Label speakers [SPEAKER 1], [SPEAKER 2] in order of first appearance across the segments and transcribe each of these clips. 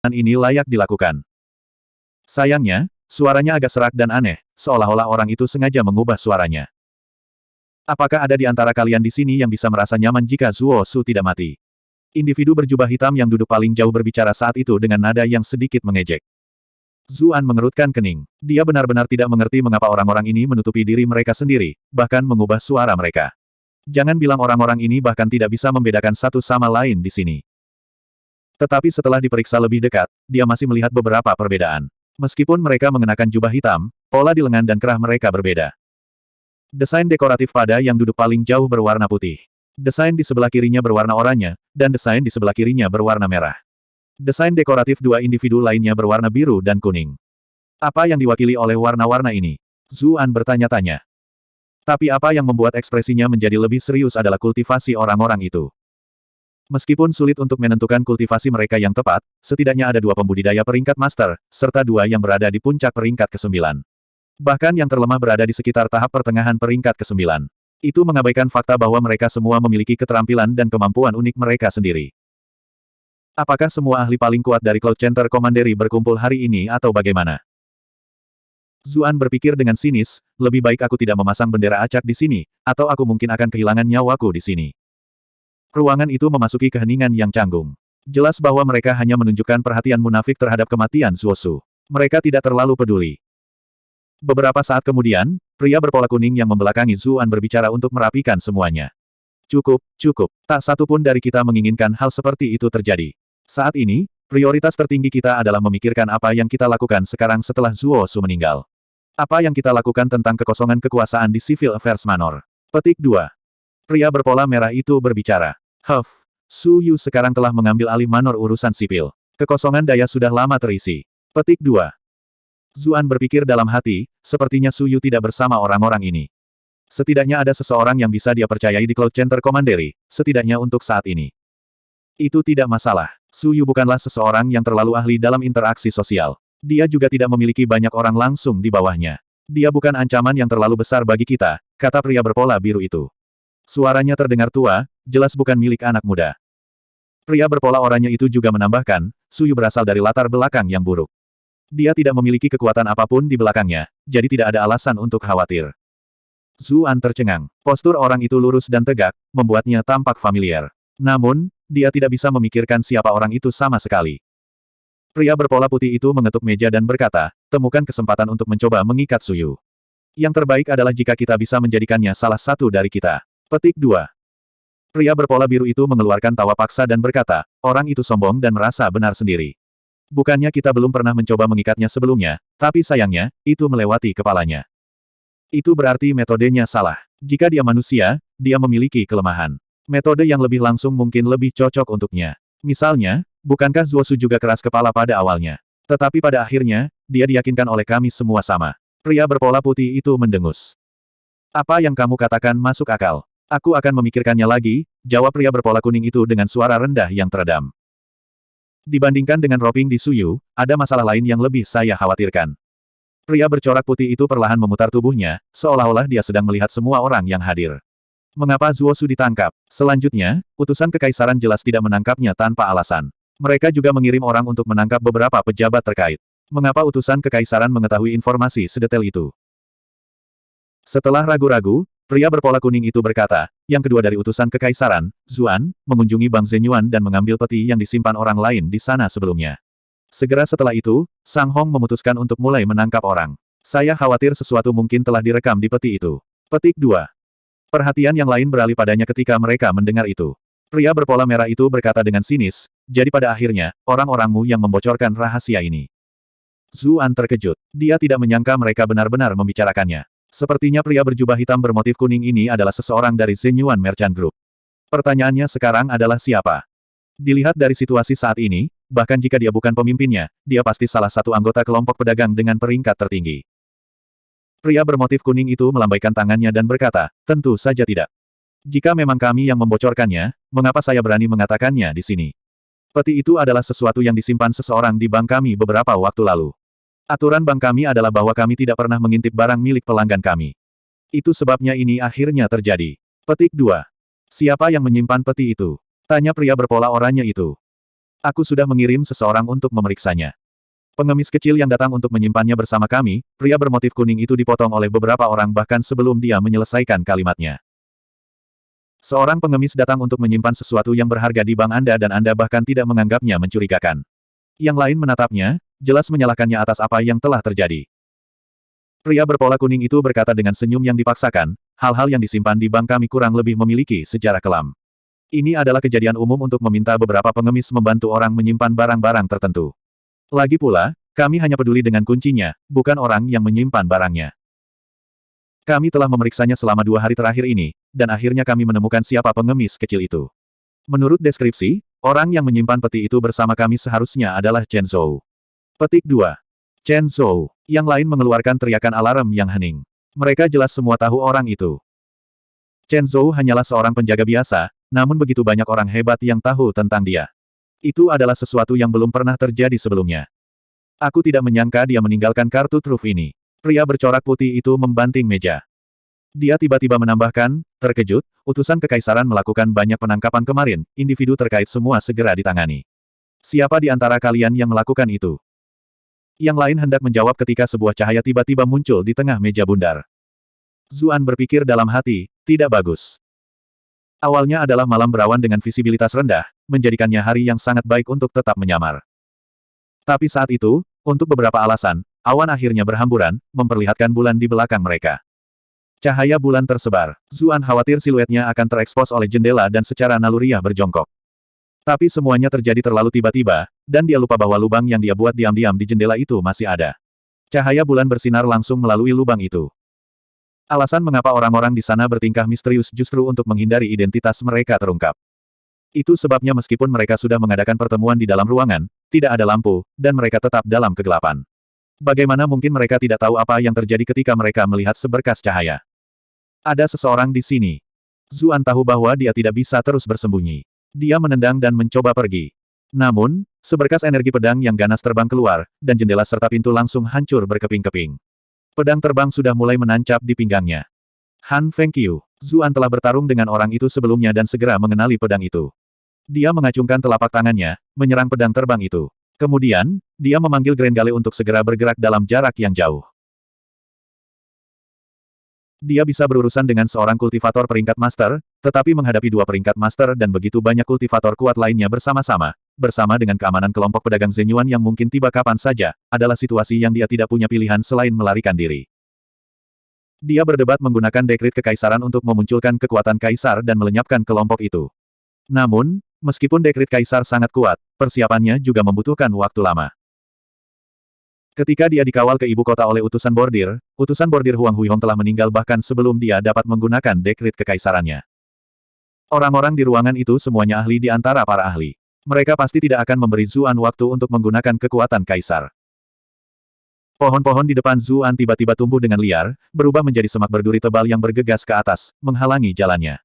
[SPEAKER 1] ini layak dilakukan. Sayangnya, suaranya agak serak dan aneh, seolah-olah orang itu sengaja mengubah suaranya. Apakah ada di antara kalian di sini yang bisa merasa nyaman jika Zuo Su tidak mati? Individu berjubah hitam yang duduk paling jauh berbicara saat itu dengan nada yang sedikit mengejek. Zuan mengerutkan kening. Dia benar-benar tidak mengerti mengapa orang-orang ini menutupi diri mereka sendiri, bahkan mengubah suara mereka. Jangan bilang orang-orang ini bahkan tidak bisa membedakan satu sama lain di sini. Tetapi setelah diperiksa lebih dekat, dia masih melihat beberapa perbedaan. Meskipun mereka mengenakan jubah hitam, pola di lengan dan kerah mereka berbeda. Desain dekoratif pada yang duduk paling jauh berwarna putih. Desain di sebelah kirinya berwarna oranye, dan desain di sebelah kirinya berwarna merah. Desain dekoratif dua individu lainnya berwarna biru dan kuning. Apa yang diwakili oleh warna-warna ini? Zuan bertanya-tanya. Tapi apa yang membuat ekspresinya menjadi lebih serius adalah kultivasi orang-orang itu. Meskipun sulit untuk menentukan kultivasi mereka yang tepat, setidaknya ada dua pembudidaya peringkat master, serta dua yang berada di puncak peringkat ke-9. Bahkan yang terlemah berada di sekitar tahap pertengahan peringkat ke-9. Itu mengabaikan fakta bahwa mereka semua memiliki keterampilan dan kemampuan unik mereka sendiri. Apakah semua ahli paling kuat dari Cloud Center Commandery berkumpul hari ini atau bagaimana? Zuan berpikir dengan sinis, lebih baik aku tidak memasang bendera acak di sini, atau aku mungkin akan kehilangan nyawaku di sini. Ruangan itu memasuki keheningan yang canggung. Jelas bahwa mereka hanya menunjukkan perhatian munafik terhadap kematian Zuo Su. Mereka tidak terlalu peduli. Beberapa saat kemudian, pria berpola kuning yang membelakangi Zuan berbicara untuk merapikan semuanya. Cukup, cukup. Tak satu pun dari kita menginginkan hal seperti itu terjadi. Saat ini, prioritas tertinggi kita adalah memikirkan apa yang kita lakukan sekarang setelah Zuo Su meninggal. Apa yang kita lakukan tentang kekosongan kekuasaan di Civil Affairs Manor. Petik 2. Pria berpola merah itu berbicara. Su Yu sekarang telah mengambil alih manor urusan sipil. Kekosongan daya sudah lama terisi. Petik 2. Zuan berpikir dalam hati, sepertinya Su Yu tidak bersama orang-orang ini. Setidaknya ada seseorang yang bisa dia percayai di Cloud Center Commandery, setidaknya untuk saat ini. Itu tidak masalah. Su Yu bukanlah seseorang yang terlalu ahli dalam interaksi sosial. Dia juga tidak memiliki banyak orang langsung di bawahnya. Dia bukan ancaman yang terlalu besar bagi kita, kata pria berpola biru itu. Suaranya terdengar tua, jelas bukan milik anak muda. Pria berpola oranye itu juga menambahkan, Su Yu berasal dari latar belakang yang buruk. Dia tidak memiliki kekuatan apapun di belakangnya, jadi tidak ada alasan untuk khawatir. Zuan tercengang. Postur orang itu lurus dan tegak, membuatnya tampak familiar. Namun, dia tidak bisa memikirkan siapa orang itu sama sekali. Pria berpola putih itu mengetuk meja dan berkata, temukan kesempatan untuk mencoba mengikat Su Yu. Yang terbaik adalah jika kita bisa menjadikannya salah satu dari kita. Petik 2. Pria berpola biru itu mengeluarkan tawa paksa dan berkata, orang itu sombong dan merasa benar sendiri. Bukannya kita belum pernah mencoba mengikatnya sebelumnya, tapi sayangnya, itu melewati kepalanya. Itu berarti metodenya salah. Jika dia manusia, dia memiliki kelemahan. Metode yang lebih langsung mungkin lebih cocok untuknya. Misalnya, bukankah Zuo Su juga keras kepala pada awalnya? Tetapi pada akhirnya, dia diyakinkan oleh kami semua sama. Pria berpola putih itu mendengus. Apa yang kamu katakan masuk akal. Aku akan memikirkannya lagi, jawab pria berpola kuning itu dengan suara rendah yang teredam. Dibandingkan dengan roping di Su Yu, ada masalah lain yang lebih saya khawatirkan. Pria bercorak putih itu perlahan memutar tubuhnya, seolah-olah dia sedang melihat semua orang yang hadir. Mengapa Zuo Su ditangkap? Selanjutnya, utusan kekaisaran jelas tidak menangkapnya tanpa alasan. Mereka juga mengirim orang untuk menangkap beberapa pejabat terkait. Mengapa utusan kekaisaran mengetahui informasi sedetail itu? Setelah ragu-ragu, pria berpola kuning itu berkata, yang kedua dari utusan kekaisaran, Zuan, mengunjungi Bang Zenyuan dan mengambil peti yang disimpan orang lain di sana sebelumnya. Segera setelah itu, Sang Hong memutuskan untuk mulai menangkap orang. Saya khawatir sesuatu mungkin telah direkam di peti itu. Petik 2. Perhatian yang lain beralih padanya ketika mereka mendengar itu. Pria berpola merah itu berkata dengan sinis, jadi pada akhirnya, orang-orangmu yang membocorkan rahasia ini. Zuan terkejut. Dia tidak menyangka mereka benar-benar membicarakannya. Sepertinya pria berjubah hitam bermotif kuning ini adalah seseorang dari Zenyuan Merchant Group. Pertanyaannya sekarang adalah siapa? Dilihat dari situasi saat ini, bahkan jika dia bukan pemimpinnya, dia pasti salah satu anggota kelompok pedagang dengan peringkat tertinggi. Pria bermotif kuning itu melambaikan tangannya dan berkata, tentu saja tidak. Jika memang kami yang membocorkannya, mengapa saya berani mengatakannya di sini? Peti itu adalah sesuatu yang disimpan seseorang di bank kami beberapa waktu lalu. Aturan bank kami adalah bahwa kami tidak pernah mengintip barang milik pelanggan kami. Itu sebabnya ini akhirnya terjadi. Petik 2. Siapa yang menyimpan peti itu? Tanya pria berpola oranye itu. Aku sudah mengirim seseorang untuk memeriksanya. Pengemis kecil yang datang untuk menyimpannya bersama kami, pria bermotif kuning itu dipotong oleh beberapa orang bahkan sebelum dia menyelesaikan kalimatnya. Seorang pengemis datang untuk menyimpan sesuatu yang berharga di bank Anda dan Anda bahkan tidak menganggapnya mencurigakan. Yang lain menatapnya, jelas menyalahkannya atas apa yang telah terjadi. Pria berpola kuning itu berkata dengan senyum yang dipaksakan, hal-hal yang disimpan di bank kami kurang lebih memiliki sejarah kelam. Ini adalah kejadian umum untuk meminta beberapa pengemis membantu orang menyimpan barang-barang tertentu. Lagi pula, kami hanya peduli dengan kuncinya, bukan orang yang menyimpan barangnya. Kami telah memeriksanya selama 2 hari terakhir ini, dan akhirnya kami menemukan siapa pengemis kecil itu. Menurut deskripsi, orang yang menyimpan peti itu bersama kami seharusnya adalah Chen Zhou. Petik 2. Chen Zhou. Yang lain mengeluarkan teriakan alarm yang hening. Mereka jelas semua tahu orang itu. Chen Zhou hanyalah seorang penjaga biasa, namun begitu banyak orang hebat yang tahu tentang dia. Itu adalah sesuatu yang belum pernah terjadi sebelumnya. Aku tidak menyangka dia meninggalkan kartu truf ini. Pria bercorak putih itu membanting meja. Dia tiba-tiba menambahkan, terkejut, utusan kekaisaran melakukan banyak penangkapan kemarin, individu terkait semua segera ditangani. Siapa di antara kalian yang melakukan itu? Yang lain hendak menjawab ketika sebuah cahaya tiba-tiba muncul di tengah meja bundar. Zuan berpikir dalam hati, tidak bagus. Awalnya adalah malam berawan dengan visibilitas rendah, menjadikannya hari yang sangat baik untuk tetap menyamar. Tapi saat itu, untuk beberapa alasan, awan akhirnya berhamburan, memperlihatkan bulan di belakang mereka. Cahaya bulan tersebar. Zuan khawatir siluetnya akan terekspos oleh jendela dan secara naluriah berjongkok. Tapi semuanya terjadi terlalu tiba-tiba, dan dia lupa bahwa lubang yang dia buat diam-diam di jendela itu masih ada. Cahaya bulan bersinar langsung melalui lubang itu. Alasan mengapa orang-orang di sana bertingkah misterius justru untuk menghindari identitas mereka terungkap. Itu sebabnya meskipun mereka sudah mengadakan pertemuan di dalam ruangan, tidak ada lampu, dan mereka tetap dalam kegelapan. Bagaimana mungkin mereka tidak tahu apa yang terjadi ketika mereka melihat seberkas cahaya? Ada seseorang di sini. Zuan tahu bahwa dia tidak bisa terus bersembunyi. Dia menendang dan mencoba pergi. Namun, seberkas energi pedang yang ganas terbang keluar, dan jendela serta pintu langsung hancur berkeping-keping. Pedang terbang sudah mulai menancap di pinggangnya. Han Fengqiu. Zuan telah bertarung dengan orang itu sebelumnya dan segera mengenali pedang itu. Dia mengacungkan telapak tangannya, menyerang pedang terbang itu. Kemudian, dia memanggil Grenggale untuk segera bergerak dalam jarak yang jauh. Dia bisa berurusan dengan seorang kultivator peringkat master, tetapi menghadapi 2 peringkat master dan begitu banyak kultivator kuat lainnya bersama-sama, bersama dengan keamanan kelompok pedagang Zenyuan yang mungkin tiba kapan saja, adalah situasi yang dia tidak punya pilihan selain melarikan diri. Dia berdebat menggunakan dekrit kekaisaran untuk memunculkan kekuatan kaisar dan melenyapkan kelompok itu. Namun, meskipun dekrit kaisar sangat kuat, persiapannya juga membutuhkan waktu lama. Ketika dia dikawal ke ibu kota oleh utusan bordir Huang Huihong telah meninggal bahkan sebelum dia dapat menggunakan dekrit kekaisarannya. Orang-orang di ruangan itu semuanya ahli di antara para ahli. Mereka pasti tidak akan memberi Zuan waktu untuk menggunakan kekuatan kaisar. Pohon-pohon di depan Zuan tiba-tiba tumbuh dengan liar, berubah menjadi semak berduri tebal yang bergegas ke atas, menghalangi jalannya.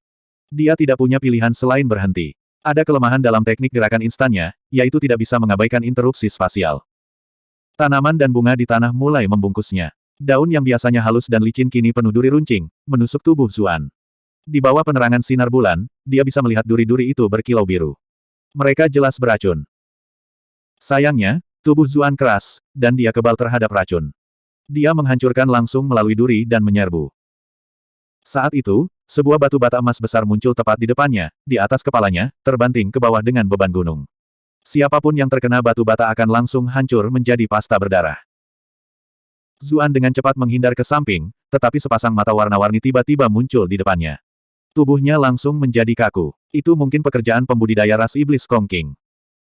[SPEAKER 1] Dia tidak punya pilihan selain berhenti. Ada kelemahan dalam teknik gerakan instannya, yaitu tidak bisa mengabaikan interupsi spasial. Tanaman dan bunga di tanah mulai membungkusnya. Daun yang biasanya halus dan licin kini penuh duri runcing, menusuk tubuh Zuan. Di bawah penerangan sinar bulan, dia bisa melihat duri-duri itu berkilau biru. Mereka jelas beracun. Sayangnya, tubuh Zuan keras, dan dia kebal terhadap racun. Dia menghancurkan langsung melalui duri dan menyerbu. Saat itu, sebuah batu bata emas besar muncul tepat di depannya, di atas kepalanya, terbanting ke bawah dengan beban gunung. Siapapun yang terkena batu bata akan langsung hancur menjadi pasta berdarah. Zuan dengan cepat menghindar ke samping, tetapi sepasang mata warna-warni tiba-tiba muncul di depannya. Tubuhnya langsung menjadi kaku. Itu mungkin pekerjaan pembudidaya ras iblis Kong King.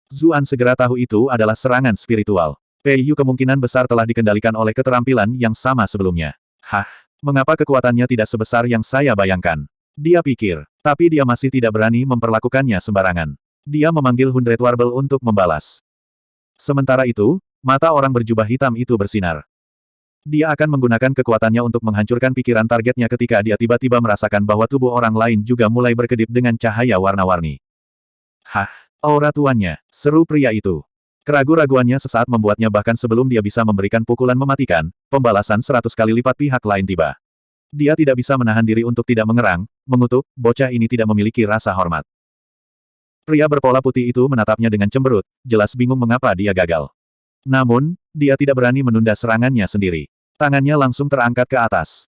[SPEAKER 1] Zuan segera tahu itu adalah serangan spiritual. Pei Yu kemungkinan besar telah dikendalikan oleh keterampilan yang sama sebelumnya. Hah, mengapa kekuatannya tidak sebesar yang saya bayangkan? Dia pikir, tapi dia masih tidak berani memperlakukannya sembarangan. Dia memanggil Hundred Warble untuk membalas. Sementara itu, mata orang berjubah hitam itu bersinar. Dia akan menggunakan kekuatannya untuk menghancurkan pikiran targetnya ketika dia tiba-tiba merasakan bahwa tubuh orang lain juga mulai berkedip dengan cahaya warna-warni. Hah, aura tuannya, seru pria itu. Keragu-raguannya sesaat membuatnya bahkan sebelum dia bisa memberikan pukulan mematikan, pembalasan 100 kali lipat pihak lain tiba. Dia tidak bisa menahan diri untuk tidak mengerang, mengutuk, bocah ini tidak memiliki rasa hormat. Pria berpola putih itu menatapnya dengan cemberut, jelas bingung mengapa dia gagal. Namun, dia tidak berani menunda serangannya sendiri. Tangannya langsung terangkat ke atas.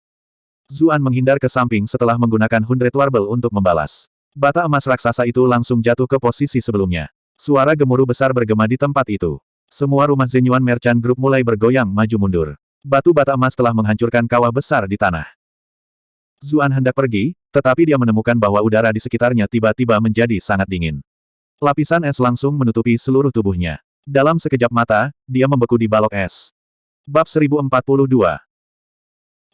[SPEAKER 1] Zuan menghindar ke samping setelah menggunakan Hundred Warble untuk membalas. Bata emas raksasa itu langsung jatuh ke posisi sebelumnya. Suara gemuruh besar bergema di tempat itu. Semua rumah Zenyuan Merchant Group mulai bergoyang maju mundur. Batu bata emas telah menghancurkan kawah besar di tanah. Zuan hendak pergi, tetapi dia menemukan bahwa udara di sekitarnya tiba-tiba menjadi sangat dingin. Lapisan es langsung menutupi seluruh tubuhnya. Dalam sekejap mata, dia membeku di balok es. Bab 1042.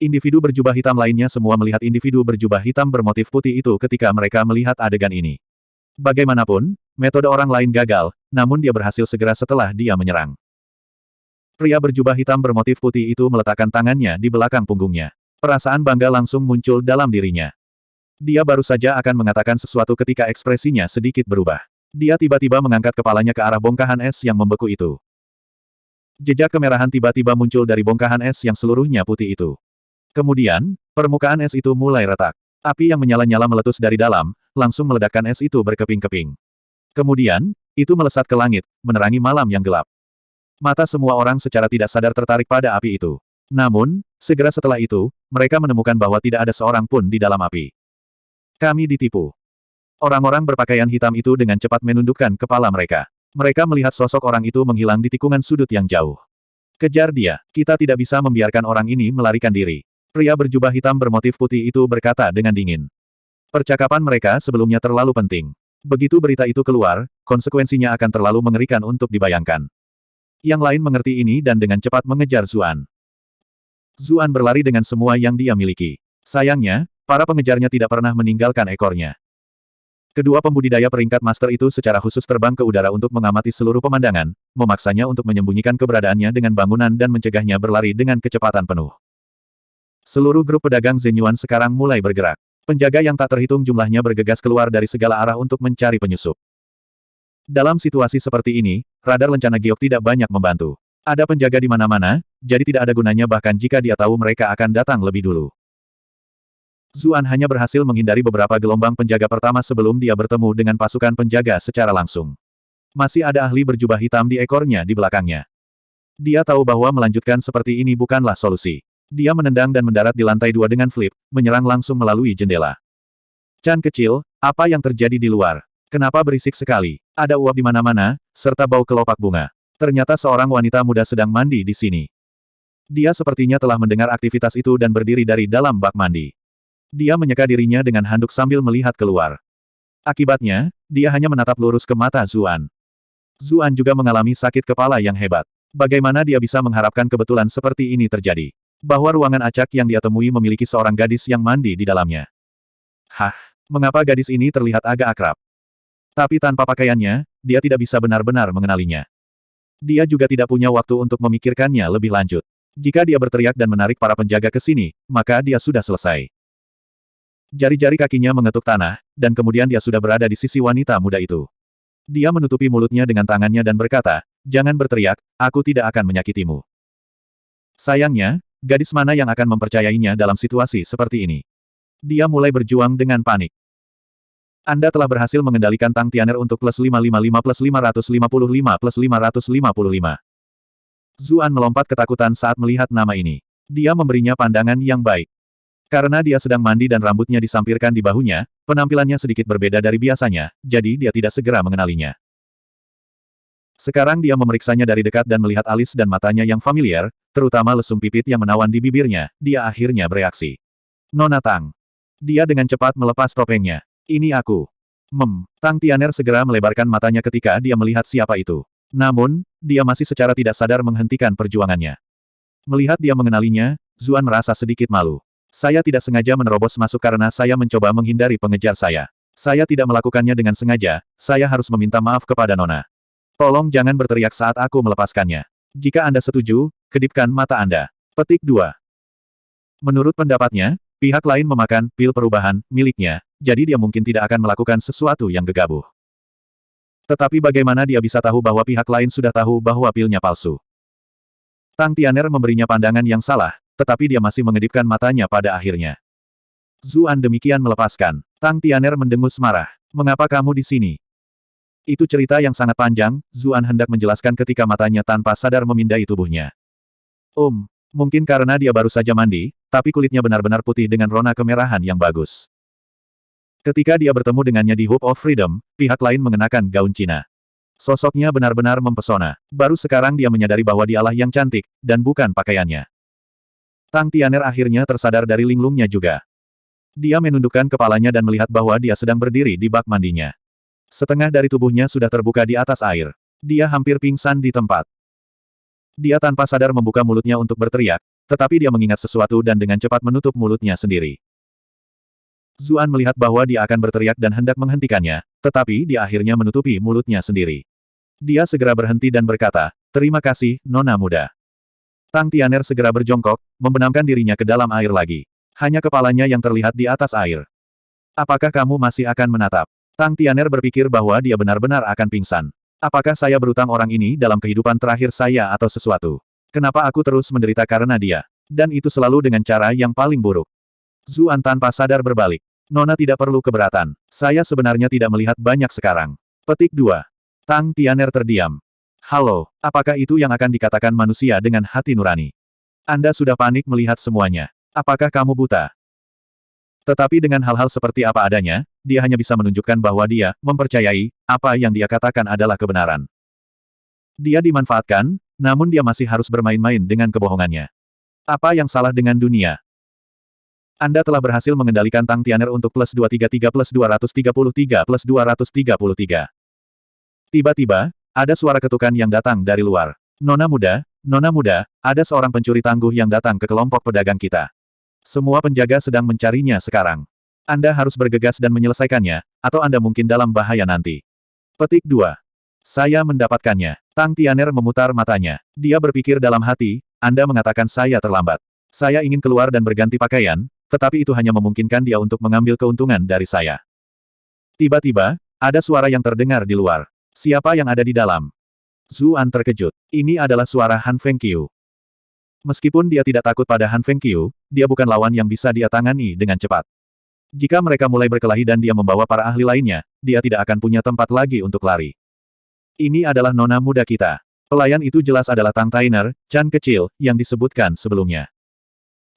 [SPEAKER 1] Individu berjubah hitam lainnya semua melihat individu berjubah hitam bermotif putih itu ketika mereka melihat adegan ini. Bagaimanapun, metode orang lain gagal, namun dia berhasil segera setelah dia menyerang. Pria berjubah hitam bermotif putih itu meletakkan tangannya di belakang punggungnya. Perasaan bangga langsung muncul dalam dirinya. Dia baru saja akan mengatakan sesuatu ketika ekspresinya sedikit berubah. Dia tiba-tiba mengangkat kepalanya ke arah bongkahan es yang membeku itu. Jejak kemerahan tiba-tiba muncul dari bongkahan es yang seluruhnya putih itu. Kemudian, permukaan es itu mulai retak. Api yang menyala-nyala meletus dari dalam, langsung meledakkan es itu berkeping-keping. Kemudian, itu melesat ke langit, menerangi malam yang gelap. Mata semua orang secara tidak sadar tertarik pada api itu. Namun, segera setelah itu, mereka menemukan bahwa tidak ada seorang pun di dalam api. Kami ditipu. Orang-orang berpakaian hitam itu dengan cepat menundukkan kepala mereka. Mereka melihat sosok orang itu menghilang di tikungan sudut yang jauh. Kejar dia, kita tidak bisa membiarkan orang ini melarikan diri. Pria berjubah hitam bermotif putih itu berkata dengan dingin. Percakapan mereka sebelumnya terlalu penting. Begitu berita itu keluar, konsekuensinya akan terlalu mengerikan untuk dibayangkan. Yang lain mengerti ini dan dengan cepat mengejar Zuan. Zuan berlari dengan semua yang dia miliki. Sayangnya, para pengejarnya tidak pernah meninggalkan ekornya. Kedua pembudidaya peringkat master itu secara khusus terbang ke udara untuk mengamati seluruh pemandangan, memaksanya untuk menyembunyikan keberadaannya dengan bangunan dan mencegahnya berlari dengan kecepatan penuh. Seluruh grup pedagang Zenyuan sekarang mulai bergerak. Penjaga yang tak terhitung jumlahnya bergegas keluar dari segala arah untuk mencari penyusup. Dalam situasi seperti ini, radar lencana giok tidak banyak membantu. Ada penjaga di mana-mana, jadi tidak ada gunanya bahkan jika dia tahu mereka akan datang lebih dulu. Zuan hanya berhasil menghindari beberapa gelombang penjaga pertama sebelum dia bertemu dengan pasukan penjaga secara langsung. Masih ada ahli berjubah hitam di ekornya di belakangnya. Dia tahu bahwa melanjutkan seperti ini bukanlah solusi. Dia menendang dan mendarat di lantai 2 dengan flip, menyerang langsung melalui jendela. Chan kecil, apa yang terjadi di luar? Kenapa berisik sekali? Ada uap di mana-mana, serta bau kelopak bunga. Ternyata seorang wanita muda sedang mandi di sini. Dia sepertinya telah mendengar aktivitas itu dan berdiri dari dalam bak mandi. Dia menyeka dirinya dengan handuk sambil melihat keluar. Akibatnya, dia hanya menatap lurus ke mata Zuan. Zuan juga mengalami sakit kepala yang hebat. Bagaimana dia bisa mengharapkan kebetulan seperti ini terjadi? Bahwa ruangan acak yang dia temui memiliki seorang gadis yang mandi di dalamnya. Hah, mengapa gadis ini terlihat agak akrab? Tapi tanpa pakaiannya, dia tidak bisa benar-benar mengenalinya. Dia juga tidak punya waktu untuk memikirkannya lebih lanjut. Jika dia berteriak dan menarik para penjaga ke sini, maka dia sudah selesai. Jari-jari kakinya mengetuk tanah, dan kemudian dia sudah berada di sisi wanita muda itu. Dia menutupi mulutnya dengan tangannya dan berkata, "Jangan berteriak, aku tidak akan menyakitimu." Sayangnya, gadis mana yang akan mempercayainya dalam situasi seperti ini? Dia mulai berjuang dengan panik. Anda telah berhasil mengendalikan Tang Tianer untuk plus 555 plus 555 plus 555. Zuan melompat ketakutan saat melihat nama ini. Dia memberinya pandangan yang baik. Karena dia sedang mandi dan rambutnya disampirkan di bahunya, penampilannya sedikit berbeda dari biasanya, jadi dia tidak segera mengenalinya. Sekarang dia memeriksanya dari dekat dan melihat alis dan matanya yang familiar, terutama lesung pipit yang menawan di bibirnya, dia akhirnya bereaksi. Nona Tang. Dia dengan cepat melepas topengnya. Ini aku. Tang Tianer segera melebarkan matanya ketika dia melihat siapa itu. Namun, dia masih secara tidak sadar menghentikan perjuangannya. Melihat dia mengenalinya, Zuan merasa sedikit malu. Saya tidak sengaja menerobos masuk karena saya mencoba menghindari pengejar saya. Saya tidak melakukannya dengan sengaja, saya harus meminta maaf kepada Nona. Tolong jangan berteriak saat aku melepaskannya. Jika Anda setuju, kedipkan mata Anda. Petik 2. Menurut pendapatnya, pihak lain memakan pil perubahan miliknya, jadi dia mungkin tidak akan melakukan sesuatu yang gegabah. Tetapi bagaimana dia bisa tahu bahwa pihak lain sudah tahu bahwa pilnya palsu? Tang Tianer memberinya pandangan yang salah, tetapi dia masih mengedipkan matanya pada akhirnya. Zuan demikian melepaskan. Tang Tianer mendengus marah. Mengapa kamu di sini? Itu cerita yang sangat panjang, Zuan hendak menjelaskan ketika matanya tanpa sadar memindai tubuhnya. Mungkin karena dia baru saja mandi, tapi kulitnya benar-benar putih dengan rona kemerahan yang bagus. Ketika dia bertemu dengannya di Hope of Freedom, pihak lain mengenakan gaun Cina. Sosoknya benar-benar mempesona. Baru sekarang dia menyadari bahwa dialah yang cantik, dan bukan pakaiannya. Tang Tianer akhirnya tersadar dari linglungnya juga. Dia menundukkan kepalanya dan melihat bahwa dia sedang berdiri di bak mandinya. Setengah dari tubuhnya sudah terbuka di atas air. Dia hampir pingsan di tempat. Dia tanpa sadar membuka mulutnya untuk berteriak, tetapi dia mengingat sesuatu dan dengan cepat menutup mulutnya sendiri. Zuan melihat bahwa dia akan berteriak dan hendak menghentikannya, tetapi dia akhirnya menutupi mulutnya sendiri. Dia segera berhenti dan berkata, "Terima kasih, Nona muda." Tang Tianer segera berjongkok, membenamkan dirinya ke dalam air lagi. Hanya kepalanya yang terlihat di atas air. "Apakah kamu masih akan menatap?" Tang Tianer berpikir bahwa dia benar-benar akan pingsan. Apakah saya berutang orang ini dalam kehidupan terakhir saya atau sesuatu? Kenapa aku terus menderita karena dia? Dan itu selalu dengan cara yang paling buruk. Zuan tanpa sadar berbalik. "Nona tidak perlu keberatan. Saya sebenarnya tidak melihat banyak sekarang." Petik 2. Tang Tianer terdiam. "Halo, apakah itu yang akan dikatakan manusia dengan hati nurani? Anda sudah panik melihat semuanya. Apakah kamu buta?" Tetapi dengan hal-hal seperti apa adanya, dia hanya bisa menunjukkan bahwa dia mempercayai apa yang dia katakan adalah kebenaran. Dia dimanfaatkan, namun dia masih harus bermain-main dengan kebohongannya. Apa yang salah dengan dunia? Anda telah berhasil mengendalikan Tang Tianer untuk plus 233 plus 233 plus 233. Tiba-tiba, ada suara ketukan yang datang dari luar. Nona muda, ada seorang pencuri tangguh yang datang ke kelompok pedagang kita. Semua penjaga sedang mencarinya sekarang. Anda harus bergegas dan menyelesaikannya, atau Anda mungkin dalam bahaya nanti. Petik 2. Saya mendapatkannya. Tang Tianer memutar matanya. Dia berpikir dalam hati, Anda mengatakan saya terlambat. Saya ingin keluar dan berganti pakaian, tetapi itu hanya memungkinkan dia untuk mengambil keuntungan dari saya. Tiba-tiba, ada suara yang terdengar di luar. Siapa yang ada di dalam? Zuan terkejut. Ini adalah suara Han Fengqiu. Meskipun dia tidak takut pada Han Fengqiu, dia bukan lawan yang bisa dia tangani dengan cepat. Jika mereka mulai berkelahi dan dia membawa para ahli lainnya, dia tidak akan punya tempat lagi untuk lari. Ini adalah nona muda kita. Pelayan itu jelas adalah Tang Tianer, Chan kecil, yang disebutkan sebelumnya.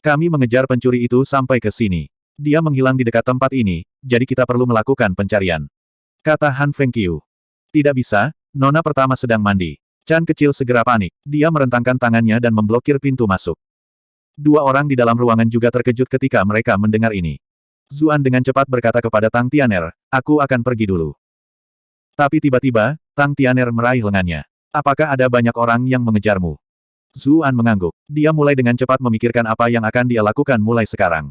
[SPEAKER 1] Kami mengejar pencuri itu sampai ke sini. Dia menghilang di dekat tempat ini, jadi kita perlu melakukan pencarian. Kata Han Fengqiu. Tidak bisa, nona pertama sedang mandi. Chan kecil segera panik. Dia merentangkan tangannya dan memblokir pintu masuk. Dua orang di dalam ruangan juga terkejut ketika mereka mendengar ini. Zuan dengan cepat berkata kepada Tang Tianer, "Aku akan pergi dulu." Tapi tiba-tiba, Tang Tianer meraih lengannya. "Apakah ada banyak orang yang mengejarmu?" Zuan mengangguk. Dia mulai dengan cepat memikirkan apa yang akan dia lakukan mulai sekarang.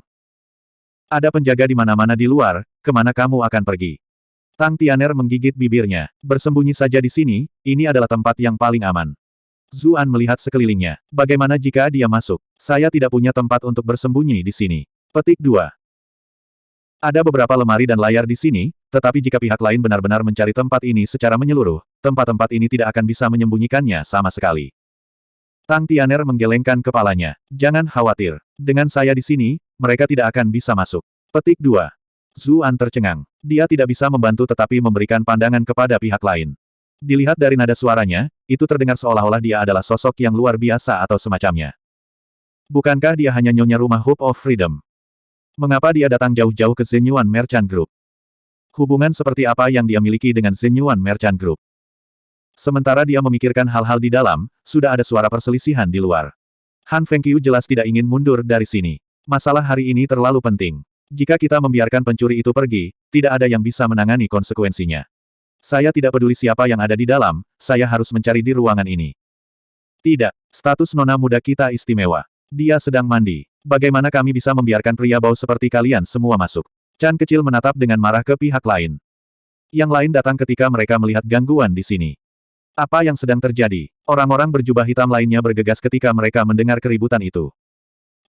[SPEAKER 1] "Ada penjaga di mana-mana di luar, kemana kamu akan pergi?" Tang Tianer menggigit bibirnya. "Bersembunyi saja di sini, ini adalah tempat yang paling aman." Zuan melihat sekelilingnya. Bagaimana jika dia masuk? Saya tidak punya tempat untuk bersembunyi di sini. Petik 2. Ada beberapa lemari dan layar di sini, tetapi jika pihak lain benar-benar mencari tempat ini secara menyeluruh, tempat-tempat ini tidak akan bisa menyembunyikannya sama sekali. Tang Tianer menggelengkan kepalanya. "Jangan khawatir. Dengan saya di sini, mereka tidak akan bisa masuk." Petik 2. Zuan tercengang. Dia tidak bisa membantu tetapi memberikan pandangan kepada pihak lain. Dilihat dari nada suaranya, itu terdengar seolah-olah dia adalah sosok yang luar biasa atau semacamnya. Bukankah dia hanya nyonya rumah Hope of Freedom? Mengapa dia datang jauh-jauh ke Zenyuan Merchant Group? Hubungan seperti apa yang dia miliki dengan Zenyuan Merchant Group? Sementara dia memikirkan hal-hal di dalam, sudah ada suara perselisihan di luar. Han Fengqiu jelas tidak ingin mundur dari sini. Masalah hari ini terlalu penting. Jika kita membiarkan pencuri itu pergi, tidak ada yang bisa menangani konsekuensinya. Saya tidak peduli siapa yang ada di dalam, saya harus mencari di ruangan ini. Tidak, status nona muda kita istimewa. Dia sedang mandi. Bagaimana kami bisa membiarkan pria bau seperti kalian semua masuk? Chan kecil menatap dengan marah ke pihak lain. Yang lain datang ketika mereka melihat gangguan di sini. Apa yang sedang terjadi? Orang-orang berjubah hitam lainnya bergegas ketika mereka mendengar keributan itu.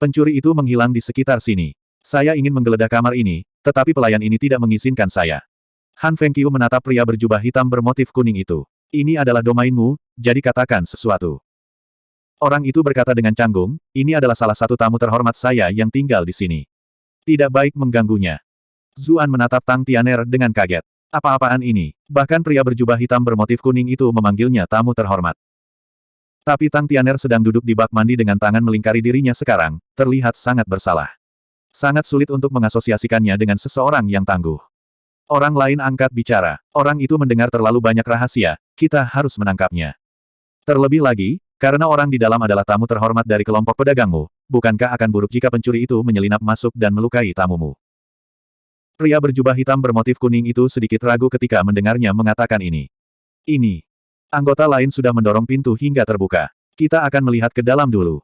[SPEAKER 1] Pencuri itu menghilang di sekitar sini. Saya ingin menggeledah kamar ini, tetapi pelayan ini tidak mengizinkan saya. Han Fengqiu menatap pria berjubah hitam bermotif kuning itu. "Ini adalah domainmu, jadi katakan sesuatu." Orang itu berkata dengan canggung, "Ini adalah salah satu tamu terhormat saya yang tinggal di sini. Tidak baik mengganggunya." Zuan menatap Tang Tianer dengan kaget. Apa-apaan ini? Bahkan pria berjubah hitam bermotif kuning itu memanggilnya tamu terhormat. Tapi Tang Tianer sedang duduk di bak mandi dengan tangan melingkari dirinya sekarang, terlihat sangat bersalah. Sangat sulit untuk mengasosiasikannya dengan seseorang yang tangguh. Orang lain angkat bicara. Orang itu mendengar terlalu banyak rahasia, kita harus menangkapnya. Terlebih lagi, karena orang di dalam adalah tamu terhormat dari kelompok pedagangmu, bukankah akan buruk jika pencuri itu menyelinap masuk dan melukai tamumu? Pria berjubah hitam bermotif kuning itu sedikit ragu ketika mendengarnya mengatakan ini. Ini. Anggota lain sudah mendorong pintu hingga terbuka. Kita akan melihat ke dalam dulu.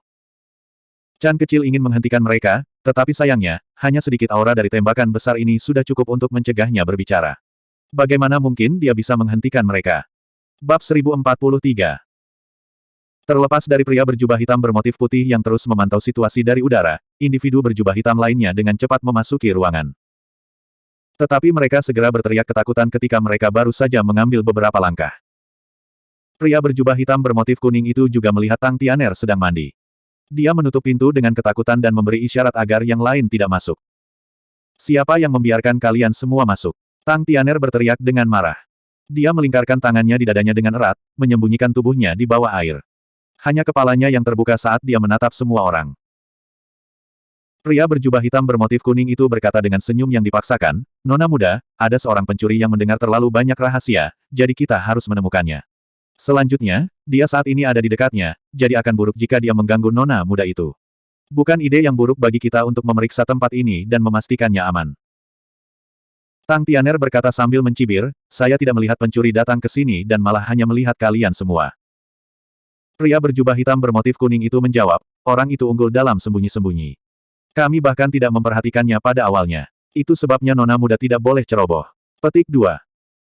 [SPEAKER 1] Chan kecil ingin menghentikan mereka, tetapi sayangnya, hanya sedikit aura dari tembakan besar ini sudah cukup untuk mencegahnya berbicara. Bagaimana mungkin dia bisa menghentikan mereka? Bab 1043. Terlepas dari pria berjubah hitam bermotif putih yang terus memantau situasi dari udara, individu berjubah hitam lainnya dengan cepat memasuki ruangan. Tetapi mereka segera berteriak ketakutan ketika mereka baru saja mengambil beberapa langkah. Pria berjubah hitam bermotif kuning itu juga melihat Tang Tianer sedang mandi. Dia menutup pintu dengan ketakutan dan memberi isyarat agar yang lain tidak masuk. Siapa yang membiarkan kalian semua masuk? Tang Tianer berteriak dengan marah. Dia melingkarkan tangannya di dadanya dengan erat, menyembunyikan tubuhnya di bawah air. Hanya kepalanya yang terbuka saat dia menatap semua orang. Pria berjubah hitam bermotif kuning itu berkata dengan senyum yang dipaksakan, "Nona muda, ada seorang pencuri yang mendengar terlalu banyak rahasia, jadi kita harus menemukannya. Selanjutnya, dia saat ini ada di dekatnya, jadi akan buruk jika dia mengganggu nona muda itu. Bukan ide yang buruk bagi kita untuk memeriksa tempat ini dan memastikannya aman." Tang Tianer berkata sambil mencibir, "Saya tidak melihat pencuri datang ke sini dan malah hanya melihat kalian semua." Pria berjubah hitam bermotif kuning itu menjawab, "Orang itu unggul dalam sembunyi-sembunyi. Kami bahkan tidak memperhatikannya pada awalnya. Itu sebabnya nona muda tidak boleh ceroboh." Petik 2.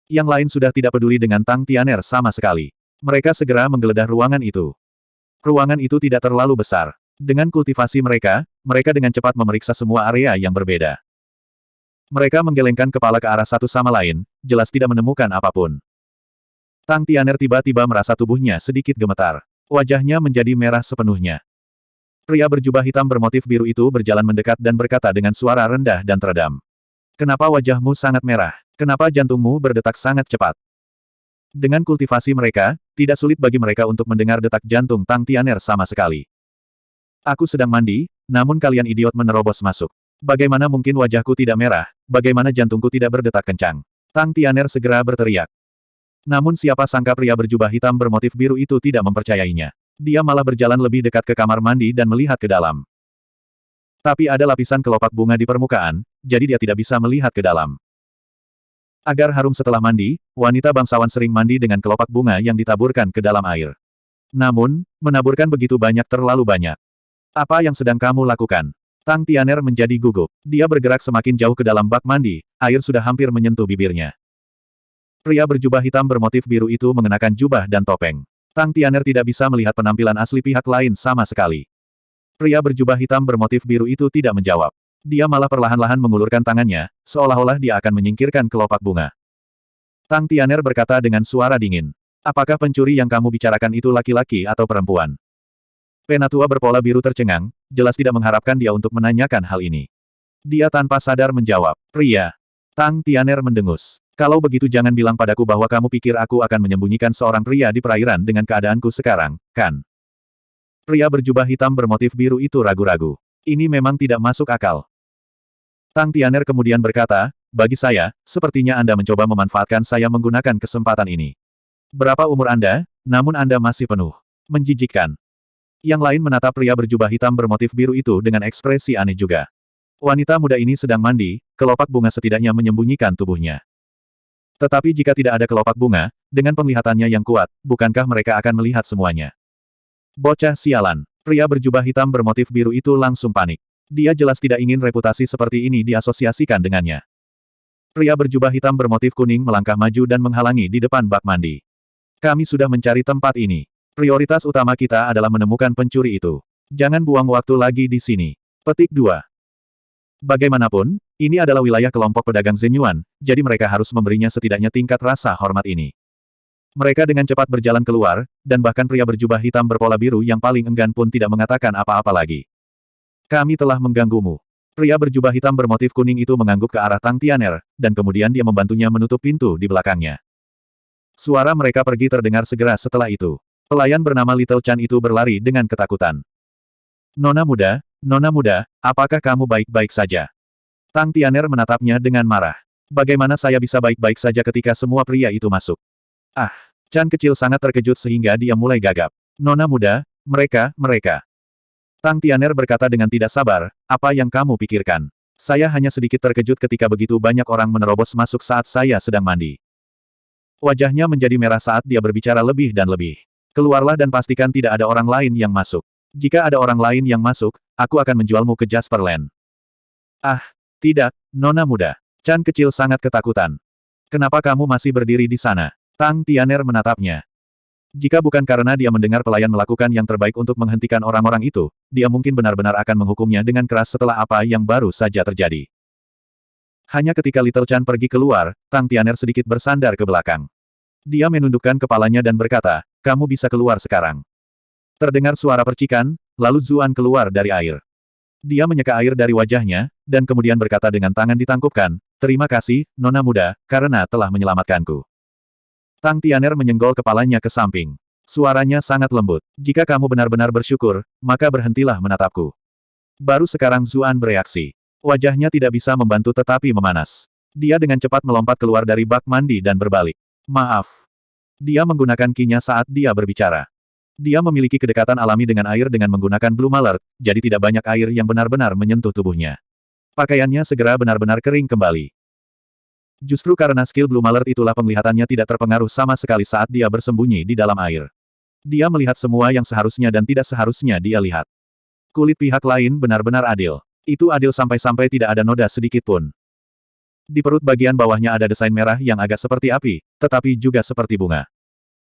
[SPEAKER 1] Yang lain sudah tidak peduli dengan Tang Tianer sama sekali. Mereka segera menggeledah ruangan itu. Ruangan itu tidak terlalu besar. Dengan kultivasi mereka, mereka dengan cepat memeriksa semua area yang berbeda. Mereka menggelengkan kepala ke arah satu sama lain, jelas tidak menemukan apapun. Tang Tianer tiba-tiba merasa tubuhnya sedikit gemetar. Wajahnya menjadi merah sepenuhnya. Pria berjubah hitam bermotif biru itu berjalan mendekat dan berkata dengan suara rendah dan teredam. "Kenapa wajahmu sangat merah? Kenapa jantungmu berdetak sangat cepat?" Dengan kultivasi mereka, tidak sulit bagi mereka untuk mendengar detak jantung Tang Tianer sama sekali. "Aku sedang mandi, namun kalian idiot menerobos masuk. Bagaimana mungkin wajahku tidak merah, bagaimana jantungku tidak berdetak kencang?" Tang Tianer segera berteriak. Namun siapa sangka pria berjubah hitam bermotif biru itu tidak mempercayainya. Dia malah berjalan lebih dekat ke kamar mandi dan melihat ke dalam. Tapi ada lapisan kelopak bunga di permukaan, jadi dia tidak bisa melihat ke dalam. Agar harum setelah mandi, wanita bangsawan sering mandi dengan kelopak bunga yang ditaburkan ke dalam air. Namun, menaburkan begitu banyak terlalu banyak. "Apa yang sedang kamu lakukan?" Tang Tianer menjadi gugup. Dia bergerak semakin jauh ke dalam bak mandi, air sudah hampir menyentuh bibirnya. Pria berjubah hitam bermotif biru itu mengenakan jubah dan topeng. Tang Tianer tidak bisa melihat penampilan asli pihak lain sama sekali. Pria berjubah hitam bermotif biru itu tidak menjawab. Dia malah perlahan-lahan mengulurkan tangannya, seolah-olah dia akan menyingkirkan kelopak bunga. Tang Tianer berkata dengan suara dingin. "Apakah pencuri yang kamu bicarakan itu laki-laki atau perempuan?" Penatua berpola biru tercengang, jelas tidak mengharapkan dia untuk menanyakan hal ini. Dia tanpa sadar menjawab, "Pria." Tang Tianer mendengus. "Kalau begitu jangan bilang padaku bahwa kamu pikir aku akan menyembunyikan seorang pria di perairan dengan keadaanku sekarang, kan?" Pria berjubah hitam bermotif biru itu ragu-ragu. Ini memang tidak masuk akal. Tang Tianer kemudian berkata, "Bagi saya, sepertinya Anda mencoba memanfaatkan saya menggunakan kesempatan ini. Berapa umur Anda, namun Anda masih penuh. Menjijikkan." Yang lain menatap pria berjubah hitam bermotif biru itu dengan ekspresi aneh juga. Wanita muda ini sedang mandi, kelopak bunga setidaknya menyembunyikan tubuhnya. Tetapi jika tidak ada kelopak bunga, dengan penglihatannya yang kuat, bukankah mereka akan melihat semuanya? Bocah sialan. Pria berjubah hitam bermotif biru itu langsung panik. Dia jelas tidak ingin reputasi seperti ini diasosiasikan dengannya. Pria berjubah hitam bermotif kuning melangkah maju dan menghalangi di depan bak mandi. "Kami sudah mencari tempat ini. Prioritas utama kita adalah menemukan pencuri itu. Jangan buang waktu lagi di sini." Petik 2. Bagaimanapun, ini adalah wilayah kelompok pedagang Zenyuan, jadi mereka harus memberinya setidaknya tingkat rasa hormat ini. Mereka dengan cepat berjalan keluar, dan bahkan pria berjubah hitam berpola biru yang paling enggan pun tidak mengatakan apa-apa lagi. "Kami telah mengganggumu." Pria berjubah hitam bermotif kuning itu mengangguk ke arah Tang Tianer, dan kemudian dia membantunya menutup pintu di belakangnya. Suara mereka pergi terdengar segera setelah itu. Pelayan bernama Little Chan itu berlari dengan ketakutan. Nona muda, apakah kamu baik-baik saja? Tang Tianer menatapnya dengan marah. Bagaimana saya bisa baik-baik saja ketika semua pria itu masuk? Ah, Chan kecil sangat terkejut sehingga dia mulai gagap. Nona muda, mereka. Tang Tianer berkata dengan tidak sabar, apa yang kamu pikirkan? Saya hanya sedikit terkejut ketika begitu banyak orang menerobos masuk saat saya sedang mandi. Wajahnya menjadi merah saat dia berbicara lebih dan lebih. Keluarlah dan pastikan tidak ada orang lain yang masuk. Jika ada orang lain yang masuk, aku akan menjualmu ke Jasper Land. Ah, tidak, Nona muda. Chan kecil sangat ketakutan. Kenapa kamu masih berdiri di sana? Tang Tianer menatapnya. Jika bukan karena dia mendengar pelayan melakukan yang terbaik untuk menghentikan orang-orang itu, dia mungkin benar-benar akan menghukumnya dengan keras setelah apa yang baru saja terjadi. Hanya ketika Little Chan pergi keluar, Tang Tianer sedikit bersandar ke belakang. Dia menundukkan kepalanya dan berkata, kamu bisa keluar sekarang. Terdengar suara percikan, lalu Zuan keluar dari air. Dia menyeka air dari wajahnya, dan kemudian berkata dengan tangan ditangkupkan, terima kasih, Nona muda, karena telah menyelamatkanku. Tang Tianer menyenggol kepalanya ke samping. Suaranya sangat lembut. Jika kamu benar-benar bersyukur, maka berhentilah menatapku. Baru sekarang Zuan bereaksi. Wajahnya tidak bisa membantu tetapi memanas. Dia dengan cepat melompat keluar dari bak mandi dan berbalik. Maaf. Dia menggunakan kinya saat dia berbicara. Dia memiliki kedekatan alami dengan air dengan menggunakan Blue Malert, jadi tidak banyak air yang benar-benar menyentuh tubuhnya. Pakaiannya segera benar-benar kering kembali. Justru karena skill Blue Malert itulah penglihatannya tidak terpengaruh sama sekali saat dia bersembunyi di dalam air. Dia melihat semua yang seharusnya dan tidak seharusnya dia lihat. Kulit pihak lain benar-benar adil. Itu adil sampai-sampai tidak ada noda sedikit pun. Di perut bagian bawahnya ada desain merah yang agak seperti api, tetapi juga seperti bunga.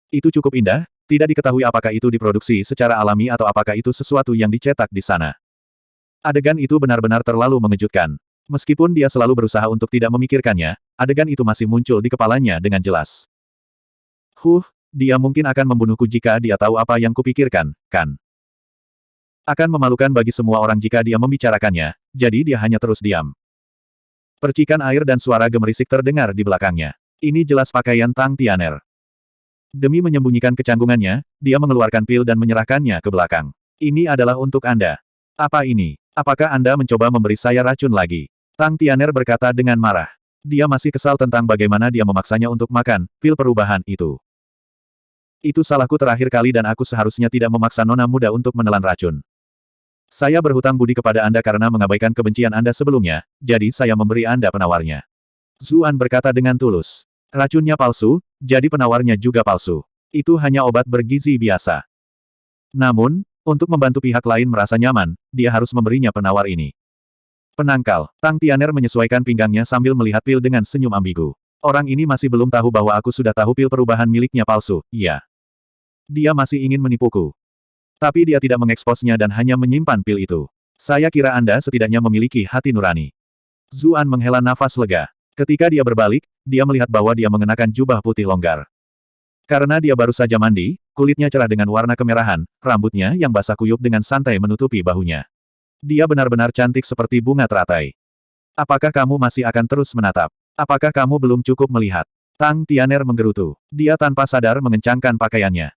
[SPEAKER 1] Itu cukup indah, tidak diketahui apakah itu diproduksi secara alami atau apakah itu sesuatu yang dicetak di sana. Adegan itu benar-benar terlalu mengejutkan. Meskipun dia selalu berusaha untuk tidak memikirkannya, adegan itu masih muncul di kepalanya dengan jelas. Dia mungkin akan membunuhku jika dia tahu apa yang kupikirkan, kan? Akan memalukan bagi semua orang jika dia membicarakannya, jadi dia hanya terus diam. Percikan air dan suara gemerisik terdengar di belakangnya. Ini jelas pakaian Tang Tianer. Demi menyembunyikan kecanggungannya, dia mengeluarkan pil dan menyerahkannya ke belakang. Ini adalah untuk Anda. Apa ini? Apakah Anda mencoba memberi saya racun lagi? Tang Tianer berkata dengan marah. Dia masih kesal tentang bagaimana dia memaksanya untuk makan pil perubahan itu. Itu salahku terakhir kali dan aku seharusnya tidak memaksa nona muda untuk menelan racun. Saya berhutang budi kepada Anda karena mengabaikan kebencian Anda sebelumnya, jadi saya memberi Anda penawarnya. Zuan berkata dengan tulus. Racunnya palsu, jadi penawarnya juga palsu. Itu hanya obat bergizi biasa. Namun, untuk membantu pihak lain merasa nyaman, dia harus memberinya penawar ini. Penangkal, Tang Tianer menyesuaikan pinggangnya sambil melihat pil dengan senyum ambigu. Orang ini masih belum tahu bahwa aku sudah tahu pil perubahan miliknya palsu, iya. Dia masih ingin menipuku. Tapi dia tidak mengeksposnya dan hanya menyimpan pil itu. Saya kira Anda setidaknya memiliki hati nurani. Zuan menghela nafas lega. Ketika dia berbalik, dia melihat bahwa dia mengenakan jubah putih longgar. Karena dia baru saja mandi, kulitnya cerah dengan warna kemerahan, rambutnya yang basah kuyup dengan santai menutupi bahunya. Dia benar-benar cantik seperti bunga teratai. Apakah kamu masih akan terus menatap? Apakah kamu belum cukup melihat? Tang Tianer menggerutu. Dia tanpa sadar mengencangkan pakaiannya.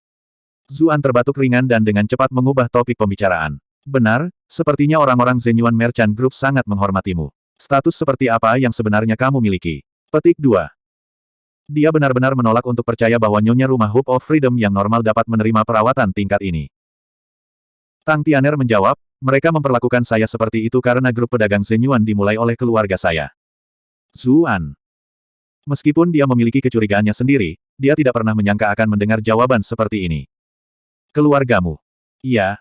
[SPEAKER 1] Zuan terbatuk ringan dan dengan cepat mengubah topik pembicaraan. Benar, sepertinya orang-orang Zenyuan Merchant Group sangat menghormatimu. Status seperti apa yang sebenarnya kamu miliki? Petik 2. Dia benar-benar menolak untuk percaya bahwa Nyonya Rumah Hope of Freedom yang normal dapat menerima perawatan tingkat ini. Tang Tianer menjawab, mereka memperlakukan saya seperti itu karena grup pedagang Zenyuan dimulai oleh keluarga saya. Zuan. Meskipun dia memiliki kecurigaannya sendiri, dia tidak pernah menyangka akan mendengar jawaban seperti ini. Keluargamu. Iya.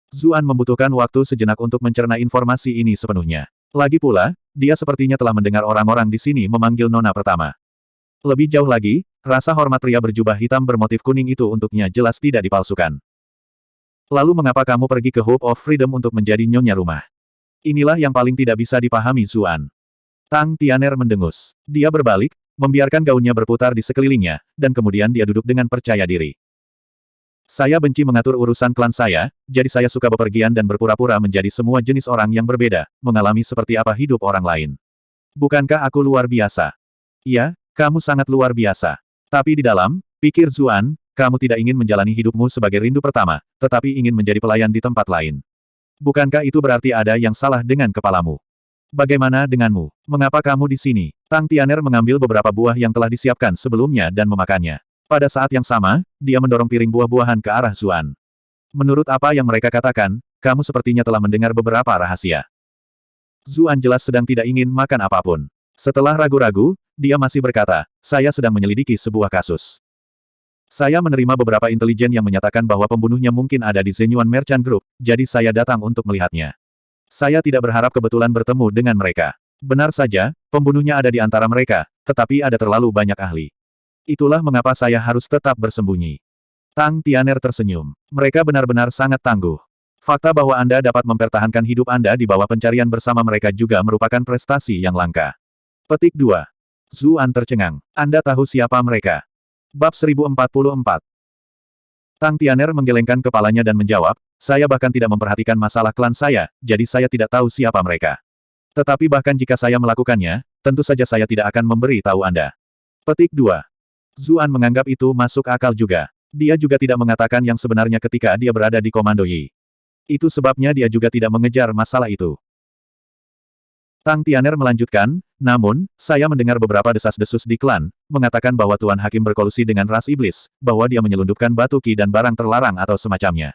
[SPEAKER 1] Zuan membutuhkan waktu sejenak untuk mencerna informasi ini sepenuhnya. Lagi pula, dia sepertinya telah mendengar orang-orang di sini memanggil Nona pertama. Lebih jauh lagi, rasa hormat pria berjubah hitam bermotif kuning itu untuknya jelas tidak dipalsukan. Lalu mengapa kamu pergi ke Hope of Freedom untuk menjadi nyonya rumah? Inilah yang paling tidak bisa dipahami Zuan. Tang Tianer mendengus. Dia berbalik, membiarkan gaunnya berputar di sekelilingnya, dan kemudian dia duduk dengan percaya diri. Saya benci mengatur urusan klan saya, jadi saya suka bepergian dan berpura-pura menjadi semua jenis orang yang berbeda, mengalami seperti apa hidup orang lain. Bukankah aku luar biasa? Iya, kamu sangat luar biasa. Tapi di dalam, pikir Zuan, kamu tidak ingin menjalani hidupmu sebagai rindu pertama, tetapi ingin menjadi pelayan di tempat lain. Bukankah itu berarti ada yang salah dengan kepalamu? Bagaimana denganmu? Mengapa kamu di sini? Tang Tianer mengambil beberapa buah yang telah disiapkan sebelumnya dan memakannya. Pada saat yang sama, dia mendorong piring buah-buahan ke arah Zuan. Menurut apa yang mereka katakan, kamu sepertinya telah mendengar beberapa rahasia. Zuan jelas sedang tidak ingin makan apapun. Setelah ragu-ragu, dia masih berkata, saya sedang menyelidiki sebuah kasus. Saya menerima beberapa intelijen yang menyatakan bahwa pembunuhnya mungkin ada di Zenyuan Merchant Group, jadi saya datang untuk melihatnya. Saya tidak berharap kebetulan bertemu dengan mereka. Benar saja, pembunuhnya ada di antara mereka, tetapi ada terlalu banyak ahli. Itulah mengapa saya harus tetap bersembunyi. Tang Tianer tersenyum. Mereka benar-benar sangat tangguh. Fakta bahwa Anda dapat mempertahankan hidup Anda di bawah pencarian bersama mereka juga merupakan prestasi yang langka. Petik 2. Zuan tercengang. Anda tahu siapa mereka? Bab 1044. Tang Tianer menggelengkan kepalanya dan menjawab, saya bahkan tidak memperhatikan masalah klan saya, jadi saya tidak tahu siapa mereka. Tetapi bahkan jika saya melakukannya, tentu saja saya tidak akan memberi tahu Anda. Petik 2. Zuan menganggap itu masuk akal juga. Dia juga tidak mengatakan yang sebenarnya ketika dia berada di Komando Yi. Itu sebabnya dia juga tidak mengejar masalah itu. Tang Tianer melanjutkan, namun, saya mendengar beberapa desas-desus di klan, mengatakan bahwa Tuan Hakim berkolusi dengan ras iblis, bahwa dia menyelundupkan batu ki dan barang terlarang atau semacamnya.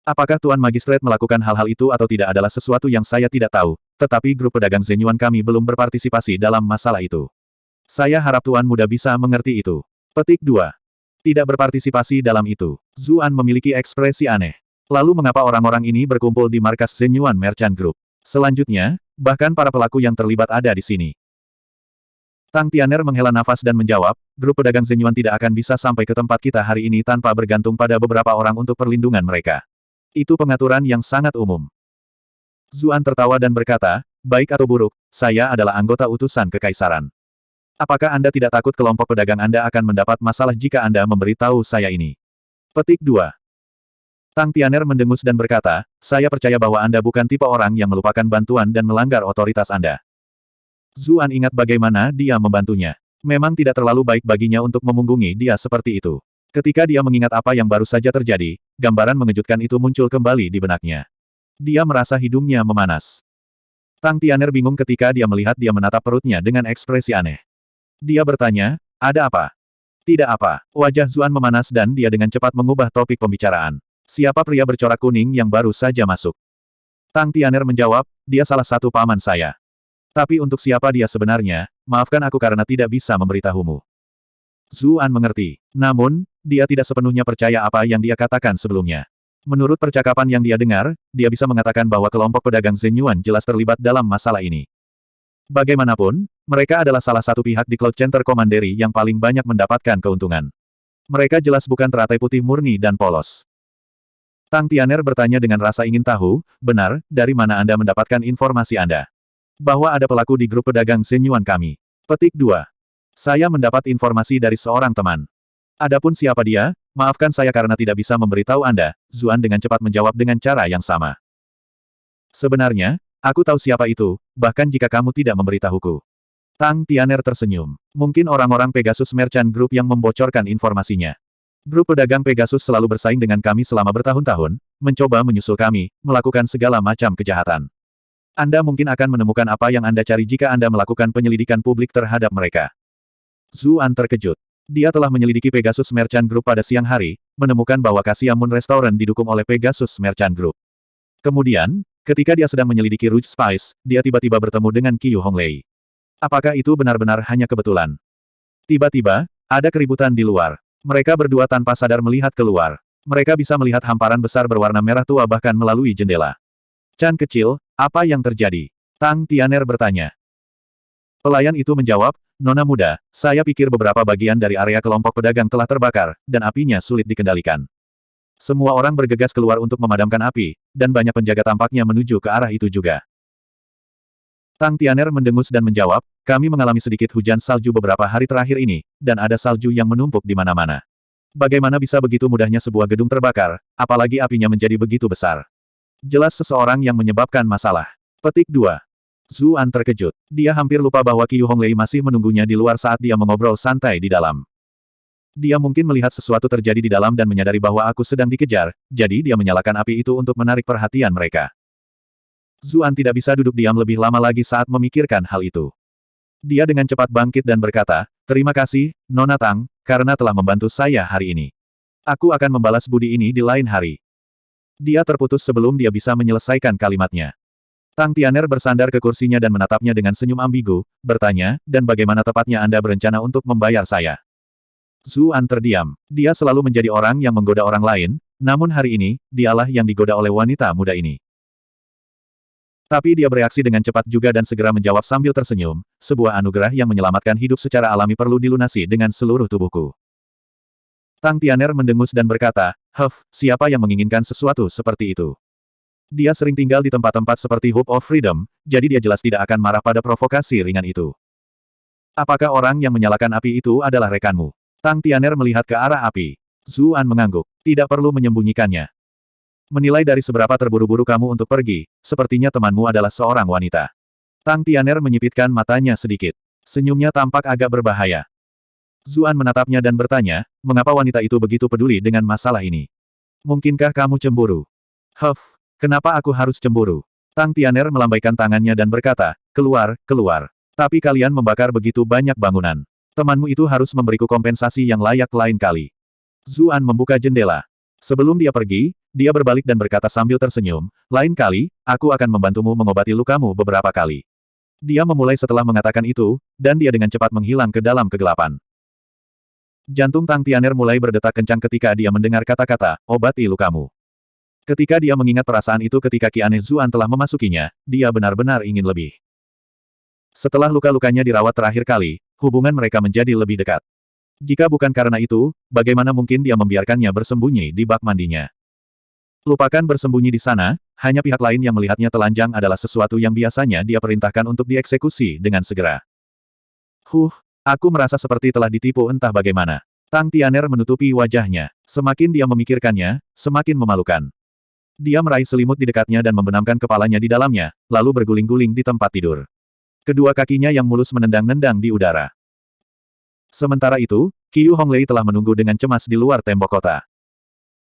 [SPEAKER 1] Apakah Tuan Magistrat melakukan hal-hal itu atau tidak adalah sesuatu yang saya tidak tahu, tetapi grup pedagang Zenyuan kami belum berpartisipasi dalam masalah itu. Saya harap Tuan muda bisa mengerti itu. Petik 2. Tidak berpartisipasi dalam itu. Zuan memiliki ekspresi aneh. Lalu mengapa orang-orang ini berkumpul di markas Zenyuan Merchant Group? Selanjutnya, bahkan para pelaku yang terlibat ada di sini. Tang Tianer menghela nafas dan menjawab, grup pedagang Zenyuan tidak akan bisa sampai ke tempat kita hari ini tanpa bergantung pada beberapa orang untuk perlindungan mereka. Itu pengaturan yang sangat umum. Zuan tertawa dan berkata, baik atau buruk, saya adalah anggota utusan kekaisaran. Apakah Anda tidak takut kelompok pedagang Anda akan mendapat masalah jika Anda memberitahu saya ini? Petik 2. Tang Tianer mendengus dan berkata, saya percaya bahwa Anda bukan tipe orang yang melupakan bantuan dan melanggar otoritas Anda. Zuan ingat bagaimana dia membantunya. Memang tidak terlalu baik baginya untuk memunggungi dia seperti itu. Ketika dia mengingat apa yang baru saja terjadi, gambaran mengejutkan itu muncul kembali di benaknya. Dia merasa hidungnya memanas. Tang Tianer bingung ketika dia melihat dia menatap perutnya dengan ekspresi aneh. Dia bertanya, ada apa? Tidak apa. Wajah Zuan memanas dan dia dengan cepat mengubah topik pembicaraan. Siapa pria bercorak kuning yang baru saja masuk? Tang Tianer menjawab, dia salah satu paman saya. Tapi untuk siapa dia sebenarnya, maafkan aku karena tidak bisa memberitahumu. Zuan mengerti. Namun, dia tidak sepenuhnya percaya apa yang dia katakan sebelumnya. Menurut percakapan yang dia dengar, dia bisa mengatakan bahwa kelompok pedagang Zenyuan jelas terlibat dalam masalah ini. Bagaimanapun, mereka adalah salah satu pihak di Cloud Center Commandery yang paling banyak mendapatkan keuntungan. Mereka jelas bukan teratai putih murni dan polos. Tang Tianer bertanya dengan rasa ingin tahu, benar, dari mana Anda mendapatkan informasi Anda? Bahwa ada pelaku di grup pedagang Zenyuan kami. Petik 2. Saya mendapat informasi dari seorang teman. Adapun siapa dia, maafkan saya karena tidak bisa memberitahu Anda, Zuan dengan cepat menjawab dengan cara yang sama. Sebenarnya, aku tahu siapa itu, bahkan jika kamu tidak memberitahuku. Tang Tianer tersenyum. Mungkin orang-orang Pegasus Merchant Group yang membocorkan informasinya. Grup pedagang Pegasus selalu bersaing dengan kami selama bertahun-tahun, mencoba menyusul kami, melakukan segala macam kejahatan. Anda mungkin akan menemukan apa yang Anda cari jika Anda melakukan penyelidikan publik terhadap mereka. Zuan terkejut. Dia telah menyelidiki Pegasus Merchant Group pada siang hari, menemukan bahwa Cassia Moon Restaurant didukung oleh Pegasus Merchant Group. Kemudian, ketika dia sedang menyelidiki Rouge Spice, dia tiba-tiba bertemu dengan Qiu Honglei. Apakah itu benar-benar hanya kebetulan? Tiba-tiba, ada keributan di luar. Mereka berdua tanpa sadar melihat keluar. Mereka bisa melihat hamparan besar berwarna merah tua bahkan melalui jendela. Chan kecil, apa yang terjadi? Tang Tianer bertanya. Pelayan itu menjawab, Nona muda, saya pikir beberapa bagian dari area kelompok pedagang telah terbakar, dan apinya sulit dikendalikan. Semua orang bergegas keluar untuk memadamkan api, dan banyak penjaga tampaknya menuju ke arah itu juga. Tang Tianer mendengus dan menjawab, kami mengalami sedikit hujan salju beberapa hari terakhir ini, dan ada salju yang menumpuk di mana-mana. Bagaimana bisa begitu mudahnya sebuah gedung terbakar, apalagi apinya menjadi begitu besar? Jelas seseorang yang menyebabkan masalah. Petik 2. Zuan terkejut. Dia hampir lupa bahwa Qiu Honglei masih menunggunya di luar saat dia mengobrol santai di dalam. Dia mungkin melihat sesuatu terjadi di dalam dan menyadari bahwa aku sedang dikejar, jadi dia menyalakan api itu untuk menarik perhatian mereka. Zuan tidak bisa duduk diam lebih lama lagi saat memikirkan hal itu. Dia dengan cepat bangkit dan berkata, "Terima kasih, Nona Tang, karena telah membantu saya hari ini. Aku akan membalas budi ini di lain hari." Dia terputus sebelum dia bisa menyelesaikan kalimatnya. Tang Tianer bersandar ke kursinya dan menatapnya dengan senyum ambigu, bertanya, "Dan bagaimana tepatnya Anda berencana untuk membayar saya?" Zuan terdiam. Dia selalu menjadi orang yang menggoda orang lain, namun hari ini, dialah yang digoda oleh wanita muda ini. Tapi dia bereaksi dengan cepat juga dan segera menjawab sambil tersenyum, "Sebuah anugerah yang menyelamatkan hidup secara alami perlu dilunasi dengan seluruh tubuhku." Tang Tianer mendengus dan berkata, siapa yang menginginkan sesuatu seperti itu?" Dia sering tinggal di tempat-tempat seperti Hope of Freedom, jadi dia jelas tidak akan marah pada provokasi ringan itu. "Apakah orang yang menyalakan api itu adalah rekanmu?" Tang Tianer melihat ke arah api. Zuan mengangguk. Tidak perlu menyembunyikannya. "Menilai dari seberapa terburu-buru kamu untuk pergi, sepertinya temanmu adalah seorang wanita." Tang Tianer menyipitkan matanya sedikit. Senyumnya tampak agak berbahaya. Zuan menatapnya dan bertanya, "Mengapa wanita itu begitu peduli dengan masalah ini? Mungkinkah kamu cemburu?" Kenapa aku harus cemburu?" Tang Tianer melambaikan tangannya dan berkata, "Keluar, keluar. Tapi kalian membakar begitu banyak bangunan. Temanmu itu harus memberiku kompensasi yang layak lain kali." Zuan membuka jendela. Sebelum dia pergi, dia berbalik dan berkata sambil tersenyum, "Lain kali, aku akan membantumu mengobati lukamu beberapa kali." Dia memulai setelah mengatakan itu, dan dia dengan cepat menghilang ke dalam kegelapan. Jantung Tang Tianer mulai berdetak kencang ketika dia mendengar kata-kata, "Obati lukamu." Ketika dia mengingat perasaan itu ketika Ki Aneh Zuan telah memasukinya, dia benar-benar ingin lebih. Setelah luka-lukanya dirawat terakhir kali, hubungan mereka menjadi lebih dekat. Jika bukan karena itu, bagaimana mungkin dia membiarkannya bersembunyi di bak mandinya? Lupakan bersembunyi di sana, hanya pihak lain yang melihatnya telanjang adalah sesuatu yang biasanya dia perintahkan untuk dieksekusi dengan segera. Aku merasa seperti telah ditipu entah bagaimana. Tang Tianer menutupi wajahnya. Semakin dia memikirkannya, semakin memalukan. Dia meraih selimut di dekatnya dan membenamkan kepalanya di dalamnya, lalu berguling-guling di tempat tidur. Kedua kakinya yang mulus menendang-nendang di udara. Sementara itu, Qiu Honglei telah menunggu dengan cemas di luar tembok kota.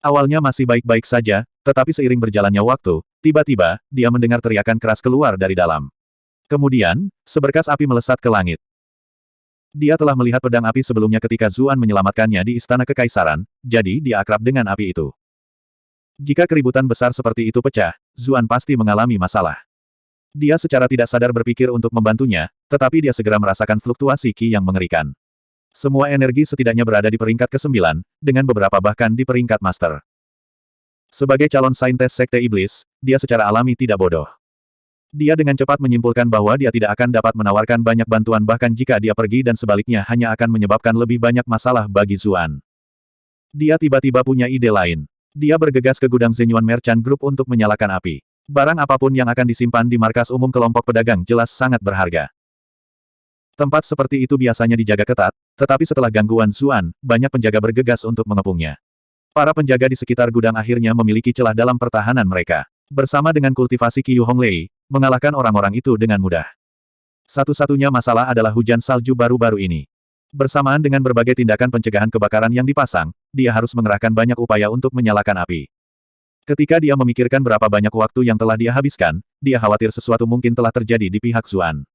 [SPEAKER 1] Awalnya masih baik-baik saja, tetapi seiring berjalannya waktu, tiba-tiba, dia mendengar teriakan keras keluar dari dalam. Kemudian, seberkas api melesat ke langit. Dia telah melihat pedang api sebelumnya ketika Zuan menyelamatkannya di Istana Kekaisaran, jadi dia akrab dengan api itu. Jika keributan besar seperti itu pecah, Zuan pasti mengalami masalah. Dia secara tidak sadar berpikir untuk membantunya, tetapi dia segera merasakan fluktuasi Qi yang mengerikan. Semua energi setidaknya berada di peringkat ke-9, dengan beberapa bahkan di peringkat master. Sebagai calon saintes Sekte Iblis, dia secara alami tidak bodoh. Dia dengan cepat menyimpulkan bahwa dia tidak akan dapat menawarkan banyak bantuan bahkan jika dia pergi dan sebaliknya hanya akan menyebabkan lebih banyak masalah bagi Zuan. Dia tiba-tiba punya ide lain. Dia bergegas ke gudang Zenyuan Merchant Group untuk menyalakan api. Barang apapun yang akan disimpan di markas umum kelompok pedagang jelas sangat berharga. Tempat seperti itu biasanya dijaga ketat, tetapi setelah gangguan Zuan, banyak penjaga bergegas untuk mengepungnya. Para penjaga di sekitar gudang akhirnya memiliki celah dalam pertahanan mereka. Bersama dengan kultivasi Qiu Honglei, mengalahkan orang-orang itu dengan mudah. Satu-satunya masalah adalah hujan salju baru-baru ini. Bersamaan dengan berbagai tindakan pencegahan kebakaran yang dipasang, dia harus mengerahkan banyak upaya untuk menyalakan api. Ketika dia memikirkan berapa banyak waktu yang telah dia habiskan, dia khawatir sesuatu mungkin telah terjadi di pihak Zuan.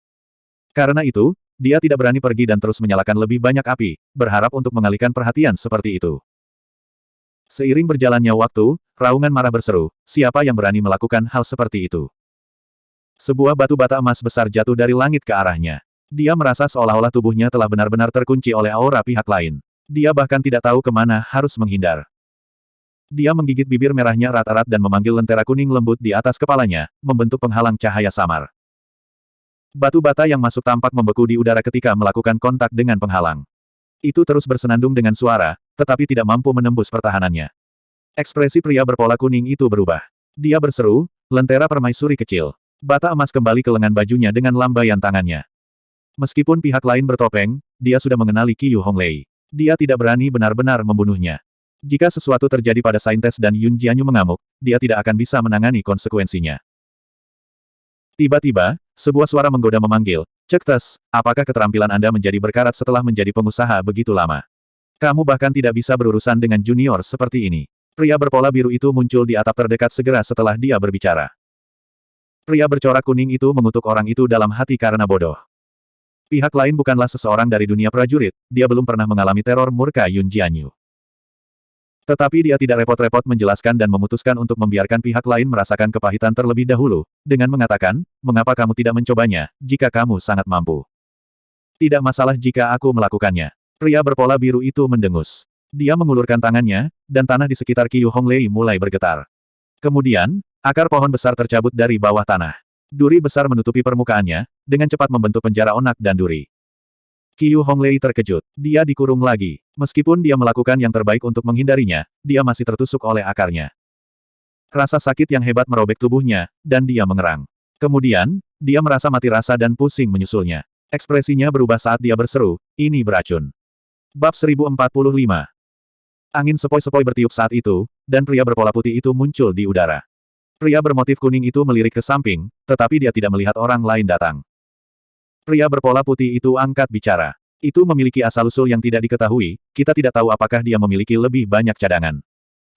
[SPEAKER 1] Karena itu, dia tidak berani pergi dan terus menyalakan lebih banyak api, berharap untuk mengalihkan perhatian seperti itu. Seiring berjalannya waktu, raungan marah berseru, siapa yang berani melakukan hal seperti itu? Sebuah batu bata emas besar jatuh dari langit ke arahnya. Dia merasa seolah-olah tubuhnya telah benar-benar terkunci oleh aura pihak lain. Dia bahkan tidak tahu kemana harus menghindar. Dia menggigit bibir merahnya erat-erat dan memanggil lentera kuning lembut di atas kepalanya, membentuk penghalang cahaya samar. Batu bata yang masuk tampak membeku di udara ketika melakukan kontak dengan penghalang. Itu terus bersenandung dengan suara, tetapi tidak mampu menembus pertahanannya. Ekspresi pria berpola kuning itu berubah. Dia berseru, lentera permaisuri kecil. Bata emas kembali ke lengan bajunya dengan lambaian tangannya. Meskipun pihak lain bertopeng, dia sudah mengenali Qiu Honglei. Dia tidak berani benar-benar membunuhnya. Jika sesuatu terjadi pada Saintes dan Yun Jianyu mengamuk, dia tidak akan bisa menangani konsekuensinya. Tiba-tiba, sebuah suara menggoda memanggil, "Cek Tes, apakah keterampilan Anda menjadi berkarat setelah menjadi pengusaha begitu lama? Kamu bahkan tidak bisa berurusan dengan junior seperti ini." Pria berpola biru itu muncul di atap terdekat segera setelah dia berbicara. Pria bercorak kuning itu mengutuk orang itu dalam hati karena bodoh. Pihak lain bukanlah seseorang dari dunia prajurit, dia belum pernah mengalami teror murka Yun Jianyu. Tetapi dia tidak repot-repot menjelaskan dan memutuskan untuk membiarkan pihak lain merasakan kepahitan terlebih dahulu, dengan mengatakan, "Mengapa kamu tidak mencobanya, jika kamu sangat mampu?" "Tidak masalah jika aku melakukannya." Pria berpola biru itu mendengus. Dia mengulurkan tangannya, dan tanah di sekitar Qiyu Honglei mulai bergetar. Kemudian, akar pohon besar tercabut dari bawah tanah. Duri besar menutupi permukaannya, dengan cepat membentuk penjara onak dan duri. Qiyu Honglei terkejut. Dia dikurung lagi. Meskipun dia melakukan yang terbaik untuk menghindarinya, dia masih tertusuk oleh akarnya. Rasa sakit yang hebat merobek tubuhnya, dan dia mengerang. Kemudian, dia merasa mati rasa dan pusing menyusulnya. Ekspresinya berubah saat dia berseru, "Ini beracun." Bab 1045. Angin sepoi-sepoi bertiup saat itu, dan pria berpola putih itu muncul di udara. Pria bermotif kuning itu melirik ke samping, tetapi dia tidak melihat orang lain datang. Pria berpola putih itu angkat bicara. "Itu memiliki asal-usul yang tidak diketahui, kita tidak tahu apakah dia memiliki lebih banyak cadangan.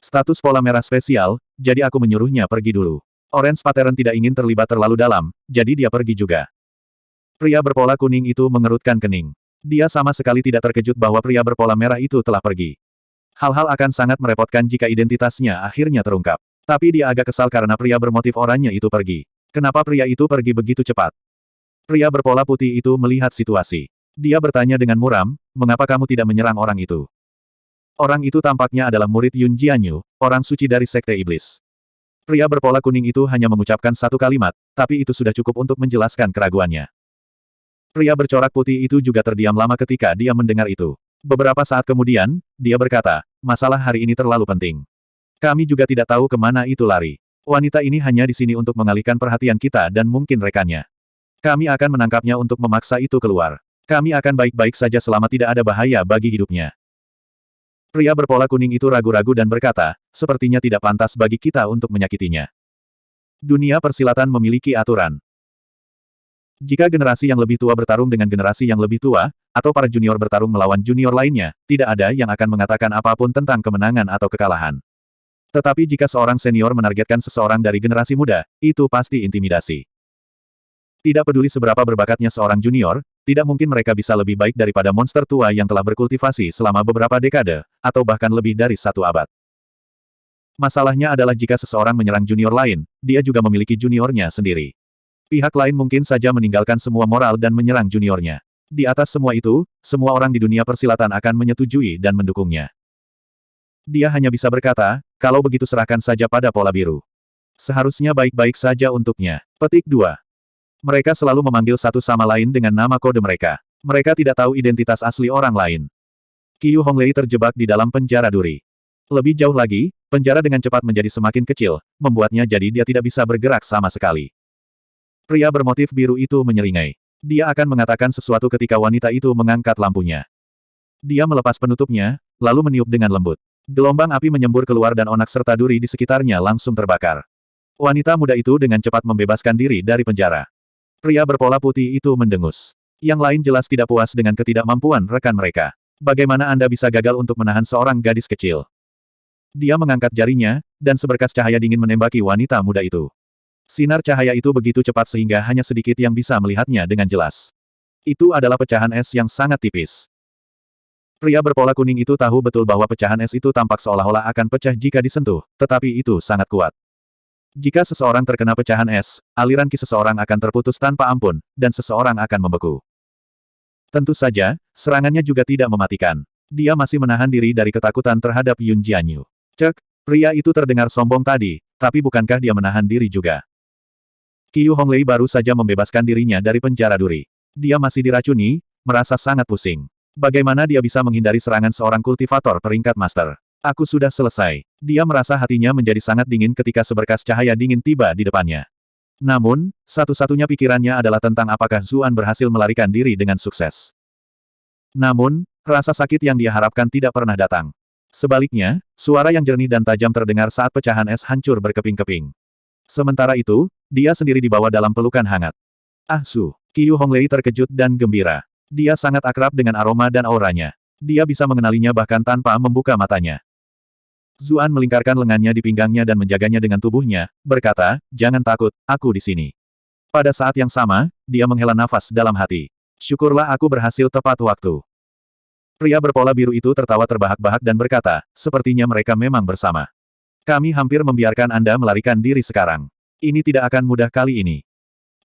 [SPEAKER 1] Status pola merah spesial, jadi aku menyuruhnya pergi dulu. Orange Pattern tidak ingin terlibat terlalu dalam, jadi dia pergi juga." Pria berpola kuning itu mengerutkan kening. Dia sama sekali tidak terkejut bahwa pria berpola merah itu telah pergi. Hal-hal akan sangat merepotkan jika identitasnya akhirnya terungkap. Tapi dia agak kesal karena pria bermotif oranye itu pergi. Kenapa pria itu pergi begitu cepat? Pria berpola putih itu melihat situasi. Dia bertanya dengan muram, "Mengapa kamu tidak menyerang orang itu?" Orang itu tampaknya adalah murid Yun Jianyu, orang suci dari Sekte Iblis. Pria berpola kuning itu hanya mengucapkan satu kalimat, tapi itu sudah cukup untuk menjelaskan keraguannya. Pria bercorak putih itu juga terdiam lama ketika dia mendengar itu. Beberapa saat kemudian, dia berkata, "Masalah hari ini terlalu penting. Kami juga tidak tahu kemana itu lari. Wanita ini hanya di sini untuk mengalihkan perhatian kita dan mungkin rekannya. Kami akan menangkapnya untuk memaksa itu keluar. Kami akan baik-baik saja selama tidak ada bahaya bagi hidupnya." Pria berpola kuning itu ragu-ragu dan berkata, "Sepertinya tidak pantas bagi kita untuk menyakitinya. Dunia persilatan memiliki aturan. Jika generasi yang lebih tua bertarung dengan generasi yang lebih tua, atau para junior bertarung melawan junior lainnya, tidak ada yang akan mengatakan apapun tentang kemenangan atau kekalahan. Tetapi jika seorang senior menargetkan seseorang dari generasi muda, itu pasti intimidasi. Tidak peduli seberapa berbakatnya seorang junior, tidak mungkin mereka bisa lebih baik daripada monster tua yang telah berkultivasi selama beberapa dekade, atau bahkan lebih dari satu abad. Masalahnya adalah jika seseorang menyerang junior lain, dia juga memiliki juniornya sendiri. Pihak lain mungkin saja meninggalkan semua moral dan menyerang juniornya. Di atas semua itu, semua orang di dunia persilatan akan menyetujui dan mendukungnya. Dia hanya bisa berkata, "Kalau begitu serahkan saja pada pola biru. Seharusnya baik-baik saja untuknya." Petik 2. Mereka selalu memanggil satu sama lain dengan nama kode mereka. Mereka tidak tahu identitas asli orang lain. Qiyu Honglei terjebak di dalam penjara duri. Lebih jauh lagi, penjara dengan cepat menjadi semakin kecil, membuatnya jadi dia tidak bisa bergerak sama sekali. Pria bermotif biru itu menyeringai. Dia akan mengatakan sesuatu ketika wanita itu mengangkat lampunya. Dia melepas penutupnya, lalu meniup dengan lembut. Gelombang api menyembur keluar dan onak serta duri di sekitarnya langsung terbakar. Wanita muda itu dengan cepat membebaskan diri dari penjara. Pria berpola putih itu mendengus. Yang lain jelas tidak puas dengan ketidakmampuan rekan mereka. Bagaimana Anda bisa gagal untuk menahan seorang gadis kecil? Dia mengangkat jarinya, dan seberkas cahaya dingin menembaki wanita muda itu. Sinar cahaya itu begitu cepat sehingga hanya sedikit yang bisa melihatnya dengan jelas. Itu adalah pecahan es yang sangat tipis. Pria berpola kuning itu tahu betul bahwa pecahan es itu tampak seolah-olah akan pecah jika disentuh, tetapi itu sangat kuat. Jika seseorang terkena pecahan es, aliran ki seseorang akan terputus tanpa ampun, dan seseorang akan membeku. Tentu saja, serangannya juga tidak mematikan. Dia masih menahan diri dari ketakutan terhadap Yun Jianyu. Cek, pria itu terdengar sombong tadi, tapi bukankah dia menahan diri juga? Qiyu Honglei baru saja membebaskan dirinya dari penjara duri. Dia masih diracuni, merasa sangat pusing. Bagaimana dia bisa menghindari serangan seorang kultivator peringkat master? Aku sudah selesai. Dia merasa hatinya menjadi sangat dingin ketika seberkas cahaya dingin tiba di depannya. Namun, satu-satunya pikirannya adalah tentang apakah Zuan berhasil melarikan diri dengan sukses. Namun, Rasa sakit yang dia harapkan tidak pernah datang. Sebaliknya, suara yang jernih dan tajam terdengar saat pecahan es hancur berkeping-keping. Sementara itu, dia sendiri dibawa dalam pelukan hangat. Ah Su, Qiu Honglei terkejut dan gembira. Dia sangat akrab dengan aroma dan auranya. Dia bisa mengenalinya bahkan tanpa membuka matanya. Zuan melingkarkan lengannya di pinggangnya dan menjaganya dengan tubuhnya, berkata, "Jangan takut, aku di sini." Pada saat yang sama, dia menghela nafas dalam hati. Syukurlah aku berhasil tepat waktu. Pria berpola biru itu tertawa terbahak-bahak dan berkata, "Sepertinya mereka memang bersama. Kami hampir membiarkan Anda melarikan diri sekarang. Ini tidak akan mudah kali ini."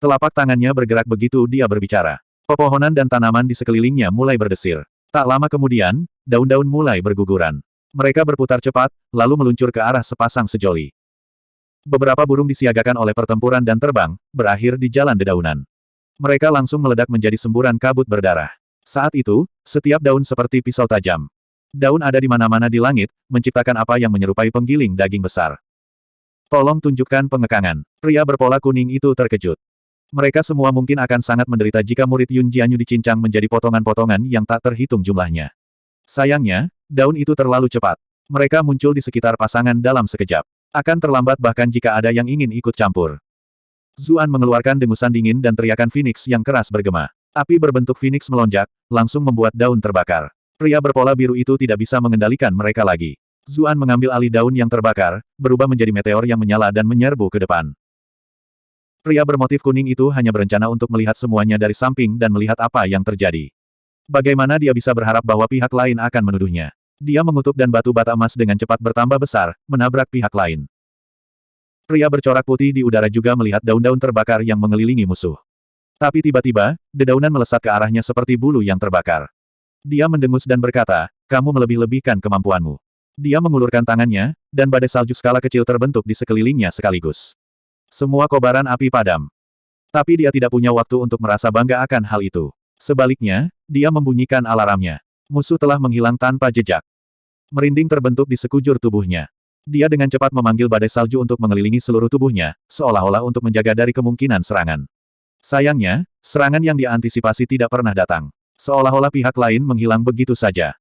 [SPEAKER 1] Telapak tangannya bergerak begitu dia berbicara. Pepohonan dan tanaman di sekelilingnya mulai berdesir. Tak lama kemudian, daun-daun mulai berguguran. Mereka berputar cepat, lalu meluncur ke arah sepasang sejoli. Beberapa burung disiagakan oleh pertempuran dan terbang, berakhir di jalan dedaunan. Mereka langsung meledak menjadi semburan kabut berdarah. Saat itu, setiap daun seperti pisau tajam. Daun ada di mana-mana di langit, menciptakan apa yang menyerupai penggiling daging besar. Tolong tunjukkan pengekangan. Pria berpola kuning itu terkejut. Mereka semua mungkin akan sangat menderita jika murid Yun Jianyu dicincang menjadi potongan-potongan yang tak terhitung jumlahnya. Sayangnya, daun itu terlalu cepat. Mereka muncul di sekitar pasangan dalam sekejap. Akan terlambat bahkan jika ada yang ingin ikut campur. Zuan mengeluarkan dengusan dingin dan teriakan Phoenix yang keras bergema. Api berbentuk Phoenix melonjak, langsung membuat daun terbakar. Pria berpola biru itu tidak bisa mengendalikan mereka lagi. Zuan mengambil alih daun yang terbakar, berubah menjadi meteor yang menyala dan menyerbu ke depan. Pria bermotif kuning itu hanya berencana untuk melihat semuanya dari samping dan melihat apa yang terjadi. Bagaimana dia bisa berharap bahwa pihak lain akan menuduhnya? Dia mengutuk dan batu bata emas dengan cepat bertambah besar, menabrak pihak lain. Pria bercorak putih di udara juga melihat daun-daun terbakar yang mengelilingi musuh. Tapi tiba-tiba, dedaunan melesat ke arahnya seperti bulu yang terbakar. Dia mendengus dan berkata, "Kamu melebih-lebihkan kemampuanmu." Dia mengulurkan tangannya, dan badai salju skala kecil terbentuk di sekelilingnya sekaligus. Semua kobaran api padam. Tapi dia tidak punya waktu untuk merasa bangga akan hal itu. Sebaliknya, dia membunyikan alarmnya. Musuh telah menghilang tanpa jejak. Merinding terbentuk di sekujur tubuhnya. Dia dengan cepat memanggil badai salju untuk mengelilingi seluruh tubuhnya, seolah-olah untuk menjaga dari kemungkinan serangan. Sayangnya, serangan yang diantisipasi tidak pernah datang. Seolah-olah pihak lain menghilang begitu saja.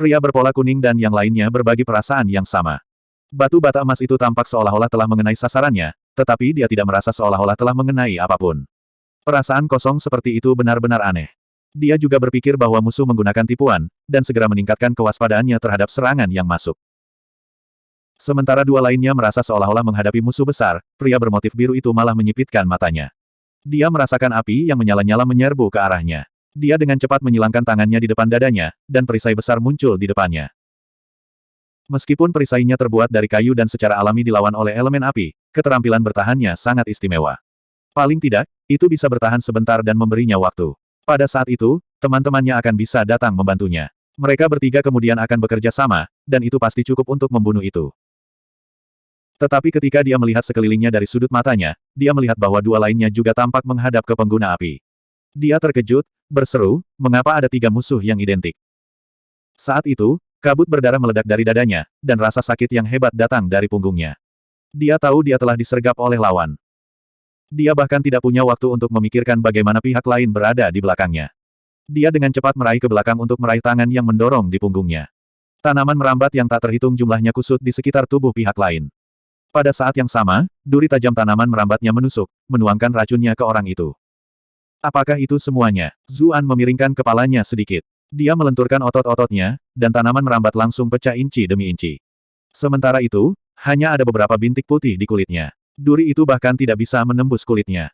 [SPEAKER 1] Pria berpola kuning dan yang lainnya berbagi perasaan yang sama. Batu bata emas itu tampak seolah-olah telah mengenai sasarannya, tetapi dia tidak merasa seolah-olah telah mengenai apapun. Perasaan kosong seperti itu benar-benar aneh. Dia juga berpikir bahwa musuh menggunakan tipuan, dan segera meningkatkan kewaspadaannya terhadap serangan yang masuk. Sementara dua lainnya merasa seolah-olah menghadapi musuh besar, pria bermotif biru itu malah menyipitkan matanya. Dia merasakan api yang menyala-nyala menyerbu ke arahnya. Dia dengan cepat menyilangkan tangannya di depan dadanya, dan perisai besar muncul di depannya. Meskipun perisainya terbuat dari kayu dan secara alami dilawan oleh elemen api, keterampilan bertahannya sangat istimewa. Paling tidak, itu bisa bertahan sebentar dan memberinya waktu. Pada saat itu, teman-temannya akan bisa datang membantunya. Mereka bertiga kemudian akan bekerja sama, dan itu pasti cukup untuk membunuh itu. Tetapi ketika dia melihat sekelilingnya dari sudut matanya, dia melihat bahwa dua lainnya juga tampak menghadap ke pengguna api. Dia terkejut, berseru, "Mengapa ada tiga musuh yang identik?" Saat itu, kabut berdarah meledak dari dadanya, dan rasa sakit yang hebat datang dari punggungnya. Dia tahu dia telah disergap oleh lawan. Dia bahkan tidak punya waktu untuk memikirkan bagaimana pihak lain berada di belakangnya. Dia dengan cepat meraih ke belakang untuk meraih tangan yang mendorong di punggungnya. Tanaman merambat yang tak terhitung jumlahnya kusut di sekitar tubuh pihak lain. Pada saat yang sama, duri tajam tanaman merambatnya menusuk, menuangkan racunnya ke orang itu. Apakah itu semuanya? Zuan memiringkan kepalanya sedikit. Dia melenturkan otot-ototnya, dan tanaman merambat langsung pecah inci demi inci. Sementara itu, hanya ada beberapa bintik putih di kulitnya. Duri itu bahkan tidak bisa menembus kulitnya.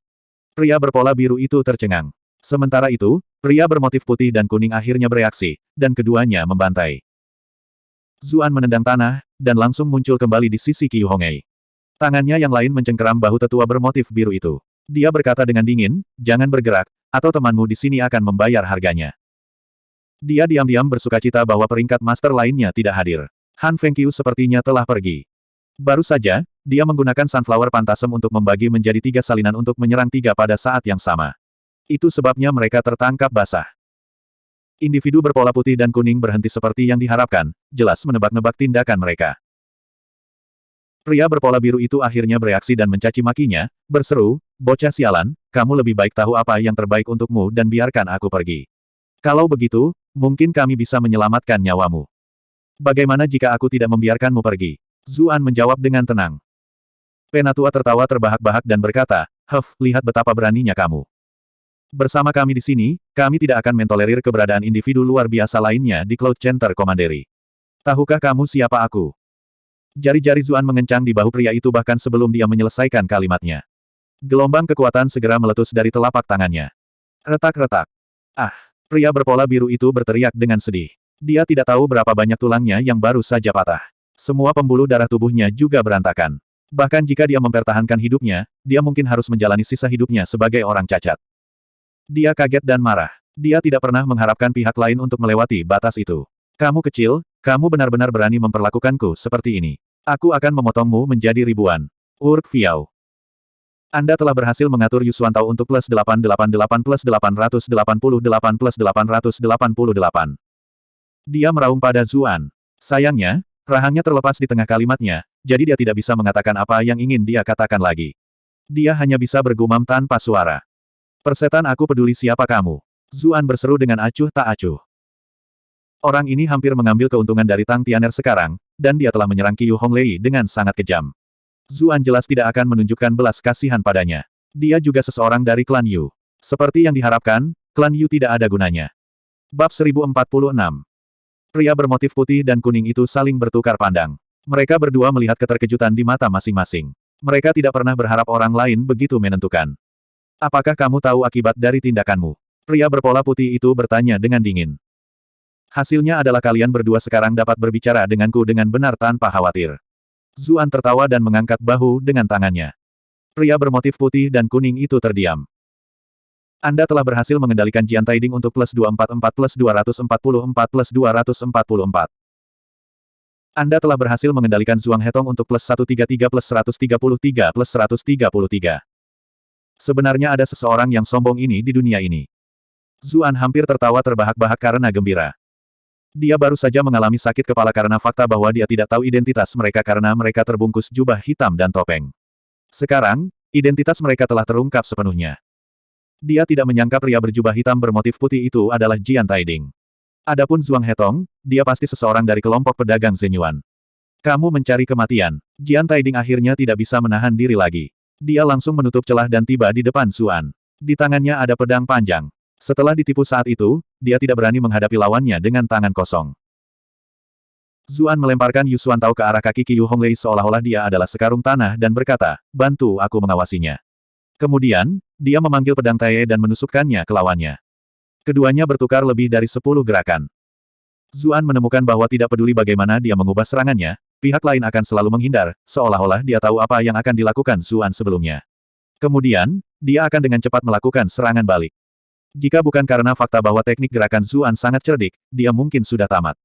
[SPEAKER 1] Pria berpola biru itu tercengang. Sementara itu, pria bermotif putih dan kuning akhirnya bereaksi, dan keduanya membantai. Zuan menendang tanah, dan langsung muncul kembali di sisi Qiu Honglei. Tangannya yang lain mencengkeram bahu tetua bermotif biru itu. Dia berkata dengan dingin, "Jangan bergerak, atau temanmu di sini akan membayar harganya." Dia diam-diam bersukacita bahwa peringkat master lainnya tidak hadir. Han Fengqiu sepertinya telah pergi. Baru saja, dia menggunakan Sunflower Phantasm untuk membagi menjadi 3 salinan untuk menyerang 3 pada saat yang sama. Itu sebabnya mereka tertangkap basah. Individu berpola putih dan kuning berhenti seperti yang diharapkan, jelas menebak-nebak tindakan mereka. Pria berpola biru itu akhirnya bereaksi dan mencaci makinya, berseru, "Bocah sialan, kamu lebih baik tahu apa yang terbaik untukmu dan biarkan aku pergi. Kalau begitu, mungkin kami bisa menyelamatkan nyawamu. Bagaimana jika aku tidak membiarkanmu pergi? Zuan menjawab dengan tenang. Penatua tertawa terbahak-bahak dan berkata, lihat betapa beraninya kamu. Bersama kami di sini, kami tidak akan mentolerir keberadaan individu luar biasa lainnya di Cloud Center Commandery. Tahukah kamu siapa aku? Jari-jari Zuan mengencang di bahu pria itu bahkan sebelum dia menyelesaikan kalimatnya. Gelombang kekuatan segera meletus dari telapak tangannya. Retak-retak. Ah! Pria berpola biru itu berteriak dengan sedih. Dia tidak tahu berapa banyak tulangnya yang baru saja patah. Semua pembuluh darah tubuhnya juga berantakan. Bahkan jika dia mempertahankan hidupnya, dia mungkin harus menjalani sisa hidupnya sebagai orang cacat. Dia kaget dan marah. Dia tidak pernah mengharapkan pihak lain untuk melewati batas itu. Kamu kecil, kamu benar-benar berani memperlakukanku seperti ini. Aku akan memotongmu menjadi ribuan. Urk Fiao. Anda telah berhasil mengatur Yusuan Tao untuk plus 888 plus 888 plus 888. Dia meraung pada Zuan. Sayangnya, rahangnya terlepas di tengah kalimatnya, jadi dia tidak bisa mengatakan apa yang ingin dia katakan lagi. Dia hanya bisa bergumam tanpa suara. Persetan aku peduli siapa kamu. Zuan berseru dengan acuh tak acuh. Orang ini hampir mengambil keuntungan dari Tang Tianer sekarang, dan dia telah menyerang Qiu Honglei dengan sangat kejam. Zuan jelas tidak akan menunjukkan belas kasihan padanya. Dia juga seseorang dari klan Yu. Seperti yang diharapkan, klan Yu tidak ada gunanya. Bab 1046. Pria bermotif putih dan kuning itu saling bertukar pandang. Mereka berdua melihat keterkejutan di mata masing-masing. Mereka tidak pernah berharap orang lain begitu menentukan. Apakah kamu tahu akibat dari tindakanmu? Pria berpola putih itu bertanya dengan dingin. Hasilnya adalah kalian berdua sekarang dapat berbicara denganku dengan benar tanpa khawatir. Zuan tertawa dan mengangkat bahu dengan tangannya. Pria bermotif putih dan kuning itu terdiam. Anda telah berhasil mengendalikan Jian Taiding untuk plus 244 plus 244 plus 244. Anda telah berhasil mengendalikan Zhuang Hetong untuk plus 133 plus 133 plus 133. Sebenarnya ada seseorang yang sombong ini di dunia ini. Zuan hampir tertawa terbahak-bahak karena gembira. Dia baru saja mengalami sakit kepala karena fakta bahwa dia tidak tahu identitas mereka karena mereka terbungkus jubah hitam dan topeng. Sekarang, identitas mereka telah terungkap sepenuhnya. Dia tidak menyangka pria berjubah hitam bermotif putih itu adalah Jian Taiding. Adapun Zhuang Hetong, dia pasti seseorang dari kelompok pedagang Zenyuan. Kamu mencari kematian. Jian Taiding akhirnya tidak bisa menahan diri lagi. Dia langsung menutup celah dan tiba di depan Zuan. Di tangannya ada pedang panjang. Setelah ditipu saat itu, dia tidak berani menghadapi lawannya dengan tangan kosong. Zuan melemparkan Yusuan Tao ke arah kaki Qiu Honglei seolah-olah dia adalah sekarung tanah dan berkata, bantu aku mengawasinya. Kemudian, dia memanggil pedang Tae dan menusukkannya ke lawannya. Keduanya bertukar lebih dari 10 gerakan. Zuan menemukan bahwa tidak peduli bagaimana dia mengubah serangannya, pihak lain akan selalu menghindar, seolah-olah dia tahu apa yang akan dilakukan Zuan sebelumnya. Kemudian, dia akan dengan cepat melakukan serangan balik. Jika bukan karena fakta bahwa teknik gerakan Zuan sangat cerdik, dia mungkin sudah tamat.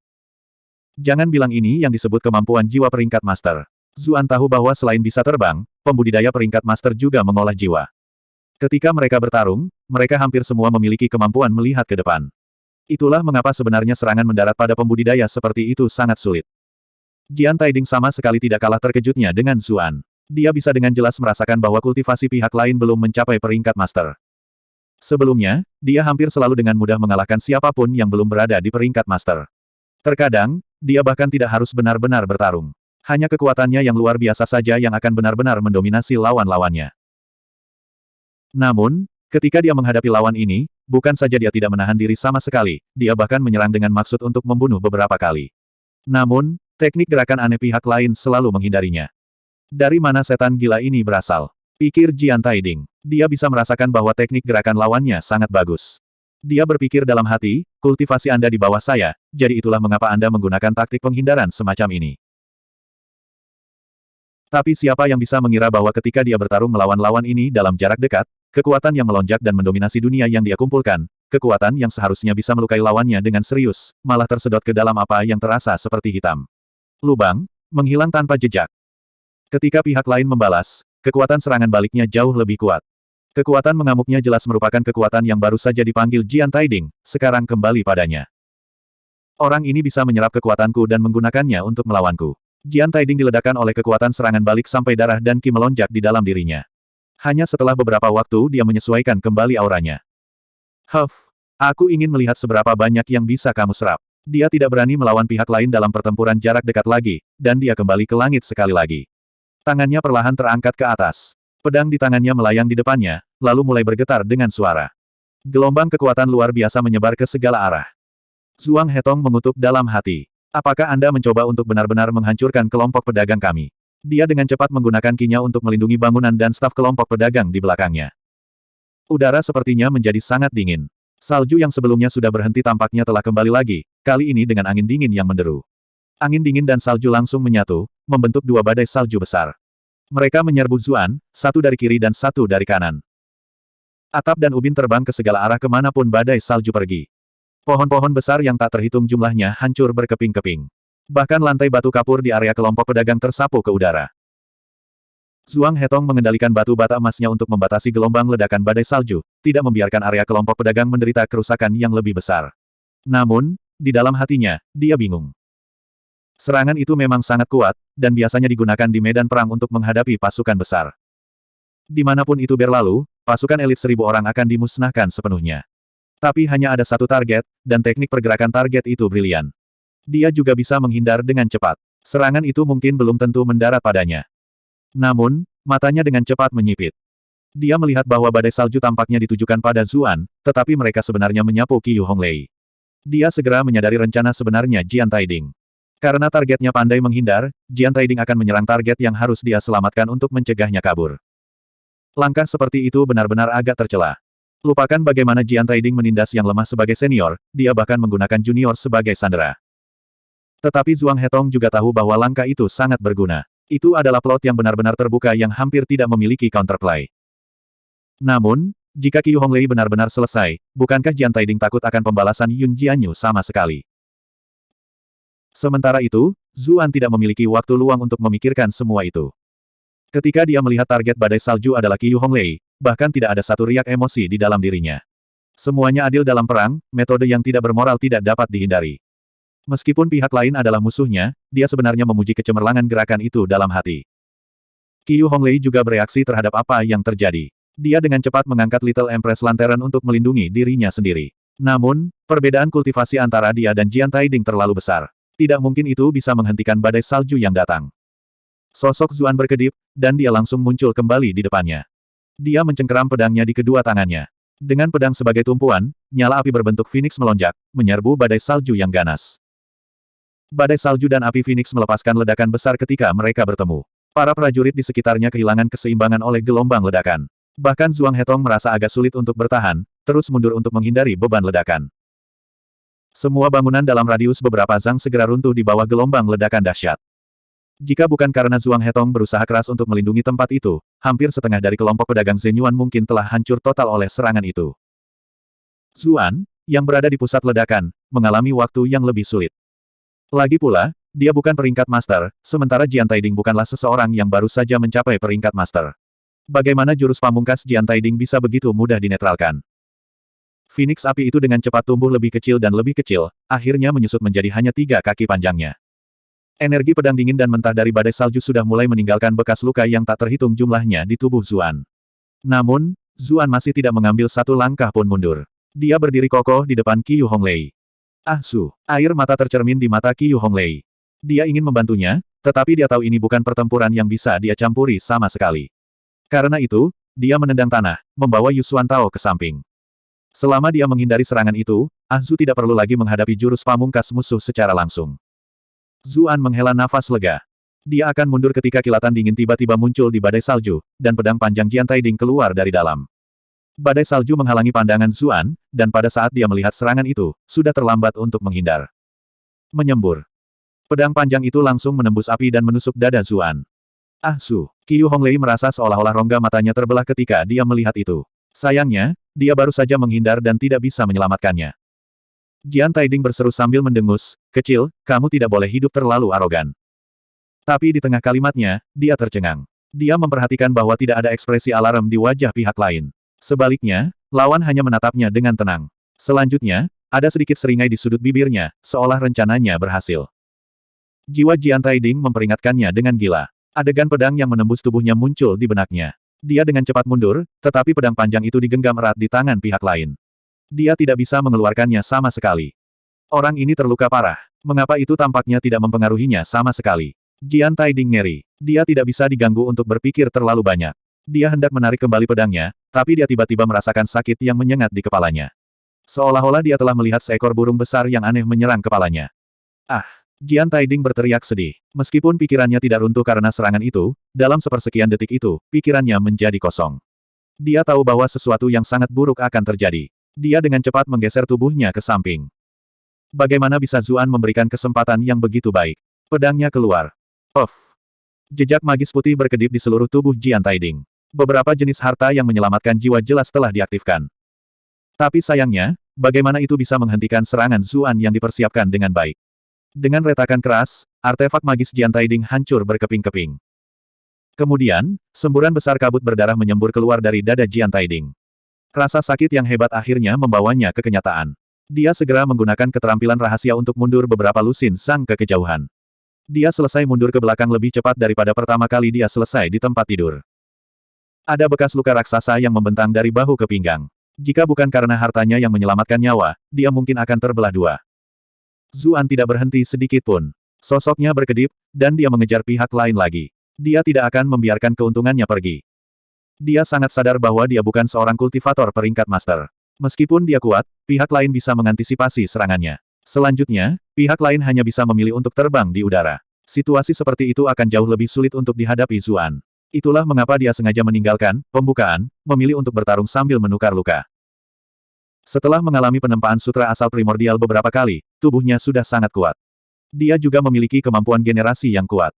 [SPEAKER 1] Jangan bilang ini yang disebut kemampuan jiwa peringkat master. Zuan tahu bahwa selain bisa terbang, pembudidaya peringkat master juga mengolah jiwa. Ketika mereka bertarung, mereka hampir semua memiliki kemampuan melihat ke depan. Itulah mengapa sebenarnya serangan mendarat pada pembudidaya seperti itu sangat sulit. Jian Taiding sama sekali tidak kalah terkejutnya dengan Zuan. Dia bisa dengan jelas merasakan bahwa kultivasi pihak lain belum mencapai peringkat master. Sebelumnya, dia hampir selalu dengan mudah mengalahkan siapapun yang belum berada di peringkat master. Terkadang, dia bahkan tidak harus benar-benar bertarung. Hanya kekuatannya yang luar biasa saja yang akan benar-benar mendominasi lawan-lawannya. Namun, ketika dia menghadapi lawan ini, bukan saja dia tidak menahan diri sama sekali, dia bahkan menyerang dengan maksud untuk membunuh beberapa kali. Namun, teknik gerakan aneh pihak lain selalu menghindarinya. Dari mana setan gila ini berasal? Pikir Jian Taiding. Dia bisa merasakan bahwa teknik gerakan lawannya sangat bagus. Dia berpikir dalam hati, kultivasi Anda di bawah saya, jadi itulah mengapa Anda menggunakan taktik penghindaran semacam ini. Tapi siapa yang bisa mengira bahwa ketika dia bertarung melawan lawan ini dalam jarak dekat, kekuatan yang melonjak dan mendominasi dunia yang dia kumpulkan, kekuatan yang seharusnya bisa melukai lawannya dengan serius, malah tersedot ke dalam apa yang terasa seperti hitam. Lubang, menghilang tanpa jejak. Ketika pihak lain membalas, kekuatan serangan baliknya jauh lebih kuat. Kekuatan mengamuknya jelas merupakan kekuatan yang baru saja dipanggil Jian Taiding, sekarang kembali padanya. Orang ini bisa menyerap kekuatanku dan menggunakannya untuk melawanku. Jian Taiding diledakkan oleh kekuatan serangan balik sampai darah dan ki melonjak di dalam dirinya. Hanya setelah beberapa waktu dia menyesuaikan kembali auranya. Aku ingin melihat seberapa banyak yang bisa kamu serap. Dia tidak berani melawan pihak lain dalam pertempuran jarak dekat lagi, dan dia kembali ke langit sekali lagi. Tangannya perlahan terangkat ke atas. Pedang di tangannya melayang di depannya, lalu mulai bergetar dengan suara. Gelombang kekuatan luar biasa menyebar ke segala arah. Zhuang Hetong mengutuk dalam hati. Apakah Anda mencoba untuk benar-benar menghancurkan kelompok pedagang kami? Dia dengan cepat menggunakan kinya untuk melindungi bangunan dan staf kelompok pedagang di belakangnya. Udara sepertinya menjadi sangat dingin. Salju yang sebelumnya sudah berhenti tampaknya telah kembali lagi, kali ini dengan angin dingin yang menderu. Angin dingin dan salju langsung menyatu, membentuk dua badai salju besar. Mereka menyerbu Zuan, satu dari kiri dan satu dari kanan. Atap dan ubin terbang ke segala arah kemanapun badai salju pergi. Pohon-pohon besar yang tak terhitung jumlahnya hancur berkeping-keping. Bahkan lantai batu kapur di area kelompok pedagang tersapu ke udara. Zhuang Hetong mengendalikan batu bata emasnya untuk membatasi gelombang ledakan badai salju, tidak membiarkan area kelompok pedagang menderita kerusakan yang lebih besar. Namun, di dalam hatinya, dia bingung. Serangan itu memang sangat kuat, dan biasanya digunakan di medan perang untuk menghadapi pasukan besar. Dimanapun itu berlalu, pasukan elit 1000 orang akan dimusnahkan sepenuhnya. Tapi hanya ada satu target, dan teknik pergerakan target itu brilian. Dia juga bisa menghindar dengan cepat. Serangan itu mungkin belum tentu mendarat padanya. Namun, matanya dengan cepat menyipit. Dia melihat bahwa badai salju tampaknya ditujukan pada Zuan, tetapi mereka sebenarnya menyapu Qiyu Honglei. Dia segera menyadari rencana sebenarnya Jian Taiding. Karena targetnya pandai menghindar, Jian Taiding akan menyerang target yang harus dia selamatkan untuk mencegahnya kabur. Langkah seperti itu benar-benar agak tercela. Lupakan bagaimana Jian Taiding menindas yang lemah sebagai senior, dia bahkan menggunakan junior sebagai sandera. Tetapi Zhuang Hetong juga tahu bahwa langkah itu sangat berguna. Itu adalah plot yang benar-benar terbuka yang hampir tidak memiliki counterplay. Namun, jika Qiyu Honglei benar-benar selesai, bukankah Jian Taiding takut akan pembalasan Yun Jianyu sama sekali? Sementara itu, Zuan tidak memiliki waktu luang untuk memikirkan semua itu. Ketika dia melihat target badai salju adalah Qiyu Honglei, bahkan tidak ada satu riak emosi di dalam dirinya. Semuanya adil dalam perang, metode yang tidak bermoral tidak dapat dihindari. Meskipun pihak lain adalah musuhnya, dia sebenarnya memuji kecemerlangan gerakan itu dalam hati. Qiyu Honglei juga bereaksi terhadap apa yang terjadi. Dia dengan cepat mengangkat Little Empress Lantern untuk melindungi dirinya sendiri. Namun, perbedaan kultivasi antara dia dan Jian Taiding terlalu besar. Tidak mungkin itu bisa menghentikan badai salju yang datang. Sosok Zuan berkedip, dan dia langsung muncul kembali di depannya. Dia mencengkeram pedangnya di kedua tangannya. Dengan pedang sebagai tumpuan, nyala api berbentuk Phoenix melonjak, menyerbu badai salju yang ganas. Badai salju dan api Phoenix melepaskan ledakan besar ketika mereka bertemu. Para prajurit di sekitarnya kehilangan keseimbangan oleh gelombang ledakan. Bahkan Zhuang Hetong merasa agak sulit untuk bertahan, terus mundur untuk menghindari beban ledakan. Semua bangunan dalam radius beberapa zang segera runtuh di bawah gelombang ledakan dahsyat. Jika bukan karena Zhuang Hetong berusaha keras untuk melindungi tempat itu, hampir setengah dari kelompok pedagang Zenyuan mungkin telah hancur total oleh serangan itu. Zuan, yang berada di pusat ledakan, mengalami waktu yang lebih sulit. Lagi pula, dia bukan peringkat master, sementara Jian Taiding bukanlah seseorang yang baru saja mencapai peringkat master. Bagaimana jurus pamungkas Jian Taiding bisa begitu mudah dinetralkan? Phoenix api itu dengan cepat tumbuh lebih kecil dan lebih kecil, akhirnya menyusut menjadi hanya 3 kaki panjangnya. Energi pedang dingin dan mentah dari badai salju sudah mulai meninggalkan bekas luka yang tak terhitung jumlahnya di tubuh Zuan. Namun, Zuan masih tidak mengambil satu langkah pun mundur. Dia berdiri kokoh di depan Qiyu Honglei. Air mata tercermin di mata Qiyu Honglei. Dia ingin membantunya, tetapi dia tahu ini bukan pertempuran yang bisa dia campuri sama sekali. Karena itu, dia menendang tanah, membawa Yu Xuantao ke samping. Selama dia menghindari serangan itu, Zhu tidak perlu lagi menghadapi jurus pamungkas musuh secara langsung. Zuan menghela nafas lega. Dia akan mundur ketika kilatan dingin tiba-tiba muncul di badai salju, dan pedang panjang Jian Taiding keluar dari dalam. Badai salju menghalangi pandangan Zuan, dan pada saat dia melihat serangan itu, sudah terlambat untuk menghindar. Menyembur. Pedang panjang itu langsung menembus api dan menusuk dada Zuan. Qiyu Honglei merasa seolah-olah rongga matanya terbelah ketika dia melihat itu. Sayangnya, dia baru saja menghindar dan tidak bisa menyelamatkannya. Jian Taiding berseru sambil mendengus, "Kecil, kamu tidak boleh hidup terlalu arogan." Tapi di tengah kalimatnya, dia tercengang. Dia memperhatikan bahwa tidak ada ekspresi alarm di wajah pihak lain. Sebaliknya, lawan hanya menatapnya dengan tenang. Selanjutnya, ada sedikit seringai di sudut bibirnya, seolah rencananya berhasil. Jiwa Jian Taiding memperingatkannya dengan gila. Adegan pedang yang menembus tubuhnya muncul di benaknya. Dia dengan cepat mundur, tetapi pedang panjang itu digenggam erat di tangan pihak lain. Dia tidak bisa mengeluarkannya sama sekali. Orang ini terluka parah. Mengapa itu tampaknya tidak mempengaruhinya sama sekali? Jian Taiding ngeri. Dia tidak bisa diganggu untuk berpikir terlalu banyak. Dia hendak menarik kembali pedangnya, tapi dia tiba-tiba merasakan sakit yang menyengat di kepalanya. Seolah-olah dia telah melihat seekor burung besar yang aneh menyerang kepalanya. Ah! Jian Taiding berteriak sedih. Meskipun pikirannya tidak runtuh karena serangan itu, dalam sepersekian detik itu, pikirannya menjadi kosong. Dia tahu bahwa sesuatu yang sangat buruk akan terjadi. Dia dengan cepat menggeser tubuhnya ke samping. Bagaimana bisa Zuan memberikan kesempatan yang begitu baik? Pedangnya keluar. Off. Jejak magis putih berkedip di seluruh tubuh Jian Taiding. Beberapa jenis harta yang menyelamatkan jiwa jelas telah diaktifkan. Tapi sayangnya, bagaimana itu bisa menghentikan serangan Zuan yang dipersiapkan dengan baik? Dengan retakan keras, artefak magis Jian Taiding hancur berkeping-keping. Kemudian, semburan besar kabut berdarah menyembur keluar dari dada Jian Taiding. Rasa sakit yang hebat akhirnya membawanya ke kenyataan. Dia segera menggunakan keterampilan rahasia untuk mundur beberapa lusin sang ke kejauhan. Dia selesai mundur ke belakang lebih cepat daripada pertama kali dia selesai di tempat tidur. Ada bekas luka raksasa yang membentang dari bahu ke pinggang. Jika bukan karena hartanya yang menyelamatkan nyawa, dia mungkin akan terbelah dua. Zuan tidak berhenti sedikit pun. Sosoknya berkedip, dan dia mengejar pihak lain lagi. Dia tidak akan membiarkan keuntungannya pergi. Dia sangat sadar bahwa dia bukan seorang kultivator peringkat master. Meskipun dia kuat, pihak lain bisa mengantisipasi serangannya. Selanjutnya, pihak lain hanya bisa memilih untuk terbang di udara. Situasi seperti itu akan jauh lebih sulit untuk dihadapi Zuan. Itulah mengapa dia sengaja meninggalkan pembukaan, memilih untuk bertarung sambil menukar luka. Setelah mengalami penempaan sutra asal primordial beberapa kali, tubuhnya sudah sangat kuat. Dia juga memiliki kemampuan generasi yang kuat.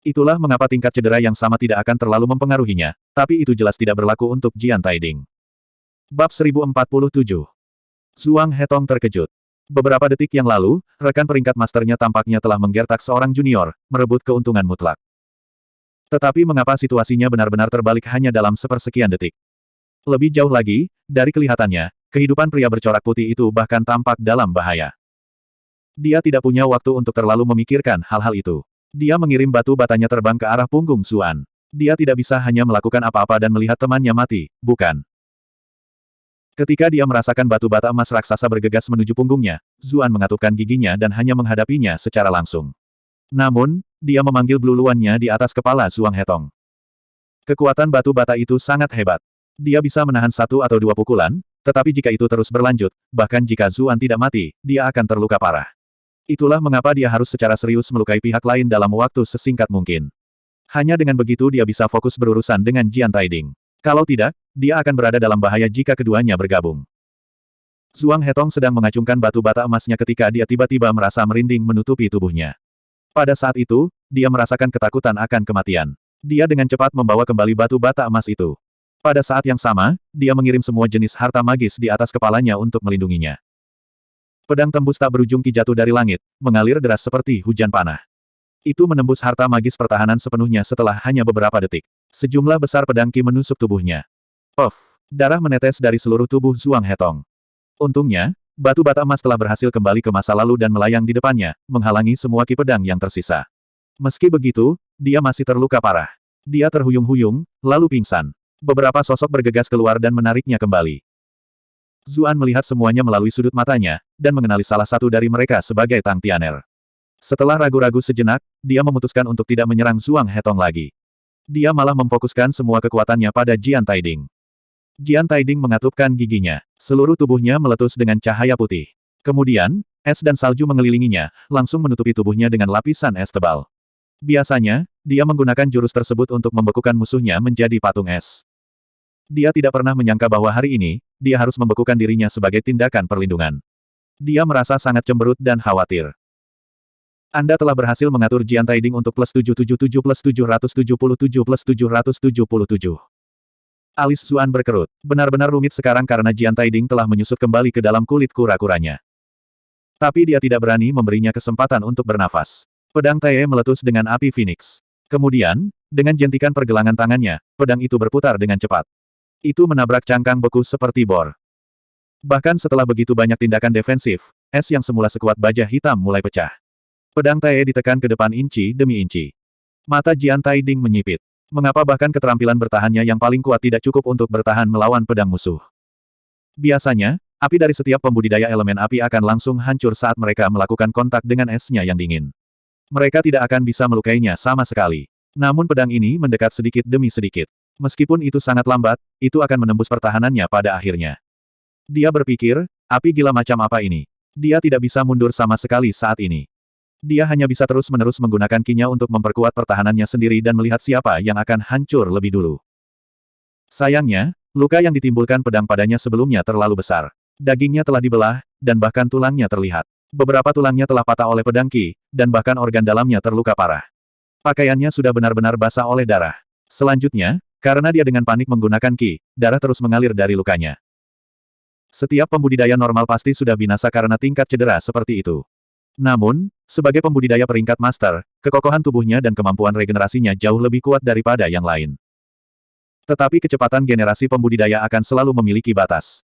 [SPEAKER 1] Itulah mengapa tingkat cedera yang sama tidak akan terlalu mempengaruhinya, tapi itu jelas tidak berlaku untuk Jian Taiding. Bab 1047. Zhuang Hetong terkejut. Beberapa detik yang lalu, rekan peringkat masternya tampaknya telah menggertak seorang junior, merebut keuntungan mutlak. Tetapi mengapa situasinya benar-benar terbalik hanya dalam sepersekian detik? Lebih jauh lagi, dari kelihatannya, kehidupan pria bercorak putih itu bahkan tampak dalam bahaya. Dia tidak punya waktu untuk terlalu memikirkan hal-hal itu. Dia mengirim batu batanya terbang ke arah punggung Zuan. Dia tidak bisa hanya melakukan apa-apa dan melihat temannya mati, bukan? Ketika dia merasakan batu bata emas raksasa bergegas menuju punggungnya, Zuan mengatupkan giginya dan hanya menghadapinya secara langsung. Namun, dia memanggil bluluannya di atas kepala Zhuang Hetong. Kekuatan batu bata itu sangat hebat. Dia bisa menahan satu atau dua pukulan, tetapi jika itu terus berlanjut, bahkan jika Zuan tidak mati, dia akan terluka parah. Itulah mengapa dia harus secara serius melukai pihak lain dalam waktu sesingkat mungkin. Hanya dengan begitu dia bisa fokus berurusan dengan Jian Taiding. Kalau tidak, dia akan berada dalam bahaya jika keduanya bergabung. Zhuang Hetong sedang mengacungkan batu bata emasnya ketika dia tiba-tiba merasa merinding menutupi tubuhnya. Pada saat itu, dia merasakan ketakutan akan kematian. Dia dengan cepat membawa kembali batu bata emas itu. Pada saat yang sama, dia mengirim semua jenis harta magis di atas kepalanya untuk melindunginya. Pedang tembus tak berujung ki jatuh dari langit, mengalir deras seperti hujan panah. Itu menembus harta magis pertahanan sepenuhnya setelah hanya beberapa detik. Sejumlah besar pedang ki menusuk tubuhnya. Puff! Darah menetes dari seluruh tubuh Zhuang Hetong. Untungnya, batu bata emas telah berhasil kembali ke masa lalu dan melayang di depannya, menghalangi semua ki pedang yang tersisa. Meski begitu, dia masih terluka parah. Dia terhuyung-huyung, lalu pingsan. Beberapa sosok bergegas keluar dan menariknya kembali. Zuan melihat semuanya melalui sudut matanya, dan mengenali salah satu dari mereka sebagai Tang Tianer. Setelah ragu-ragu sejenak, dia memutuskan untuk tidak menyerang Zhuang Hetong lagi. Dia malah memfokuskan semua kekuatannya pada Jian Taiding. Jian Taiding mengatupkan giginya. Seluruh tubuhnya meletus dengan cahaya putih. Kemudian, es dan salju mengelilinginya, langsung menutupi tubuhnya dengan lapisan es tebal. Biasanya, dia menggunakan jurus tersebut untuk membekukan musuhnya menjadi patung es. Dia tidak pernah menyangka bahwa hari ini, dia harus membekukan dirinya sebagai tindakan perlindungan. Dia merasa sangat cemberut dan khawatir. Anda telah berhasil mengatur Jian Taiding untuk plus 777 plus 777 plus 777. Alis Zuan berkerut. Benar-benar rumit sekarang karena Jian Taiding telah menyusut kembali ke dalam kulit kura-kuranya. Tapi dia tidak berani memberinya kesempatan untuk bernafas. Pedang Tae meletus dengan api Phoenix. Kemudian, dengan jentikan pergelangan tangannya, pedang itu berputar dengan cepat. Itu menabrak cangkang beku seperti bor. Bahkan setelah begitu banyak tindakan defensif, es yang semula sekuat baja hitam mulai pecah. Pedang Tae ditekan ke depan inci demi inci. Mata Jian Taiding menyipit. Mengapa bahkan keterampilan bertahannya yang paling kuat tidak cukup untuk bertahan melawan pedang musuh? Biasanya, Api dari setiap pembudidaya elemen api akan langsung hancur saat mereka melakukan kontak dengan esnya yang dingin. Mereka tidak akan bisa melukainya sama sekali. Namun pedang ini mendekat sedikit demi sedikit. Meskipun itu sangat lambat, itu akan menembus pertahanannya pada akhirnya. Dia berpikir, api gila macam apa ini? Dia tidak bisa mundur sama sekali saat ini. Dia hanya bisa terus-menerus menggunakan kinya untuk memperkuat pertahanannya sendiri dan melihat siapa yang akan hancur lebih dulu. Sayangnya, luka yang ditimbulkan pedang padanya sebelumnya terlalu besar. Dagingnya telah dibelah, dan bahkan tulangnya terlihat. Beberapa tulangnya telah patah oleh pedang Qi, dan bahkan organ dalamnya terluka parah. Pakaiannya sudah benar-benar basah oleh darah. Selanjutnya, karena dia dengan panik menggunakan Qi, darah terus mengalir dari lukanya. Setiap pembudidaya normal pasti sudah binasa karena tingkat cedera seperti itu. Namun, sebagai pembudidaya peringkat master, kekokohan tubuhnya dan kemampuan regenerasinya jauh lebih kuat daripada yang lain. Tetapi kecepatan generasi pembudidaya akan selalu memiliki batas.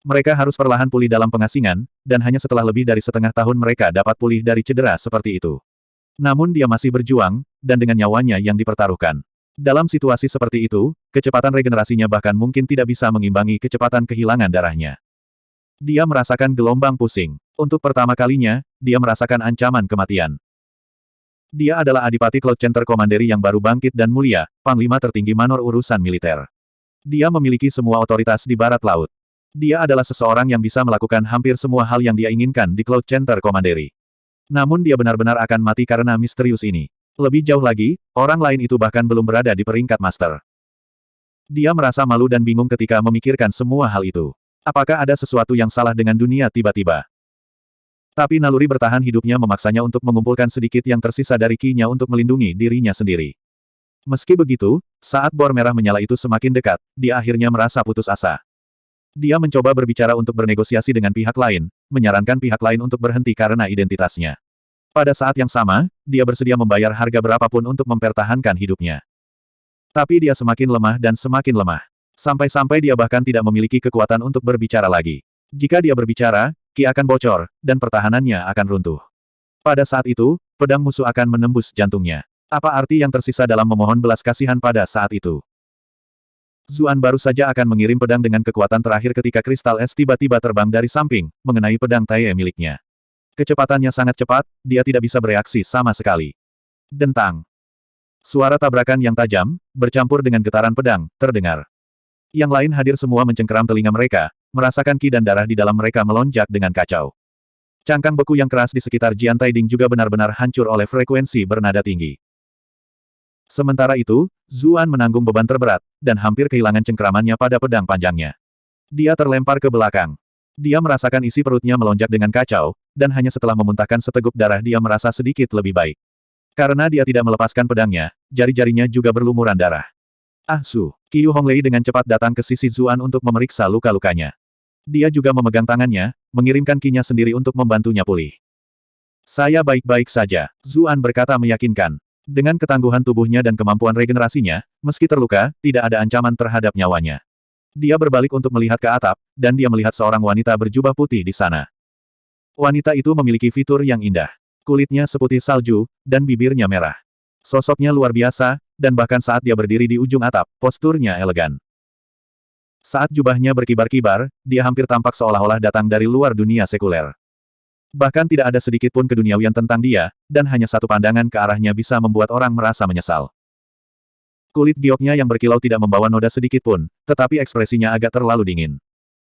[SPEAKER 1] Mereka harus perlahan pulih dalam pengasingan, dan hanya setelah lebih dari setengah tahun mereka dapat pulih dari cedera seperti itu. Namun dia masih berjuang, dan dengan nyawanya yang dipertaruhkan. Dalam situasi seperti itu, kecepatan regenerasinya bahkan mungkin tidak bisa mengimbangi kecepatan kehilangan darahnya. Dia merasakan gelombang pusing. Untuk pertama kalinya, dia merasakan ancaman kematian. Dia adalah Adipati Cloud Center Commandery yang baru bangkit dan mulia, Panglima tertinggi Manor urusan militer. Dia memiliki semua otoritas di barat laut. Dia adalah seseorang yang bisa melakukan hampir semua hal yang dia inginkan di Cloud Center Commandery. Namun dia benar-benar akan mati karena misterius ini. Lebih jauh lagi, orang lain itu bahkan belum berada di peringkat master. Dia merasa malu dan bingung ketika memikirkan semua hal itu. Apakah ada sesuatu yang salah dengan dunia tiba-tiba? Tapi naluri bertahan hidupnya memaksanya untuk mengumpulkan sedikit yang tersisa dari Qi-nya untuk melindungi dirinya sendiri. Meski begitu, saat bor merah menyala itu semakin dekat, dia akhirnya merasa putus asa. Dia mencoba berbicara untuk bernegosiasi dengan pihak lain, menyarankan pihak lain untuk berhenti karena identitasnya. Pada saat yang sama, dia bersedia membayar harga berapapun untuk mempertahankan hidupnya. Tapi dia semakin lemah dan semakin lemah. Sampai-sampai dia bahkan tidak memiliki kekuatan untuk berbicara lagi. Jika dia berbicara, Qi akan bocor, dan pertahanannya akan runtuh. Pada saat itu, pedang musuh akan menembus jantungnya. Apa arti yang tersisa dalam memohon belas kasihan pada saat itu? Zuan baru saja akan mengirim pedang dengan kekuatan terakhir ketika kristal es tiba-tiba terbang dari samping, mengenai pedang Taie miliknya. Kecepatannya sangat cepat, dia tidak bisa bereaksi sama sekali. Dentang. Suara tabrakan yang tajam, bercampur dengan getaran pedang, terdengar. Yang lain hadir semua mencengkeram telinga mereka, merasakan Qi dan darah di dalam mereka melonjak dengan kacau. Cangkang beku yang keras di sekitar Jian Taiding juga benar-benar hancur oleh frekuensi bernada tinggi. Sementara itu, Zuan menanggung beban terberat, dan hampir kehilangan cengkeramannya pada pedang panjangnya. Dia terlempar ke belakang. Dia merasakan isi perutnya melonjak dengan kacau, dan hanya setelah memuntahkan seteguk darah dia merasa sedikit lebih baik. Karena dia tidak melepaskan pedangnya, jari-jarinya juga berlumuran darah. Ah Su, Qiu Honglei dengan cepat datang ke sisi Zuan untuk memeriksa luka-lukanya. Dia juga memegang tangannya, mengirimkan Qi-nya sendiri untuk membantunya pulih. Saya baik-baik saja, Zuan berkata meyakinkan. Dengan ketangguhan tubuhnya dan kemampuan regenerasinya, meski terluka, tidak ada ancaman terhadap nyawanya. Dia berbalik untuk melihat ke atap, dan dia melihat seorang wanita berjubah putih di sana. Wanita itu memiliki fitur yang indah. Kulitnya seputih salju, dan bibirnya merah. Sosoknya luar biasa, dan bahkan saat dia berdiri di ujung atap, posturnya elegan. Saat jubahnya berkibar-kibar, dia hampir tampak seolah-olah datang dari luar dunia sekuler. Bahkan tidak ada sedikit pun keduniawian tentang dia, dan hanya satu pandangan ke arahnya bisa membuat orang merasa menyesal. Kulit gioknya yang berkilau tidak membawa noda sedikit pun, tetapi ekspresinya agak terlalu dingin.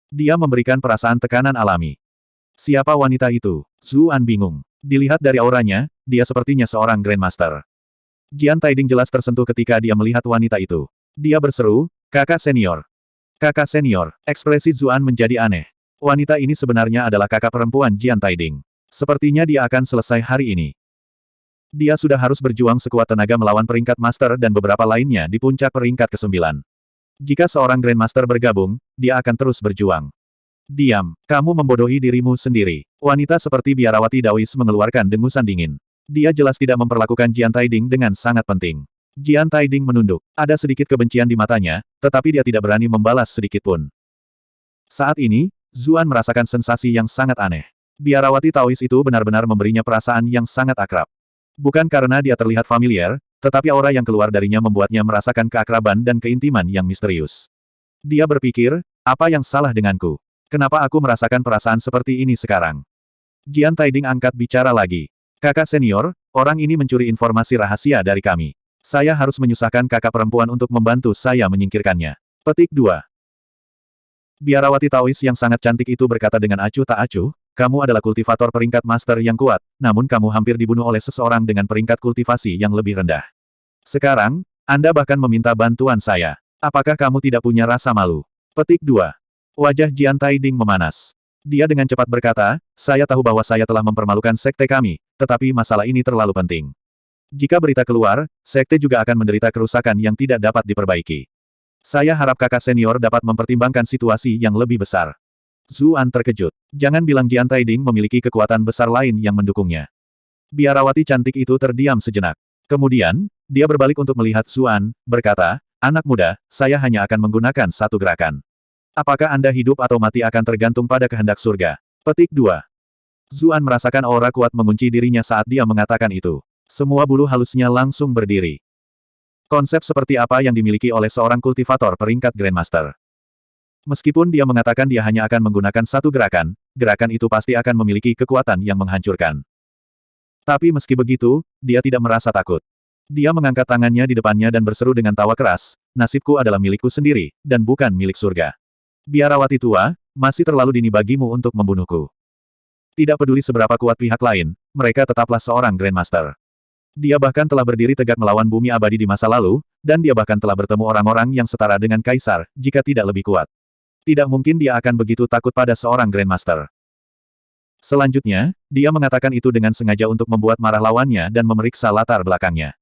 [SPEAKER 1] Dia memberikan perasaan tekanan alami. Siapa wanita itu? Zuan bingung. Dilihat dari auranya, dia sepertinya seorang Grandmaster. Jian Taiding jelas tersentuh ketika dia melihat wanita itu. Dia berseru, "Kakak senior." Kakak senior, ekspresi Zuan menjadi aneh. Wanita ini sebenarnya adalah kakak perempuan Jian Taiding. Sepertinya dia akan selesai hari ini. Dia sudah harus berjuang sekuat tenaga melawan peringkat master dan beberapa lainnya di puncak peringkat ke-9. Jika seorang Grandmaster bergabung, dia akan terus berjuang. Diam, kamu membodohi dirimu sendiri. Wanita seperti biarawati Daois mengeluarkan dengusan dingin. Dia jelas tidak memperlakukan Jian Taiding dengan sangat penting. Jian Taiding menunduk. Ada sedikit kebencian di matanya, tetapi dia tidak berani membalas sedikit pun. Saat ini, Zuan merasakan sensasi yang sangat aneh. Biarawati Taois itu benar-benar memberinya perasaan yang sangat akrab. Bukan karena dia terlihat familiar, tetapi aura yang keluar darinya membuatnya merasakan keakraban dan keintiman yang misterius. Dia berpikir, apa yang salah denganku? Kenapa aku merasakan perasaan seperti ini sekarang? Jian Taiding angkat bicara lagi. Kakak senior, orang ini mencuri informasi rahasia dari kami. Saya harus menyusahkan kakak perempuan untuk membantu saya menyingkirkannya. Petik 2. Biarawati Taois yang sangat cantik itu berkata dengan acuh tak acuh, kamu adalah kultivator peringkat master yang kuat, namun kamu hampir dibunuh oleh seseorang dengan peringkat kultivasi yang lebih rendah. Sekarang, Anda bahkan meminta bantuan saya. Apakah kamu tidak punya rasa malu? Petik 2. Wajah Jian Taiding memanas. Dia dengan cepat berkata, saya tahu bahwa saya telah mempermalukan sekte kami, tetapi masalah ini terlalu penting. Jika berita keluar, sekte juga akan menderita kerusakan yang tidak dapat diperbaiki. Saya harap kakak senior dapat mempertimbangkan situasi yang lebih besar. Zuan terkejut. Jangan bilang Jian Taiding memiliki kekuatan besar lain yang mendukungnya. Biarawati cantik itu terdiam sejenak. Kemudian, dia berbalik untuk melihat Zuan, berkata, anak muda, saya hanya akan menggunakan satu gerakan. Apakah Anda hidup atau mati akan tergantung pada kehendak surga? Petik 2. Zuan merasakan aura kuat mengunci dirinya saat dia mengatakan itu. Semua bulu halusnya langsung berdiri. Konsep seperti apa yang dimiliki oleh seorang kultivator peringkat Grandmaster? Meskipun dia mengatakan dia hanya akan menggunakan satu gerakan, gerakan itu pasti akan memiliki kekuatan yang menghancurkan. Tapi meski begitu, dia tidak merasa takut. Dia mengangkat tangannya di depannya dan berseru dengan tawa keras, nasibku adalah milikku sendiri, dan bukan milik surga. Biarawati tua, masih terlalu dini bagimu untuk membunuhku. Tidak peduli seberapa kuat pihak lain, mereka tetaplah seorang Grandmaster. Dia bahkan telah berdiri tegak melawan bumi abadi di masa lalu, dan dia bahkan telah bertemu orang-orang yang setara dengan Kaisar, jika tidak lebih kuat. Tidak mungkin dia akan begitu takut pada seorang Grandmaster. Selanjutnya, dia mengatakan itu dengan sengaja untuk membuat marah lawannya dan memeriksa latar belakangnya.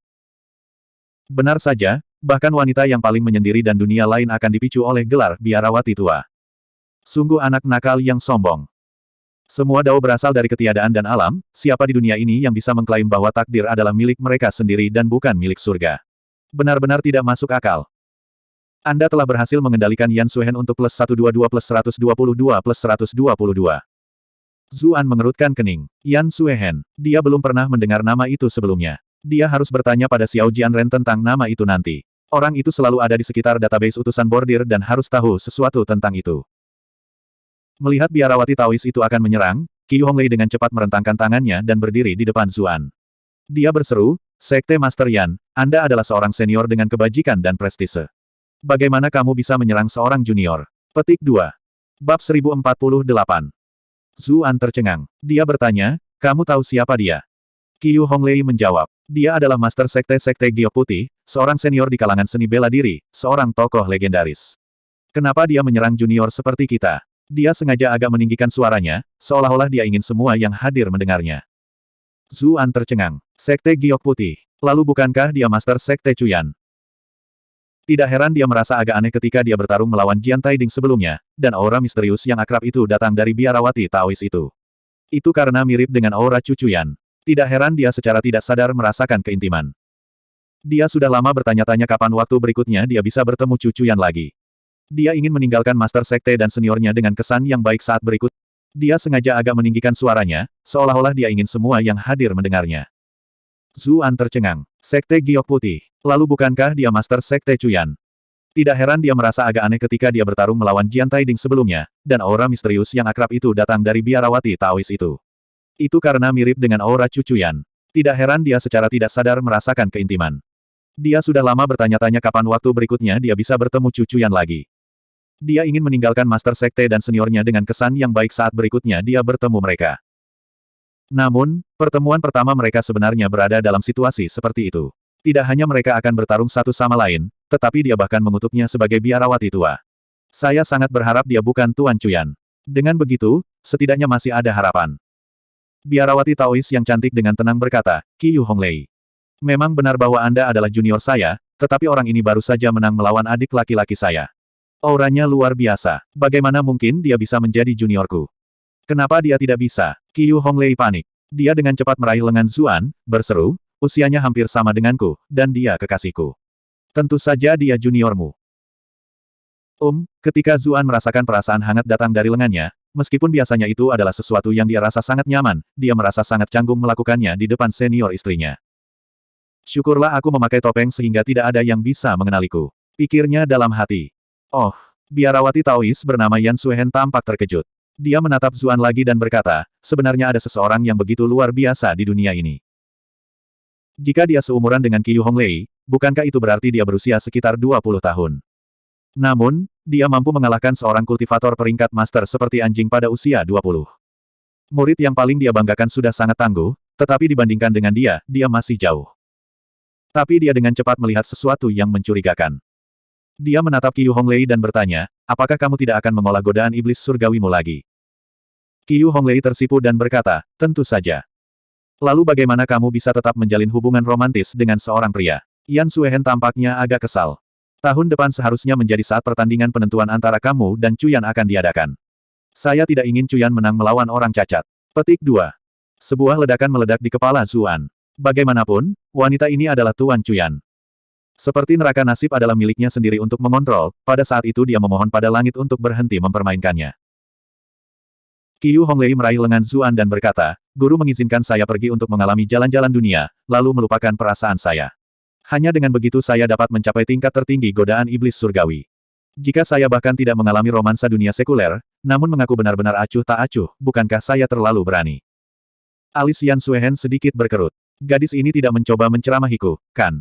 [SPEAKER 1] Benar saja, bahkan wanita yang paling menyendiri dan dunia lain akan dipicu oleh gelar Biarawati tua. Sungguh anak nakal yang sombong. Semua dao berasal dari ketiadaan dan alam, siapa di dunia ini yang bisa mengklaim bahwa takdir adalah milik mereka sendiri dan bukan milik surga? Benar-benar tidak masuk akal. Anda telah berhasil mengendalikan Yan Suhen untuk plus 122 plus 122 plus 122. Zuan mengerutkan kening. Yan Suhen, dia belum pernah mendengar nama itu sebelumnya. Dia harus bertanya pada Xiao Jianren tentang nama itu nanti. Orang itu selalu ada di sekitar database utusan bordir dan harus tahu sesuatu tentang itu. Melihat biarawati Taois itu akan menyerang, Qiu Honglei dengan cepat merentangkan tangannya dan berdiri di depan Zuan. Dia berseru, Sekte Master Yan, Anda adalah seorang senior dengan kebajikan dan prestise. Bagaimana kamu bisa menyerang seorang junior? Petik 2. Bab 1048. Zuan tercengang. Dia bertanya, kamu tahu siapa dia? Qiu Honglei menjawab, dia adalah Master Sekte-Sekte Giok Putih, seorang senior di kalangan seni bela diri, seorang tokoh legendaris. Kenapa dia menyerang junior seperti kita? Dia sengaja agak meninggikan suaranya, seolah-olah dia ingin semua yang hadir mendengarnya. Zuan tercengang. Sekte Giok Putih. Lalu bukankah dia Master Sekte Cuyan? Tidak heran dia merasa agak aneh ketika dia bertarung melawan Jian Taiding sebelumnya, dan aura misterius yang akrab itu datang dari biarawati Taois itu. Itu karena mirip dengan aura Cucuyan. Tidak heran dia secara tidak sadar merasakan keintiman. Dia sudah lama bertanya-tanya kapan waktu berikutnya dia bisa bertemu Cucuyan lagi. Dia ingin meninggalkan Master Sekte dan seniornya dengan kesan yang baik saat berikut. Dia sengaja agak meninggikan suaranya, seolah-olah dia ingin semua yang hadir mendengarnya. Zuan tercengang. Sekte Giok Putih. Lalu bukankah dia Master Sekte Cuyan? Tidak heran dia merasa agak aneh ketika dia bertarung melawan Jian Taiding sebelumnya, dan aura misterius yang akrab itu datang dari biarawati Taois itu. Itu karena mirip dengan aura Cucuyan. Tidak heran dia secara tidak sadar merasakan keintiman. Dia sudah lama bertanya-tanya kapan waktu berikutnya dia bisa bertemu Cucuyan lagi. Dia ingin meninggalkan Master Sekte dan seniornya dengan kesan yang baik saat berikutnya dia bertemu mereka. Namun, pertemuan pertama mereka sebenarnya berada dalam situasi seperti itu. Tidak hanya mereka akan bertarung satu sama lain, tetapi dia bahkan mengutuknya sebagai biarawati tua. Saya sangat berharap dia bukan Tuan Cuyan. Dengan begitu, setidaknya masih ada harapan. Biarawati Taois yang cantik dengan tenang berkata, Qiu Honglei. Memang benar bahwa Anda adalah junior saya, tetapi orang ini baru saja menang melawan adik laki-laki saya. Auranya luar biasa. Bagaimana mungkin dia bisa menjadi juniorku? Kenapa dia tidak bisa? Qiu Honglei panik. Dia dengan cepat meraih lengan Zuan, berseru, usianya hampir sama denganku, dan dia kekasihku. Tentu saja dia juniormu. Ketika Zuan merasakan perasaan hangat datang dari lengannya, meskipun biasanya itu adalah sesuatu yang dia rasa sangat nyaman, dia merasa sangat canggung melakukannya di depan senior istrinya. Syukurlah aku memakai topeng sehingga tidak ada yang bisa mengenaliku. Pikirnya dalam hati. Oh, Biarawati Taois bernama Yan Suehen tampak terkejut. Dia menatap Zuan lagi dan berkata, sebenarnya ada seseorang yang begitu luar biasa di dunia ini. Jika dia seumuran dengan Qiyu Honglei, bukankah itu berarti dia berusia sekitar 20 tahun? Namun, dia mampu mengalahkan seorang kultivator peringkat master seperti anjing pada usia 20. Murid yang paling dia banggakan sudah sangat tangguh, tetapi dibandingkan dengan dia, dia masih jauh. Tapi dia dengan cepat melihat sesuatu yang mencurigakan. Dia menatap Qiyu Honglei dan bertanya, apakah kamu tidak akan mengolah godaan iblis surgawimu lagi? Qiyu Honglei tersipu dan berkata, tentu saja. Lalu bagaimana kamu bisa tetap menjalin hubungan romantis dengan seorang pria? Yan Suehen tampaknya agak kesal. Tahun depan seharusnya menjadi saat pertandingan penentuan antara kamu dan Cuyan akan diadakan. Saya tidak ingin Cuyan menang melawan orang cacat. Petik 2. Sebuah ledakan meledak di kepala Zuan. Bagaimanapun, wanita ini adalah Tuan Cuyan. Seperti neraka nasib adalah miliknya sendiri untuk mengontrol, pada saat itu dia memohon pada langit untuk berhenti mempermainkannya. Qiyu Honglei meraih lengan Zuan dan berkata, guru mengizinkan saya pergi untuk mengalami jalan-jalan dunia, lalu melupakan perasaan saya. Hanya dengan begitu saya dapat mencapai tingkat tertinggi godaan iblis surgawi. Jika saya bahkan tidak mengalami romansa dunia sekuler, namun mengaku benar-benar acuh tak acuh, bukankah saya terlalu berani? Alis Yan Suehen sedikit berkerut. Gadis ini tidak mencoba menceramahiku, kan?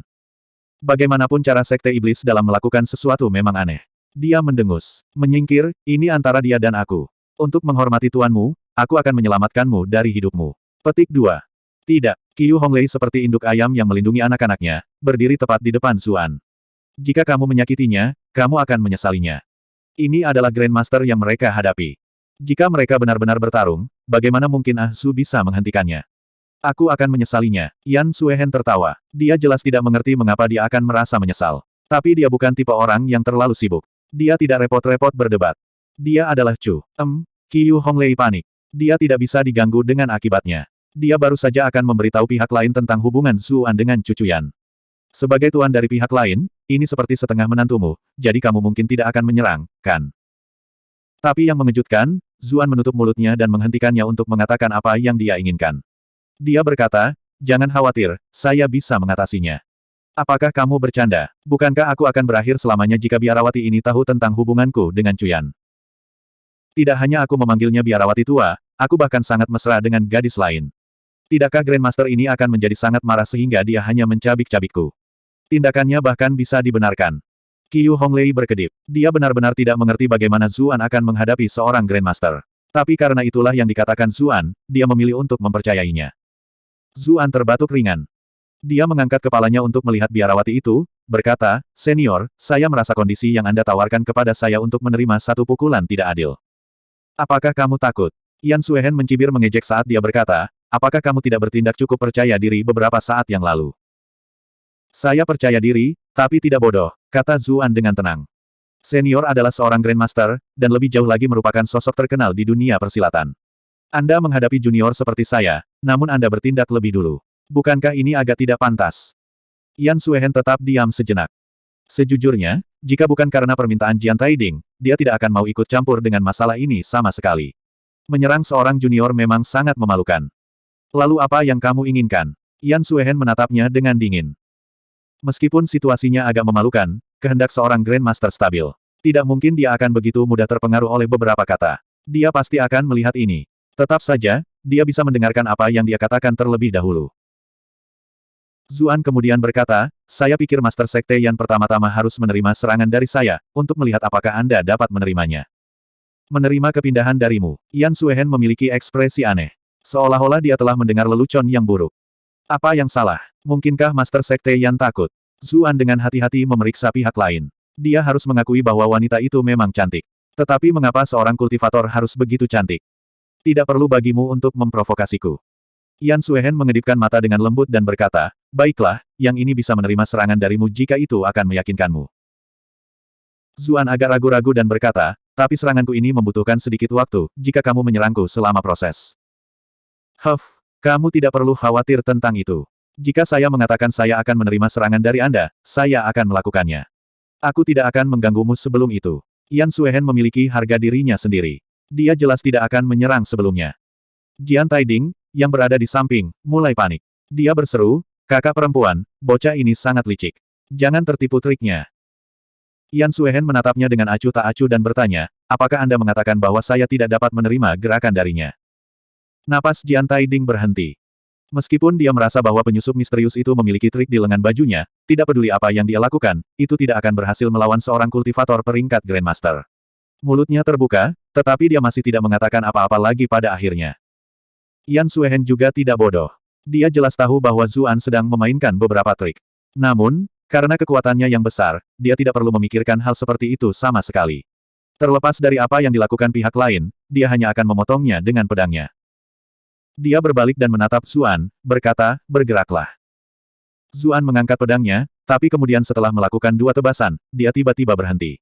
[SPEAKER 1] Bagaimanapun cara sekte iblis dalam melakukan sesuatu memang aneh. Dia mendengus. Menyingkir, ini antara dia dan aku. Untuk menghormati tuanmu, aku akan menyelamatkanmu dari hidupmu. Petik 2. Tidak, Qiyu Honglei seperti induk ayam yang melindungi anak-anaknya, berdiri tepat di depan Zuan. Jika kamu menyakitinya, kamu akan menyesalinya. Ini adalah Grandmaster yang mereka hadapi. Jika mereka benar-benar bertarung, bagaimana mungkin Ah Su bisa menghentikannya? Aku akan menyesalinya. Yan Suehen tertawa. Dia jelas tidak mengerti mengapa dia akan merasa menyesal. Tapi dia bukan tipe orang yang terlalu sibuk. Dia tidak repot-repot berdebat. Dia adalah Chu. Qiyu Honglei panik. Dia tidak bisa diganggu dengan akibatnya. Dia baru saja akan memberitahu pihak lain tentang hubungan Zuan dengan Cucuyan. Sebagai tuan dari pihak lain, ini seperti setengah menantumu, jadi kamu mungkin tidak akan menyerang, kan? Tapi yang mengejutkan, Zuan menutup mulutnya dan menghentikannya untuk mengatakan apa yang dia inginkan. Dia berkata, jangan khawatir, saya bisa mengatasinya. Apakah kamu bercanda? Bukankah aku akan berakhir selamanya jika biarawati ini tahu tentang hubunganku dengan Cuyan? Tidak hanya aku memanggilnya biarawati tua, aku bahkan sangat mesra dengan gadis lain. Tidakkah Grandmaster ini akan menjadi sangat marah sehingga dia hanya mencabik-cabikku? Tindakannya bahkan bisa dibenarkan. Qiyu Honglei berkedip. Dia benar-benar tidak mengerti bagaimana Zuan akan menghadapi seorang Grandmaster. Tapi karena itulah yang dikatakan Zuan, dia memilih untuk mempercayainya. Zuan terbatuk ringan. Dia mengangkat kepalanya untuk melihat biarawati itu, berkata, Senior, saya merasa kondisi yang Anda tawarkan kepada saya untuk menerima satu pukulan tidak adil. Apakah kamu takut? Yan Suehen mencibir mengejek saat dia berkata, apakah kamu tidak bertindak cukup percaya diri beberapa saat yang lalu? Saya percaya diri, tapi tidak bodoh, kata Zuan dengan tenang. Senior adalah seorang Grandmaster, dan lebih jauh lagi merupakan sosok terkenal di dunia persilatan. Anda menghadapi junior seperti saya, namun Anda bertindak lebih dulu. Bukankah ini agak tidak pantas? Yan Suehen tetap diam sejenak. Sejujurnya, jika bukan karena permintaan Jian Taiding, dia tidak akan mau ikut campur dengan masalah ini sama sekali. Menyerang seorang junior memang sangat memalukan. Lalu apa yang kamu inginkan? Yan Suehen menatapnya dengan dingin. Meskipun situasinya agak memalukan, kehendak seorang Grandmaster stabil. Tidak mungkin dia akan begitu mudah terpengaruh oleh beberapa kata. Dia pasti akan melihat ini. Tetap saja, dia bisa mendengarkan apa yang dia katakan terlebih dahulu. Zuan kemudian berkata, saya pikir Master Sekte Yan pertama-tama harus menerima serangan dari saya, untuk melihat apakah Anda dapat menerimanya. Menerima kepindahan darimu. Yan Suehen memiliki ekspresi aneh. Seolah-olah dia telah mendengar lelucon yang buruk. Apa yang salah? Mungkinkah Master Sekte Yan takut? Zuan dengan hati-hati memeriksa pihak lain. Dia harus mengakui bahwa wanita itu memang cantik. Tetapi mengapa seorang kultivator harus begitu cantik? Tidak perlu bagimu untuk memprovokasiku. Yan Suehen mengedipkan mata dengan lembut dan berkata, baiklah, yang ini bisa menerima serangan darimu jika itu akan meyakinkanmu. Zuan agak ragu-ragu dan berkata, tapi seranganku ini membutuhkan sedikit waktu, jika kamu menyerangku selama proses. Kamu tidak perlu khawatir tentang itu. Jika saya mengatakan saya akan menerima serangan dari Anda, saya akan melakukannya. Aku tidak akan mengganggumu sebelum itu. Yan Suehen memiliki harga dirinya sendiri. Dia jelas tidak akan menyerang sebelumnya. Jian Taiding, yang berada di samping, mulai panik. Dia berseru, kakak perempuan, bocah ini sangat licik. Jangan tertipu triknya. Yan Suehen menatapnya dengan acuh tak acuh dan bertanya, apakah Anda mengatakan bahwa saya tidak dapat menerima gerakan darinya? Napas Jian Taiding berhenti. Meskipun dia merasa bahwa penyusup misterius itu memiliki trik di lengan bajunya, tidak peduli apa yang dia lakukan, itu tidak akan berhasil melawan seorang kultivator peringkat Grandmaster. Mulutnya terbuka, tetapi dia masih tidak mengatakan apa-apa lagi pada akhirnya. Yan Suehen juga tidak bodoh. Dia jelas tahu bahwa Zuan sedang memainkan beberapa trik. Namun, karena kekuatannya yang besar, dia tidak perlu memikirkan hal seperti itu sama sekali. Terlepas dari apa yang dilakukan pihak lain, dia hanya akan memotongnya dengan pedangnya. Dia berbalik dan menatap Zuan, berkata, bergeraklah. Zuan mengangkat pedangnya, tapi kemudian setelah melakukan 2 tebasan, dia tiba-tiba berhenti.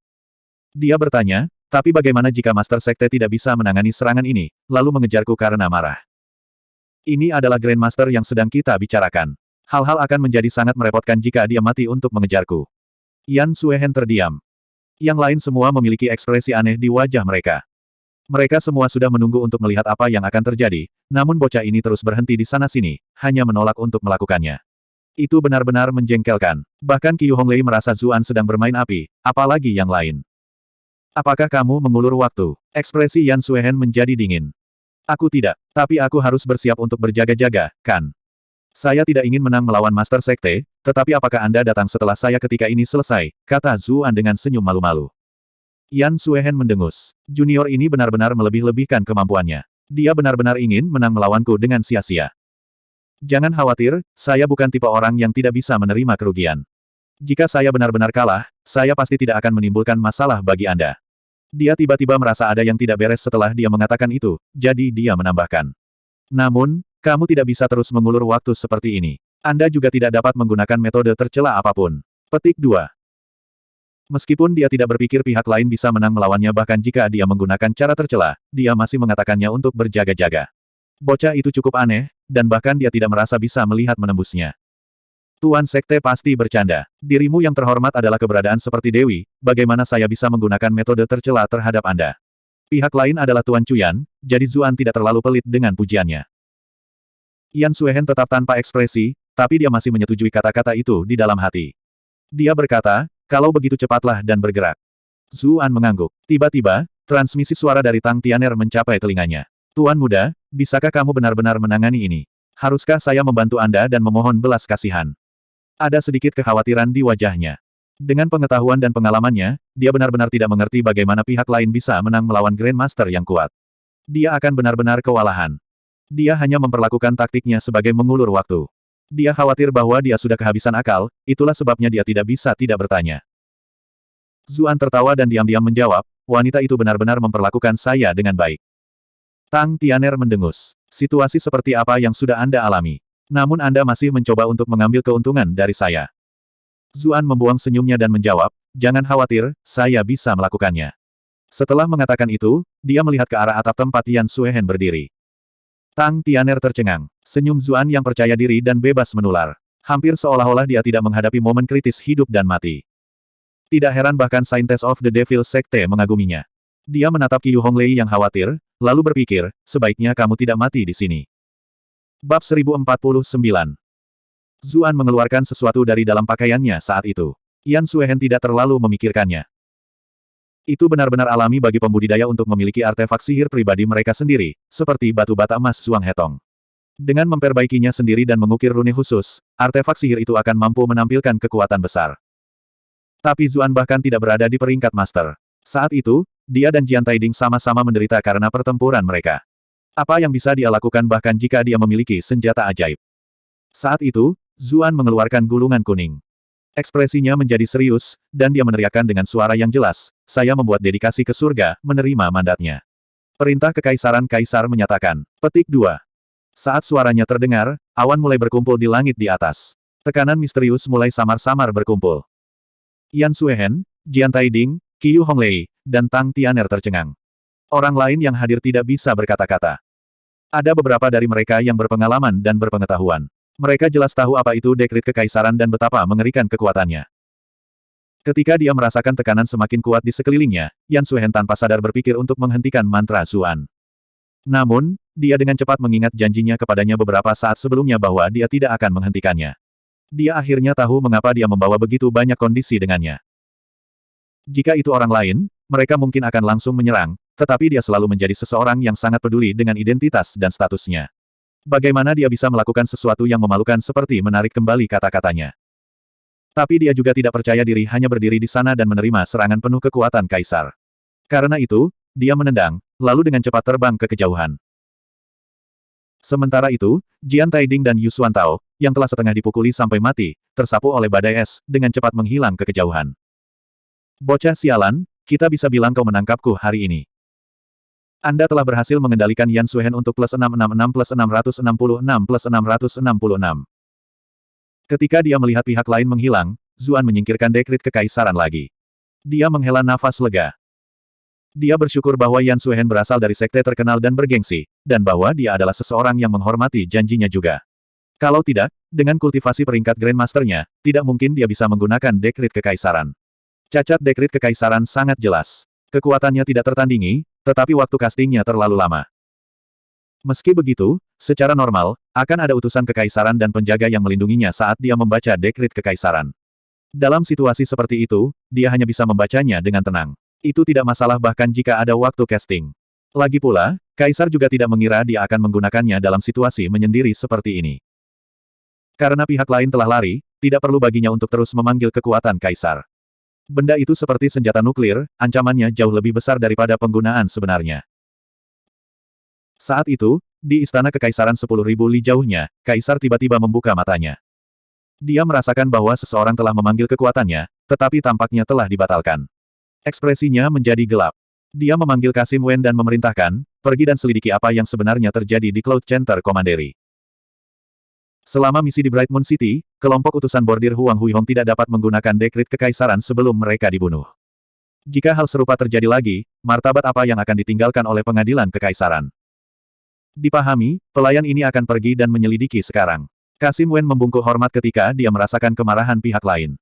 [SPEAKER 1] Dia bertanya, tapi bagaimana jika Master Sekte tidak bisa menangani serangan ini, lalu mengejarku karena marah? Ini adalah Grandmaster yang sedang kita bicarakan. Hal-hal akan menjadi sangat merepotkan jika dia mati untuk mengejarku. Yan Suehen terdiam. Yang lain semua memiliki ekspresi aneh di wajah mereka. Mereka semua sudah menunggu untuk melihat apa yang akan terjadi, namun bocah ini terus berhenti di sana-sini, hanya menolak untuk melakukannya. Itu benar-benar menjengkelkan. Bahkan Qiu Honglei merasa Zuan sedang bermain api, apalagi yang lain. Apakah kamu mengulur waktu? Ekspresi Yan Suehen menjadi dingin. Aku tidak, tapi aku harus bersiap untuk berjaga-jaga, kan? Saya tidak ingin menang melawan Master Sekte, tetapi apakah Anda datang setelah saya ketika ini selesai? Kata Zuan dengan senyum malu-malu. Yan Suehen mendengus. Junior ini benar-benar melebih-lebihkan kemampuannya. Dia benar-benar ingin menang melawanku dengan sia-sia. Jangan khawatir, saya bukan tipe orang yang tidak bisa menerima kerugian. Jika saya benar-benar kalah, saya pasti tidak akan menimbulkan masalah bagi Anda. Dia tiba-tiba merasa ada yang tidak beres setelah dia mengatakan itu, jadi dia menambahkan. Namun, kamu tidak bisa terus mengulur waktu seperti ini. Anda juga tidak dapat menggunakan metode tercela apapun. Petik 2. Meskipun dia tidak berpikir pihak lain bisa menang melawannya bahkan jika dia menggunakan cara tercela, dia masih mengatakannya untuk berjaga-jaga. Bocah itu cukup aneh, dan bahkan dia tidak merasa bisa melihat menembusnya. Tuan Sekte pasti bercanda. Dirimu yang terhormat adalah keberadaan seperti Dewi, bagaimana saya bisa menggunakan metode tercela terhadap Anda? Pihak lain adalah Tuan Chuyan, jadi Zuan tidak terlalu pelit dengan pujiannya. Yan Suehen tetap tanpa ekspresi, tapi dia masih menyetujui kata-kata itu di dalam hati. Dia berkata, kalau begitu cepatlah dan bergerak. Zuan mengangguk. Tiba-tiba, transmisi suara dari Tang Tianer mencapai telinganya. Tuan muda, bisakah kamu benar-benar menangani ini? Haruskah saya membantu Anda dan memohon belas kasihan? Ada sedikit kekhawatiran di wajahnya. Dengan pengetahuan dan pengalamannya, dia benar-benar tidak mengerti bagaimana pihak lain bisa menang melawan Grandmaster yang kuat. Dia akan benar-benar kewalahan. Dia hanya memperlakukan taktiknya sebagai mengulur waktu. Dia khawatir bahwa dia sudah kehabisan akal, itulah sebabnya dia tidak bisa tidak bertanya. Zuan tertawa dan diam-diam menjawab, wanita itu benar-benar memperlakukan saya dengan baik. Tang Tianer mendengus. Situasi seperti apa yang sudah Anda alami? Namun Anda masih mencoba untuk mengambil keuntungan dari saya. Zuan membuang senyumnya dan menjawab, jangan khawatir, saya bisa melakukannya. Setelah mengatakan itu, dia melihat ke arah atap tempat Yan Suehen berdiri. Tang Tianer tercengang. Senyum Zuan yang percaya diri dan bebas menular. Hampir seolah-olah dia tidak menghadapi momen kritis hidup dan mati. Tidak heran bahkan Saintes of the Devil Sekte mengaguminya. Dia menatap Qiu Honglei yang khawatir, lalu berpikir, sebaiknya kamu tidak mati di sini. Bab 1049. Zuan mengeluarkan sesuatu dari dalam pakaiannya saat itu. Yan Suehen tidak terlalu memikirkannya. Itu benar-benar alami bagi pembudidaya untuk memiliki artefak sihir pribadi mereka sendiri, seperti batu bata emas Zuang Hetong. Dengan memperbaikinya sendiri dan mengukir rune khusus, artefak sihir itu akan mampu menampilkan kekuatan besar. Tapi Zuan bahkan tidak berada di peringkat master. Saat itu, dia dan Jian Taiding sama-sama menderita karena pertempuran mereka. Apa yang bisa dia lakukan bahkan jika dia memiliki senjata ajaib? Saat itu, Zuan mengeluarkan gulungan kuning. Ekspresinya menjadi serius, dan dia meneriakkan dengan suara yang jelas, saya membuat dedikasi ke surga, menerima mandatnya. Perintah Kekaisaran Kaisar menyatakan. Petik 2. Saat suaranya terdengar, awan mulai berkumpul di langit di atas. Tekanan misterius mulai samar-samar berkumpul. Yan Suehen, Jian Taiding, Qiu Honglei, dan Tang Tianer tercengang. Orang lain yang hadir tidak bisa berkata-kata. Ada beberapa dari mereka yang berpengalaman dan berpengetahuan. Mereka jelas tahu apa itu dekrit kekaisaran dan betapa mengerikan kekuatannya. Ketika dia merasakan tekanan semakin kuat di sekelilingnya, Yan Suehen tanpa sadar berpikir untuk menghentikan mantra Zuan. Namun, dia dengan cepat mengingat janjinya kepadanya beberapa saat sebelumnya bahwa dia tidak akan menghentikannya. Dia akhirnya tahu mengapa dia membawa begitu banyak kondisi dengannya. Jika itu orang lain, mereka mungkin akan langsung menyerang, tetapi dia selalu menjadi seseorang yang sangat peduli dengan identitas dan statusnya. Bagaimana dia bisa melakukan sesuatu yang memalukan seperti menarik kembali kata-katanya? Tapi dia juga tidak percaya diri hanya berdiri di sana dan menerima serangan penuh kekuatan kaisar. Karena itu, dia menendang, lalu dengan cepat terbang ke kejauhan. Sementara itu, Jian Taiding dan Yu Xuantao, yang telah setengah dipukuli sampai mati, tersapu oleh badai es, dengan cepat menghilang ke kejauhan. Bocah sialan, kita bisa bilang kau menangkapku hari ini. Anda telah berhasil mengendalikan Yan Suhen untuk plus 666 plus 666 plus 666. Ketika dia melihat pihak lain menghilang, Zuan menyingkirkan dekrit kekaisaran lagi. Dia menghela nafas lega. Dia bersyukur bahwa Yan Suhen berasal dari sekte terkenal dan bergengsi, dan bahwa dia adalah seseorang yang menghormati janjinya juga. Kalau tidak, dengan kultivasi peringkat Grandmaster-nya, tidak mungkin dia bisa menggunakan dekrit kekaisaran. Cacat dekrit kekaisaran sangat jelas. Kekuatannya tidak tertandingi, tetapi waktu castingnya terlalu lama. Meski begitu, secara normal, akan ada utusan kekaisaran dan penjaga yang melindunginya saat dia membaca dekrit kekaisaran. Dalam situasi seperti itu, dia hanya bisa membacanya dengan tenang. Itu tidak masalah bahkan jika ada waktu casting. Lagi pula, kaisar juga tidak mengira dia akan menggunakannya dalam situasi menyendiri seperti ini. Karena pihak lain telah lari, tidak perlu baginya untuk terus memanggil kekuatan kaisar. Benda itu seperti senjata nuklir, ancamannya jauh lebih besar daripada penggunaan sebenarnya. Saat itu, di istana kekaisaran 10.000 li jauhnya, kaisar tiba-tiba membuka matanya. Dia merasakan bahwa seseorang telah memanggil kekuatannya, tetapi tampaknya telah dibatalkan. Ekspresinya menjadi gelap. Dia memanggil Kasim Wen dan memerintahkan, pergi dan selidiki apa yang sebenarnya terjadi di Cloud Center Commandery. Selama misi di Bright Moon City, kelompok utusan bordir Huang Huihong tidak dapat menggunakan dekrit kekaisaran sebelum mereka dibunuh. Jika hal serupa terjadi lagi, martabat apa yang akan ditinggalkan oleh pengadilan kekaisaran? Dipahami, pelayan ini akan pergi dan menyelidiki sekarang. Kasim Wen membungkuk hormat ketika dia merasakan kemarahan pihak lain.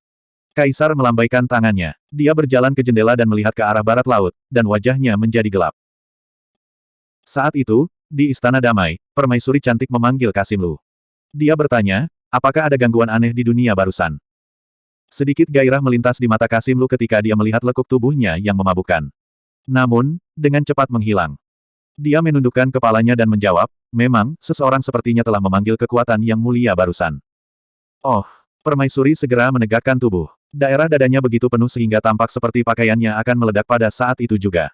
[SPEAKER 1] Kaisar melambaikan tangannya. Dia berjalan ke jendela dan melihat ke arah barat laut, dan wajahnya menjadi gelap. Saat itu, di Istana Damai, permaisuri cantik memanggil Kasim Lu. Dia bertanya, apakah ada gangguan aneh di dunia barusan? Sedikit gairah melintas di mata Kasim Lu ketika dia melihat lekuk tubuhnya yang memabukkan. Namun, dengan cepat menghilang. Dia menundukkan kepalanya dan menjawab, memang, seseorang sepertinya telah memanggil kekuatan yang mulia barusan. Oh, permaisuri segera menegakkan tubuh. Daerah dadanya begitu penuh sehingga tampak seperti pakaiannya akan meledak pada saat itu juga.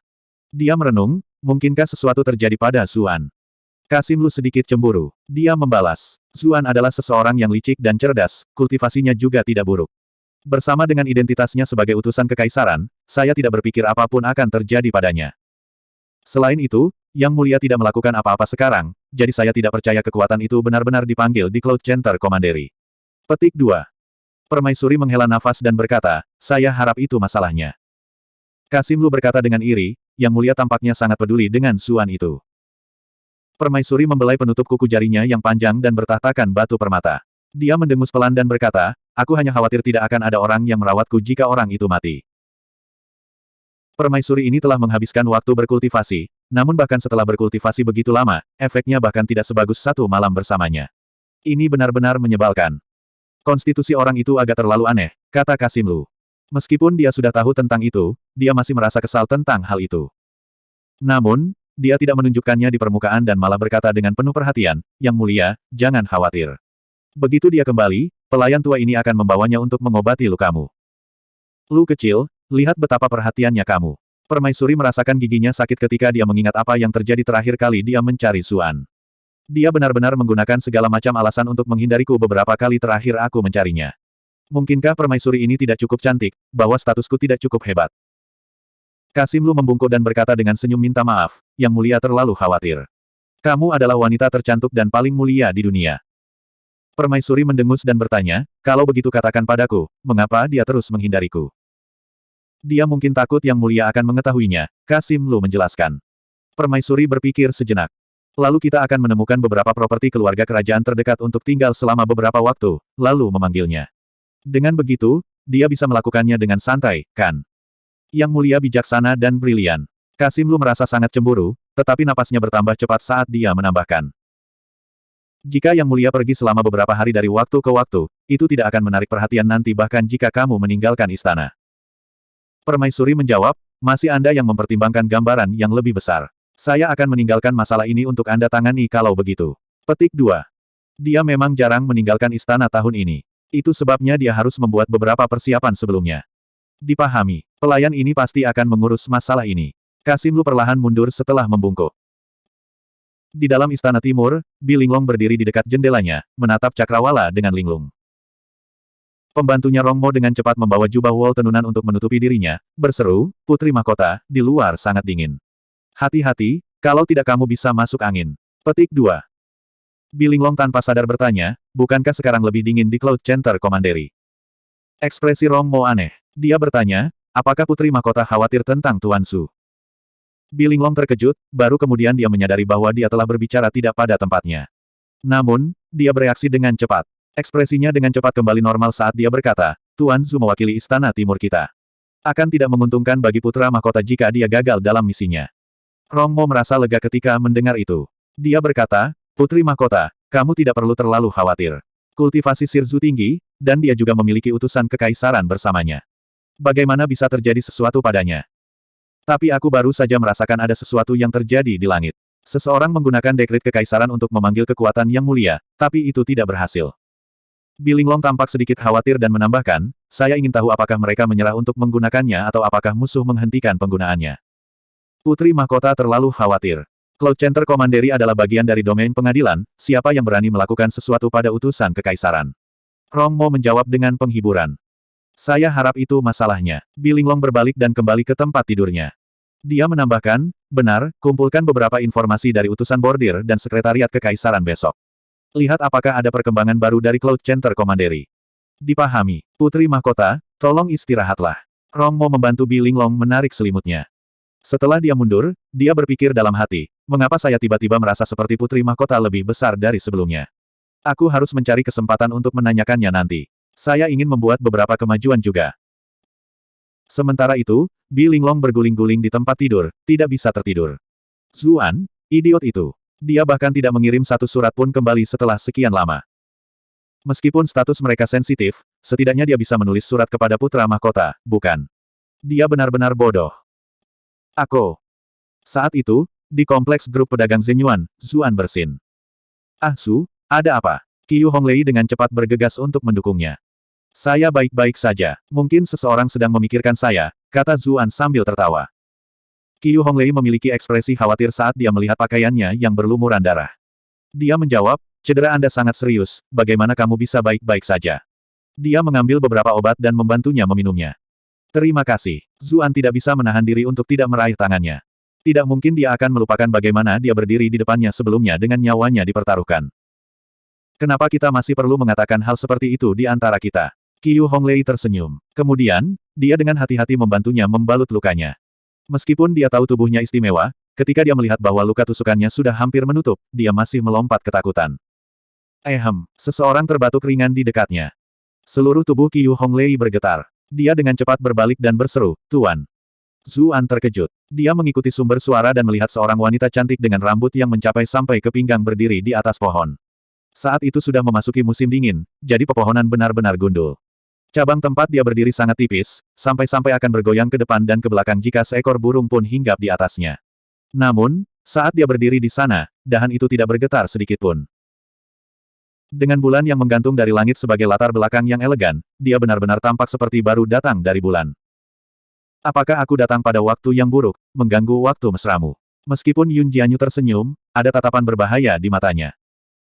[SPEAKER 1] Dia merenung, mungkinkah sesuatu terjadi pada Zuan? Kasim Lu sedikit cemburu. Dia membalas, Zuan adalah seseorang yang licik dan cerdas, kultivasinya juga tidak buruk. Bersama dengan identitasnya sebagai utusan kekaisaran, saya tidak berpikir apapun akan terjadi padanya. Selain itu, Yang Mulia tidak melakukan apa-apa sekarang, jadi saya tidak percaya kekuatan itu benar-benar dipanggil di Cloud Center Commandery. Petik 2. Permaisuri menghela nafas dan berkata, saya harap itu masalahnya. Kasim Lu berkata dengan iri, Yang Mulia tampaknya sangat peduli dengan Zuan itu. Permaisuri membelai penutup kuku jarinya yang panjang dan bertahtakan batu permata. Dia mendengus pelan dan berkata, aku hanya khawatir tidak akan ada orang yang merawatku jika orang itu mati. Permaisuri ini telah menghabiskan waktu berkultivasi, namun bahkan setelah berkultivasi begitu lama, efeknya bahkan tidak sebagus satu malam bersamanya. Ini benar-benar menyebalkan. Konstitusi orang itu agak terlalu aneh, kata Kasim Lu. Meskipun dia sudah tahu tentang itu, dia masih merasa kesal tentang hal itu. Namun, dia tidak menunjukkannya di permukaan dan malah berkata dengan penuh perhatian, Yang Mulia, jangan khawatir. Begitu dia kembali, pelayan tua ini akan membawanya untuk mengobati lukamu. Lu kecil, lihat betapa perhatiannya kamu. Permaisuri merasakan giginya sakit ketika dia mengingat apa yang terjadi terakhir kali dia mencari Zuan. Dia benar-benar menggunakan segala macam alasan untuk menghindariku beberapa kali terakhir aku mencarinya. Mungkinkah permaisuri ini tidak cukup cantik, bahwa statusku tidak cukup hebat? Kasim Lu membungkuk dan berkata dengan senyum minta maaf, Yang Mulia terlalu khawatir. Kamu adalah wanita tercantik dan paling mulia di dunia. Permaisuri mendengus dan bertanya, kalau begitu katakan padaku, mengapa dia terus menghindariku? Dia mungkin takut Yang Mulia akan mengetahuinya, Kasim Lu menjelaskan. Permaisuri berpikir sejenak. Lalu kita akan menemukan beberapa properti keluarga kerajaan terdekat untuk tinggal selama beberapa waktu, lalu memanggilnya. Dengan begitu, dia bisa melakukannya dengan santai, kan? Yang Mulia bijaksana dan brilian. Kasim Lu merasa sangat cemburu, tetapi napasnya bertambah cepat saat dia menambahkan. Jika Yang Mulia pergi selama beberapa hari dari waktu ke waktu, itu tidak akan menarik perhatian nanti bahkan jika kamu meninggalkan istana. Permaisuri menjawab, masih Anda yang mempertimbangkan gambaran yang lebih besar. Saya akan meninggalkan masalah ini untuk Anda tangani kalau begitu. Petik 2. Dia memang jarang meninggalkan istana tahun ini. Itu sebabnya dia harus membuat beberapa persiapan sebelumnya. Dipahami, pelayan ini pasti akan mengurus masalah ini. Kasim Lu perlahan mundur setelah membungkuk. Di dalam istana timur, Bi Linglong berdiri di dekat jendelanya, menatap cakrawala dengan linglung. Pembantunya Rong Mo dengan cepat membawa jubah wol tenunan untuk menutupi dirinya, berseru, Putri Mahkota, di luar sangat dingin. Hati-hati, kalau tidak kamu bisa masuk angin. Petik 2. Bi Linglong tanpa sadar bertanya, bukankah sekarang lebih dingin di Cloud Center Commandery? Ekspresi Rong Mo aneh. Dia bertanya, apakah Putri Mahkota khawatir tentang Tuan Su? Bi Linglong terkejut, baru kemudian dia menyadari bahwa dia telah berbicara tidak pada tempatnya. Namun, dia bereaksi dengan cepat. Ekspresinya dengan cepat kembali normal saat dia berkata, Tuan Su mewakili istana timur kita. Akan tidak menguntungkan bagi putra mahkota jika dia gagal dalam misinya. Rong Mo merasa lega ketika mendengar itu. Dia berkata, Putri Mahkota, kamu tidak perlu terlalu khawatir. Kultivasi Sirzu tinggi, dan dia juga memiliki utusan kekaisaran bersamanya. Bagaimana bisa terjadi sesuatu padanya? Tapi aku baru saja merasakan ada sesuatu yang terjadi di langit. Seseorang menggunakan dekret kekaisaran untuk memanggil kekuatan yang mulia, tapi itu tidak berhasil. Bi Linglong tampak sedikit khawatir dan menambahkan, saya ingin tahu apakah mereka menyerah untuk menggunakannya atau apakah musuh menghentikan penggunaannya. Putri Mahkota terlalu khawatir. Cloud Center Commandery adalah bagian dari domain pengadilan, siapa yang berani melakukan sesuatu pada utusan kekaisaran? Rong Mo menjawab dengan penghiburan. Saya harap itu masalahnya. Bi Linglong berbalik dan kembali ke tempat tidurnya. Dia menambahkan, benar, kumpulkan beberapa informasi dari utusan bordir dan sekretariat kekaisaran besok. Lihat apakah ada perkembangan baru dari Cloud Center Commandery. Dipahami, Putri Mahkota, tolong istirahatlah. Rong Mo membantu Bi Linglong menarik selimutnya. Setelah dia mundur, dia berpikir dalam hati, mengapa saya tiba-tiba merasa seperti Putri Mahkota lebih besar dari sebelumnya? Aku harus mencari kesempatan untuk menanyakannya nanti. Saya ingin membuat beberapa kemajuan juga. Sementara itu, Bi Linglong berguling-guling di tempat tidur, tidak bisa tertidur. Zuan, idiot itu. Dia bahkan tidak mengirim satu surat pun kembali setelah sekian lama. Meskipun status mereka sensitif, setidaknya dia bisa menulis surat kepada putra mahkota, bukan? Dia benar-benar bodoh. Aku. Saat itu, di kompleks grup pedagang Zenyuan, Zuan bersin. Ah Su, ada apa? Qiu Honglei dengan cepat bergegas untuk mendukungnya. Saya baik-baik saja, mungkin seseorang sedang memikirkan saya, kata Zuan sambil tertawa. Qiu Honglei memiliki ekspresi khawatir saat dia melihat pakaiannya yang berlumuran darah. Dia menjawab, cedera Anda sangat serius, bagaimana kamu bisa baik-baik saja? Dia mengambil beberapa obat dan membantunya meminumnya. Terima kasih. Zuan tidak bisa menahan diri untuk tidak meraih tangannya. Tidak mungkin dia akan melupakan bagaimana dia berdiri di depannya sebelumnya dengan nyawanya dipertaruhkan. Kenapa kita masih perlu mengatakan hal seperti itu di antara kita? Qiu Honglei tersenyum. Kemudian, dia dengan hati-hati membantunya membalut lukanya. Meskipun dia tahu tubuhnya istimewa, ketika dia melihat bahwa luka tusukannya sudah hampir menutup, dia masih melompat ketakutan. Seseorang terbatuk ringan di dekatnya. Seluruh tubuh Qiu Honglei bergetar. Dia dengan cepat berbalik dan berseru, Tuan. Zuan terkejut. Dia mengikuti sumber suara dan melihat seorang wanita cantik dengan rambut yang mencapai sampai ke pinggang berdiri di atas pohon. Saat itu sudah memasuki musim dingin, jadi pepohonan benar-benar gundul. Cabang tempat dia berdiri sangat tipis, sampai-sampai akan bergoyang ke depan dan ke belakang jika seekor burung pun hinggap di atasnya. Namun, saat dia berdiri di sana, dahan itu tidak bergetar sedikitpun. Dengan bulan yang menggantung dari langit sebagai latar belakang yang elegan, dia benar-benar tampak seperti baru datang dari bulan. Apakah aku datang pada waktu yang buruk, mengganggu waktu mesramu? Meskipun Yun Jianyu tersenyum, ada tatapan berbahaya di matanya.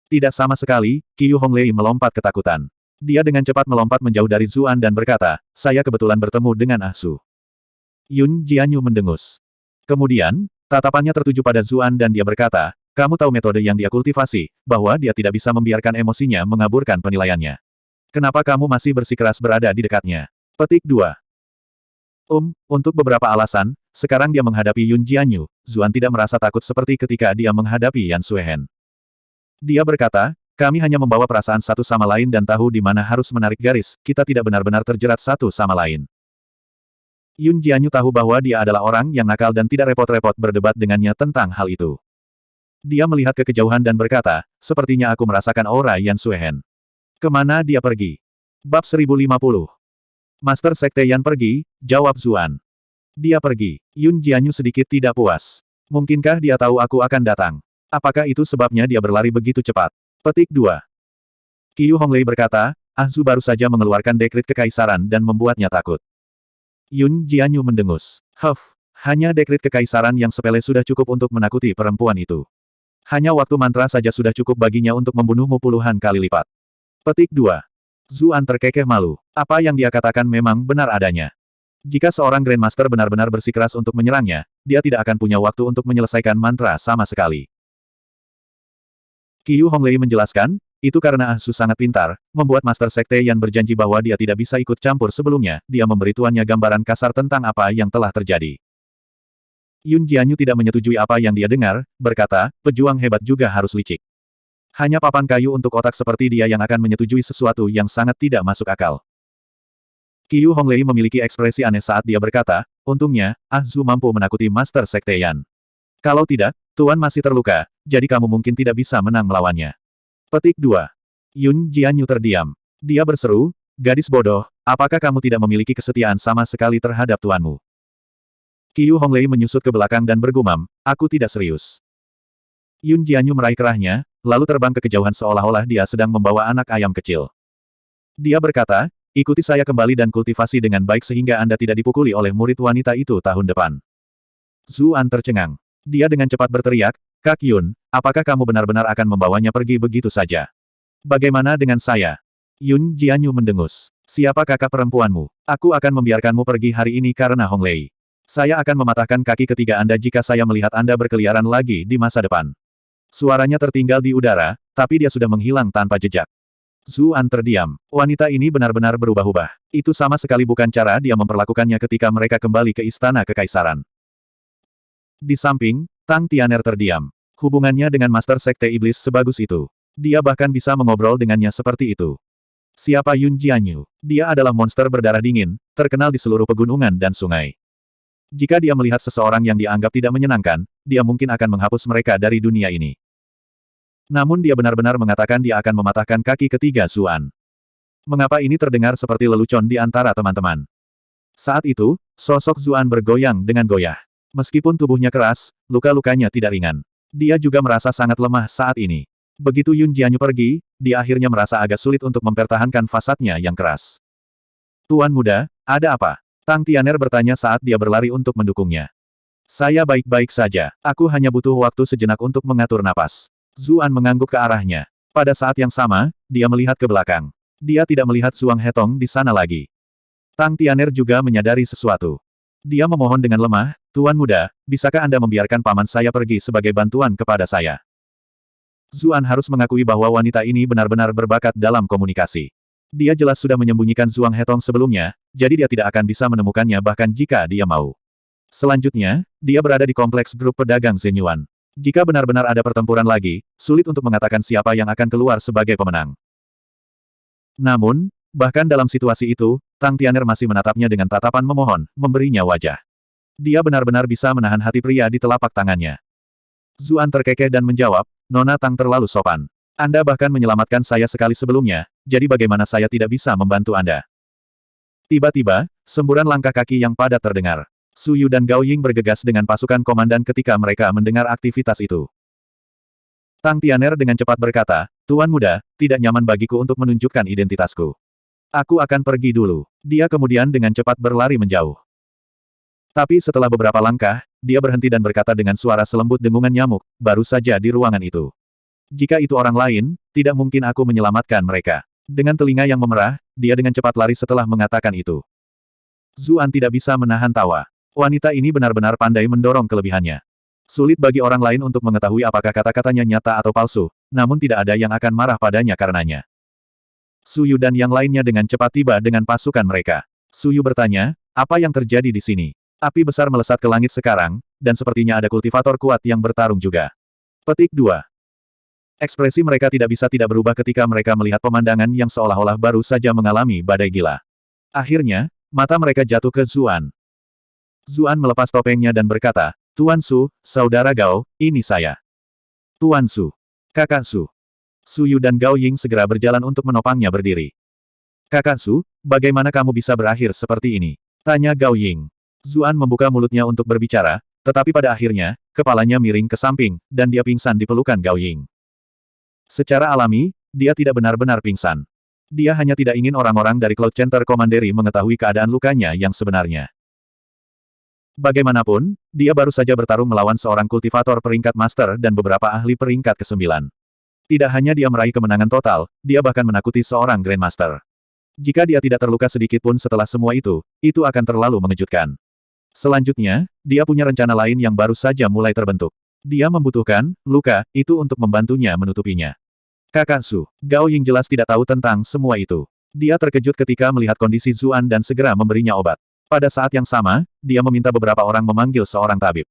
[SPEAKER 1] Tidak sama sekali, Qiu Honglei melompat ketakutan. Dia dengan cepat melompat menjauh dari Zuan dan berkata, saya kebetulan bertemu dengan Ah Su. Yun Jianyu mendengus. Kemudian, tatapannya tertuju pada Zuan dan dia berkata, kamu tahu metode yang dia kultivasi, bahwa dia tidak bisa membiarkan emosinya mengaburkan penilaiannya. Kenapa kamu masih bersikeras berada di dekatnya? Petik 2. Untuk beberapa alasan, sekarang dia menghadapi Yun Jianyu, Zuan tidak merasa takut seperti ketika dia menghadapi Yan Suehen. Dia berkata, kami hanya membawa perasaan satu sama lain dan tahu di mana harus menarik garis, kita tidak benar-benar terjerat satu sama lain. Yun Jianyu tahu bahwa dia adalah orang yang nakal dan tidak repot-repot berdebat dengannya tentang hal itu. Dia melihat ke kejauhan dan berkata, sepertinya aku merasakan aura Yan Suehen. Kemana dia pergi? Bab 1050. Master Sekte Yan pergi, jawab Zuan. Dia pergi. Yun Jianyu sedikit tidak puas. Mungkinkah dia tahu aku akan datang? Apakah itu sebabnya dia berlari begitu cepat? Petik 2. Qiu Honglei berkata, Ah Zu baru saja mengeluarkan dekret kekaisaran dan membuatnya takut. Yun Jianyu mendengus. Hanya dekret kekaisaran yang sepele sudah cukup untuk menakuti perempuan itu. Hanya waktu mantra saja sudah cukup baginya untuk membunuhmu puluhan kali lipat. Petik 2. Zuan terkekeh malu. Apa yang dia katakan memang benar adanya. Jika seorang Grandmaster benar-benar bersikeras untuk menyerangnya, dia tidak akan punya waktu untuk menyelesaikan mantra sama sekali. Qiu Honglei menjelaskan, itu karena Ah Su sangat pintar, membuat Master Sekte Yan berjanji bahwa dia tidak bisa ikut campur sebelumnya, dia memberi tuannya gambaran kasar tentang apa yang telah terjadi. Yun Jianyu tidak menyetujui apa yang dia dengar, berkata, pejuang hebat juga harus licik. Hanya papan kayu untuk otak seperti dia yang akan menyetujui sesuatu yang sangat tidak masuk akal. Qiu Honglei memiliki ekspresi aneh saat dia berkata, untungnya, Ah Zu mampu menakuti Master Sekte Yan. Kalau tidak, Tuan masih terluka, jadi kamu mungkin tidak bisa menang melawannya. Petik 2. Yun Jianyu terdiam. Dia berseru, gadis bodoh, apakah kamu tidak memiliki kesetiaan sama sekali terhadap tuanmu? Qiu Honglei menyusut ke belakang dan bergumam, aku tidak serius. Yun Jianyu meraih kerahnya, lalu terbang ke kejauhan seolah-olah dia sedang membawa anak ayam kecil. Dia berkata, ikuti saya kembali dan kultivasi dengan baik sehingga Anda tidak dipukuli oleh murid wanita itu tahun depan. Zuan tercengang. Dia dengan cepat berteriak, Kak Yun, apakah kamu benar-benar akan membawanya pergi begitu saja? Bagaimana dengan saya? Yun Jianyu mendengus. Siapa kakak perempuanmu? Aku akan membiarkanmu pergi hari ini karena Honglei. Saya akan mematahkan kaki ketiga Anda jika saya melihat Anda berkeliaran lagi di masa depan. Suaranya tertinggal di udara, tapi dia sudah menghilang tanpa jejak. Zuan terdiam. Wanita ini benar-benar berubah-ubah. Itu sama sekali bukan cara dia memperlakukannya ketika mereka kembali ke Istana Kekaisaran. Di samping, Tang Tianer terdiam. Hubungannya dengan Master Sekte Iblis sebagus itu. Dia bahkan bisa mengobrol dengannya seperti itu. Siapa Yun Jianyu? Dia adalah monster berdarah dingin, terkenal di seluruh pegunungan dan sungai. Jika dia melihat seseorang yang dianggap tidak menyenangkan, dia mungkin akan menghapus mereka dari dunia ini. Namun dia benar-benar mengatakan dia akan mematahkan kaki ketiga Zuan. Mengapa ini terdengar seperti lelucon di antara teman-teman? Saat itu, sosok Zuan bergoyang dengan goyah. Meskipun tubuhnya keras, luka-lukanya tidak ringan. Dia juga merasa sangat lemah saat ini. Begitu Yun Jianyu pergi, dia akhirnya merasa agak sulit untuk mempertahankan fasadnya yang keras. Tuan muda, ada apa? Tang Tianer bertanya saat dia berlari untuk mendukungnya. Saya baik-baik saja, aku hanya butuh waktu sejenak untuk mengatur napas. Zuan mengangguk ke arahnya. Pada saat yang sama, dia melihat ke belakang. Dia tidak melihat Zuang Hetong di sana lagi. Tang Tianer juga menyadari sesuatu. Dia memohon dengan lemah, Tuan muda, bisakah Anda membiarkan paman saya pergi sebagai bantuan kepada saya? Zuan harus mengakui bahwa wanita ini benar-benar berbakat dalam komunikasi. Dia jelas sudah menyembunyikan Zuang Hetong sebelumnya, jadi dia tidak akan bisa menemukannya bahkan jika dia mau. Selanjutnya, dia berada di kompleks grup pedagang Zenyuan. Jika benar-benar ada pertempuran lagi, sulit untuk mengatakan siapa yang akan keluar sebagai pemenang. Namun, bahkan dalam situasi itu, Tang Tianer masih menatapnya dengan tatapan memohon, memberinya wajah. Dia benar-benar bisa menahan hati pria di telapak tangannya. Zuan terkekeh dan menjawab, Nona Tang terlalu sopan. Anda bahkan menyelamatkan saya sekali sebelumnya, jadi bagaimana saya tidak bisa membantu Anda? Tiba-tiba, semburan langkah kaki yang padat terdengar. Su Yu dan Gao Ying bergegas dengan pasukan komandan ketika mereka mendengar aktivitas itu. Tang Tianer dengan cepat berkata, Tuan muda, tidak nyaman bagiku untuk menunjukkan identitasku. Aku akan pergi dulu. Dia kemudian dengan cepat berlari menjauh. Tapi setelah beberapa langkah, dia berhenti dan berkata dengan suara selembut dengungan nyamuk, baru saja di ruangan itu. Jika itu orang lain, tidak mungkin aku menyelamatkan mereka. Dengan telinga yang memerah, dia dengan cepat lari setelah mengatakan itu. Zuan tidak bisa menahan tawa. Wanita ini benar-benar pandai mendorong kelebihannya. Sulit bagi orang lain untuk mengetahui apakah kata-katanya nyata atau palsu, namun tidak ada yang akan marah padanya karenanya. Su Yu dan yang lainnya dengan cepat tiba dengan pasukan mereka. Su Yu bertanya, apa yang terjadi di sini? Api besar melesat ke langit sekarang, dan sepertinya ada kultivator kuat yang bertarung juga. Petik 2. Ekspresi mereka tidak bisa tidak berubah ketika mereka melihat pemandangan yang seolah-olah baru saja mengalami badai gila. Akhirnya, mata mereka jatuh ke Zuan. Zuan melepas topengnya dan berkata, Tuan Su, Saudara Gao, ini saya. Tuan Su. Kakak Su. Su Yu dan Gao Ying segera berjalan untuk menopangnya berdiri. Kakak Su, bagaimana kamu bisa berakhir seperti ini? Tanya Gao Ying. Zuan membuka mulutnya untuk berbicara, tetapi pada akhirnya, kepalanya miring ke samping, dan dia pingsan di pelukan Gao Ying. Secara alami, dia tidak benar-benar pingsan. Dia hanya tidak ingin orang-orang dari Cloud Center Commandery mengetahui keadaan lukanya yang sebenarnya. Bagaimanapun, dia baru saja bertarung melawan seorang kultivator peringkat master dan beberapa ahli peringkat ke-9. Tidak hanya dia meraih kemenangan total, dia bahkan menakuti seorang Grandmaster. Jika dia tidak terluka sedikit pun setelah semua itu akan terlalu mengejutkan. Selanjutnya, dia punya rencana lain yang baru saja mulai terbentuk. Dia membutuhkan luka itu untuk membantunya menutupinya. Kakak Su, Gao Ying jelas tidak tahu tentang semua itu. Dia terkejut ketika melihat kondisi Zuan dan segera memberinya obat. Pada saat yang sama, dia meminta beberapa orang memanggil seorang tabib.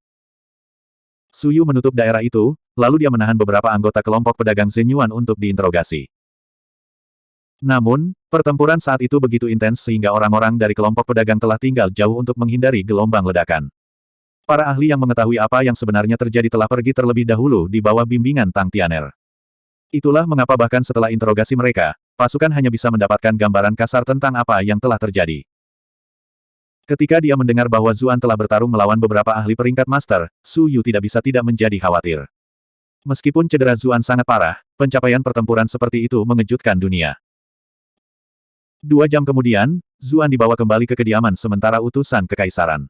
[SPEAKER 1] Su Yu menutup daerah itu, lalu dia menahan beberapa anggota kelompok pedagang Zenyuan untuk diinterogasi. Namun, pertempuran saat itu begitu intens sehingga orang-orang dari kelompok pedagang telah tinggal jauh untuk menghindari gelombang ledakan. Para ahli yang mengetahui apa yang sebenarnya terjadi telah pergi terlebih dahulu di bawah bimbingan Tang Tianer. Itulah mengapa bahkan setelah interogasi mereka, pasukan hanya bisa mendapatkan gambaran kasar tentang apa yang telah terjadi. Ketika dia mendengar bahwa Zuan telah bertarung melawan beberapa ahli peringkat master, Su Yu tidak bisa tidak menjadi khawatir. Meskipun cedera Zuan sangat parah, pencapaian pertempuran seperti itu mengejutkan dunia. 2 jam kemudian, Zuan dibawa kembali ke kediaman sementara utusan kekaisaran.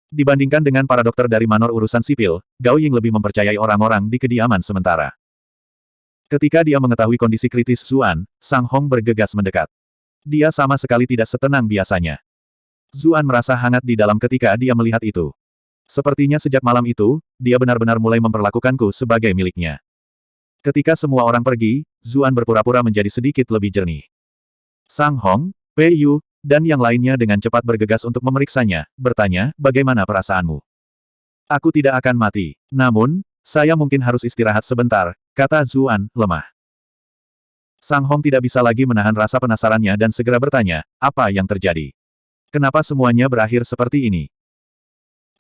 [SPEAKER 1] Dibandingkan dengan para dokter dari manor urusan sipil, Gao Ying lebih mempercayai orang-orang di kediaman sementara. Ketika dia mengetahui kondisi kritis Zuan, Sang Hong bergegas mendekat. Dia sama sekali tidak setenang biasanya. Zuan merasa hangat di dalam ketika dia melihat itu. Sepertinya sejak malam itu, dia benar-benar mulai memperlakukanku sebagai miliknya. Ketika semua orang pergi, Zuan berpura-pura menjadi sedikit lebih jernih. Sang Hong, Pei Yu, dan yang lainnya dengan cepat bergegas untuk memeriksanya, bertanya, bagaimana perasaanmu? Aku tidak akan mati. Namun, saya mungkin harus istirahat sebentar, kata Zuan, lemah. Sang Hong tidak bisa lagi menahan rasa penasarannya dan segera bertanya, apa yang terjadi? Kenapa semuanya berakhir seperti ini?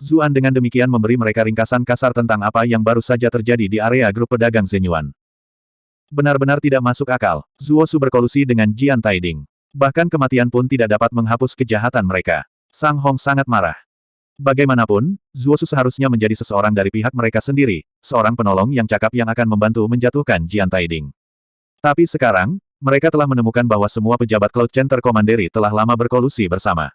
[SPEAKER 1] Zuan dengan demikian memberi mereka ringkasan kasar tentang apa yang baru saja terjadi di area grup pedagang Zenyuan. Benar-benar tidak masuk akal, Zuosu berkolusi dengan Jian Taiding. Bahkan kematian pun tidak dapat menghapus kejahatan mereka. Sang Hong sangat marah. Bagaimanapun, Zuosu seharusnya menjadi seseorang dari pihak mereka sendiri, seorang penolong yang cakap yang akan membantu menjatuhkan Jian Taiding. Tapi sekarang, mereka telah menemukan bahwa semua pejabat Cloud Center Commandery telah lama berkolusi bersama.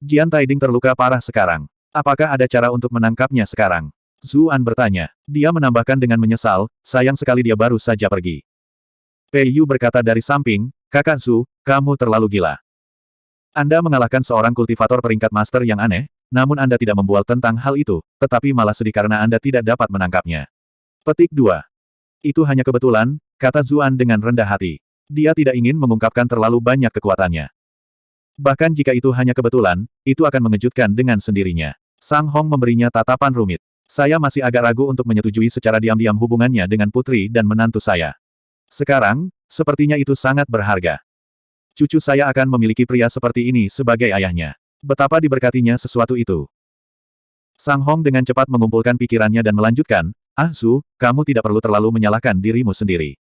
[SPEAKER 1] Jian Taiding terluka parah sekarang. Apakah ada cara untuk menangkapnya sekarang? Zuan bertanya. Dia menambahkan dengan menyesal, sayang sekali dia baru saja pergi. Pei Yu berkata dari samping, Kakak Zu, kamu terlalu gila. Anda mengalahkan seorang kultivator peringkat master yang aneh, namun Anda tidak membual tentang hal itu, tetapi malah sedih karena Anda tidak dapat menangkapnya. Petik 2. Itu hanya kebetulan, kata Zuan dengan rendah hati. Dia tidak ingin mengungkapkan terlalu banyak kekuatannya. Bahkan jika itu hanya kebetulan, itu akan mengejutkan dengan sendirinya. Sang Hong memberinya tatapan rumit. Saya masih agak ragu untuk menyetujui secara diam-diam hubungannya dengan putri dan menantu saya. Sekarang, sepertinya itu sangat berharga. Cucu saya akan memiliki pria seperti ini sebagai ayahnya. Betapa diberkatinya sesuatu itu. Sang Hong dengan cepat mengumpulkan pikirannya dan melanjutkan, Zu, kamu tidak perlu terlalu menyalahkan dirimu sendiri.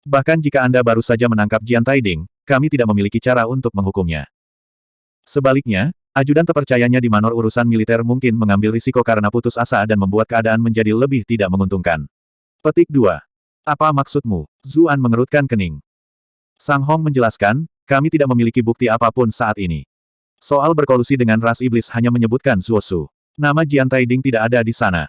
[SPEAKER 1] Bahkan jika Anda baru saja menangkap Jian Taiding, kami tidak memiliki cara untuk menghukumnya. Sebaliknya, ajudan terpercayanya di manor urusan militer mungkin mengambil risiko karena putus asa dan membuat keadaan menjadi lebih tidak menguntungkan. Petik 2. Apa maksudmu? Zuan mengerutkan kening. Sang Hong menjelaskan, kami tidak memiliki bukti apapun saat ini. Soal berkolusi dengan ras iblis hanya menyebutkan Zuosu. Nama Jian Taiding tidak ada di sana.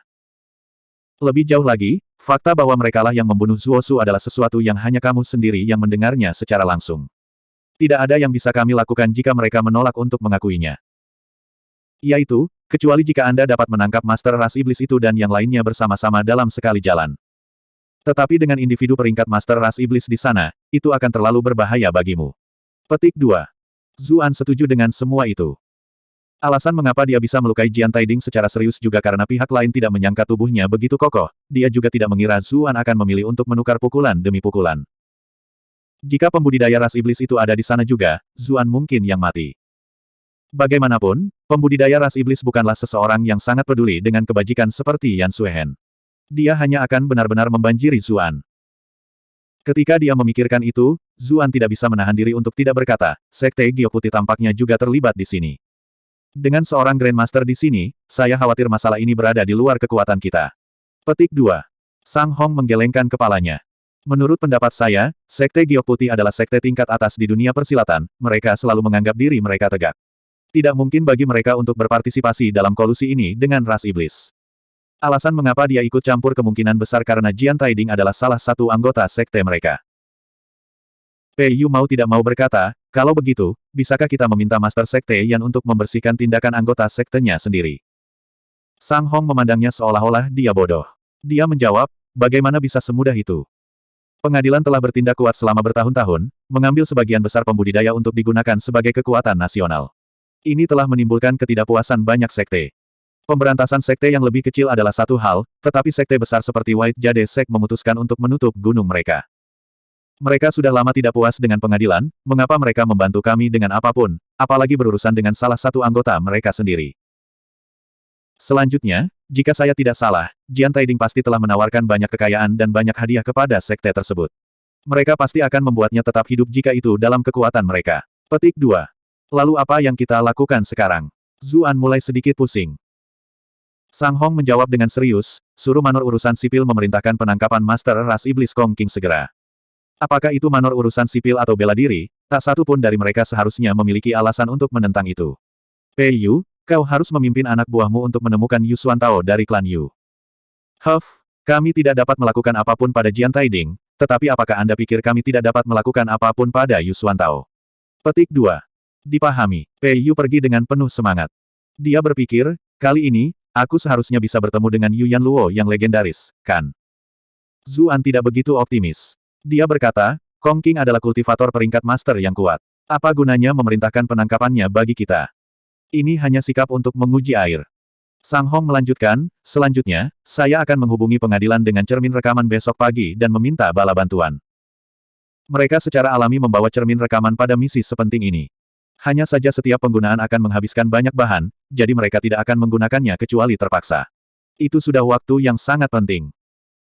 [SPEAKER 1] Lebih jauh lagi, fakta bahwa merekalah yang membunuh Zuosu adalah sesuatu yang hanya kamu sendiri yang mendengarnya secara langsung. Tidak ada yang bisa kami lakukan jika mereka menolak untuk mengakuinya. Yaitu, kecuali jika Anda dapat menangkap Master Ras Iblis itu dan yang lainnya bersama-sama dalam sekali jalan. Tetapi dengan individu peringkat Master Ras Iblis di sana, itu akan terlalu berbahaya bagimu. Petik 2. Zuan setuju dengan semua itu. Alasan mengapa dia bisa melukai Jian Taiding secara serius juga karena pihak lain tidak menyangka tubuhnya begitu kokoh, dia juga tidak mengira Zuan akan memilih untuk menukar pukulan demi pukulan. Jika pembudidaya ras iblis itu ada di sana juga, Zuan mungkin yang mati. Bagaimanapun, pembudidaya ras iblis bukanlah seseorang yang sangat peduli dengan kebajikan seperti Yan Suehen. Dia hanya akan benar-benar membanjiri Zuan. Ketika dia memikirkan itu, Zuan tidak bisa menahan diri untuk tidak berkata, Sekte Gio Putih tampaknya juga terlibat di sini. Dengan seorang Grandmaster di sini, saya khawatir masalah ini berada di luar kekuatan kita. Petik 2. Sang Hong menggelengkan kepalanya. Menurut pendapat saya, Sekte Giok Putih adalah sekte tingkat atas di dunia persilatan, mereka selalu menganggap diri mereka tegak. Tidak mungkin bagi mereka untuk berpartisipasi dalam kolusi ini dengan ras iblis. Alasan mengapa dia ikut campur kemungkinan besar karena Jian Taiding adalah salah satu anggota sekte mereka. Pei Yu mau tidak mau berkata, kalau begitu, bisakah kita meminta Master Sekte Yan untuk membersihkan tindakan anggota sektenya sendiri? Sang Hong memandangnya seolah-olah dia bodoh. Dia menjawab, bagaimana bisa semudah itu? Pengadilan telah bertindak kuat selama bertahun-tahun, mengambil sebagian besar pembudidaya untuk digunakan sebagai kekuatan nasional. Ini telah menimbulkan ketidakpuasan banyak sekte. Pemberantasan sekte yang lebih kecil adalah satu hal, tetapi sekte besar seperti White Jade Sect memutuskan untuk menutup gunung mereka. Mereka sudah lama tidak puas dengan pengadilan, mengapa mereka membantu kami dengan apapun, apalagi berurusan dengan salah satu anggota mereka sendiri. Selanjutnya, jika saya tidak salah, Jian Taiding pasti telah menawarkan banyak kekayaan dan banyak hadiah kepada sekte tersebut. Mereka pasti akan membuatnya tetap hidup jika itu dalam kekuatan mereka. Petik 2. Lalu apa yang kita lakukan sekarang? Zuan mulai sedikit pusing. Sang Hong menjawab dengan serius, suruh manor urusan sipil memerintahkan penangkapan Master Ras Iblis Kong King segera. Apakah itu manor urusan sipil atau bela diri, tak satu pun dari mereka seharusnya memiliki alasan untuk menentang itu. Pei Yu, kau harus memimpin anak buahmu untuk menemukan Yu Xuantao dari klan Yu. Huff, kami tidak dapat melakukan apapun pada Jian Taiding, tetapi apakah Anda pikir kami tidak dapat melakukan apapun pada Yu Xuantao? Petik 2. Dipahami, Pei Yu pergi dengan penuh semangat. Dia berpikir, kali ini, aku seharusnya bisa bertemu dengan Yu Yanluo yang legendaris, kan? Zuan tidak begitu optimis. Dia berkata, Kong King adalah kultivator peringkat master yang kuat. Apa gunanya memerintahkan penangkapannya bagi kita? Ini hanya sikap untuk menguji air. Sang Hong melanjutkan, selanjutnya, saya akan menghubungi pengadilan dengan cermin rekaman besok pagi dan meminta bala bantuan. Mereka secara alami membawa cermin rekaman pada misi sepenting ini. Hanya saja setiap penggunaan akan menghabiskan banyak bahan, jadi mereka tidak akan menggunakannya kecuali terpaksa. Itu sudah waktu yang sangat penting.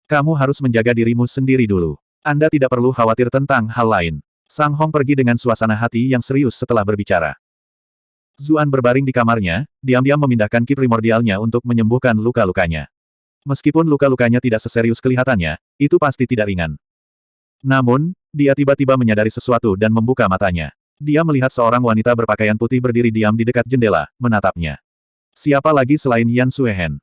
[SPEAKER 1] Kamu harus menjaga dirimu sendiri dulu. Anda tidak perlu khawatir tentang hal lain. Sang Hong pergi dengan suasana hati yang serius setelah berbicara. Zuan berbaring di kamarnya, diam-diam memindahkan ki primordialnya untuk menyembuhkan luka-lukanya. Meskipun luka-lukanya tidak seserius kelihatannya, itu pasti tidak ringan. Namun, dia tiba-tiba menyadari sesuatu dan membuka matanya. Dia melihat seorang wanita berpakaian putih berdiri diam di dekat jendela, menatapnya. Siapa lagi selain Yan Suehen?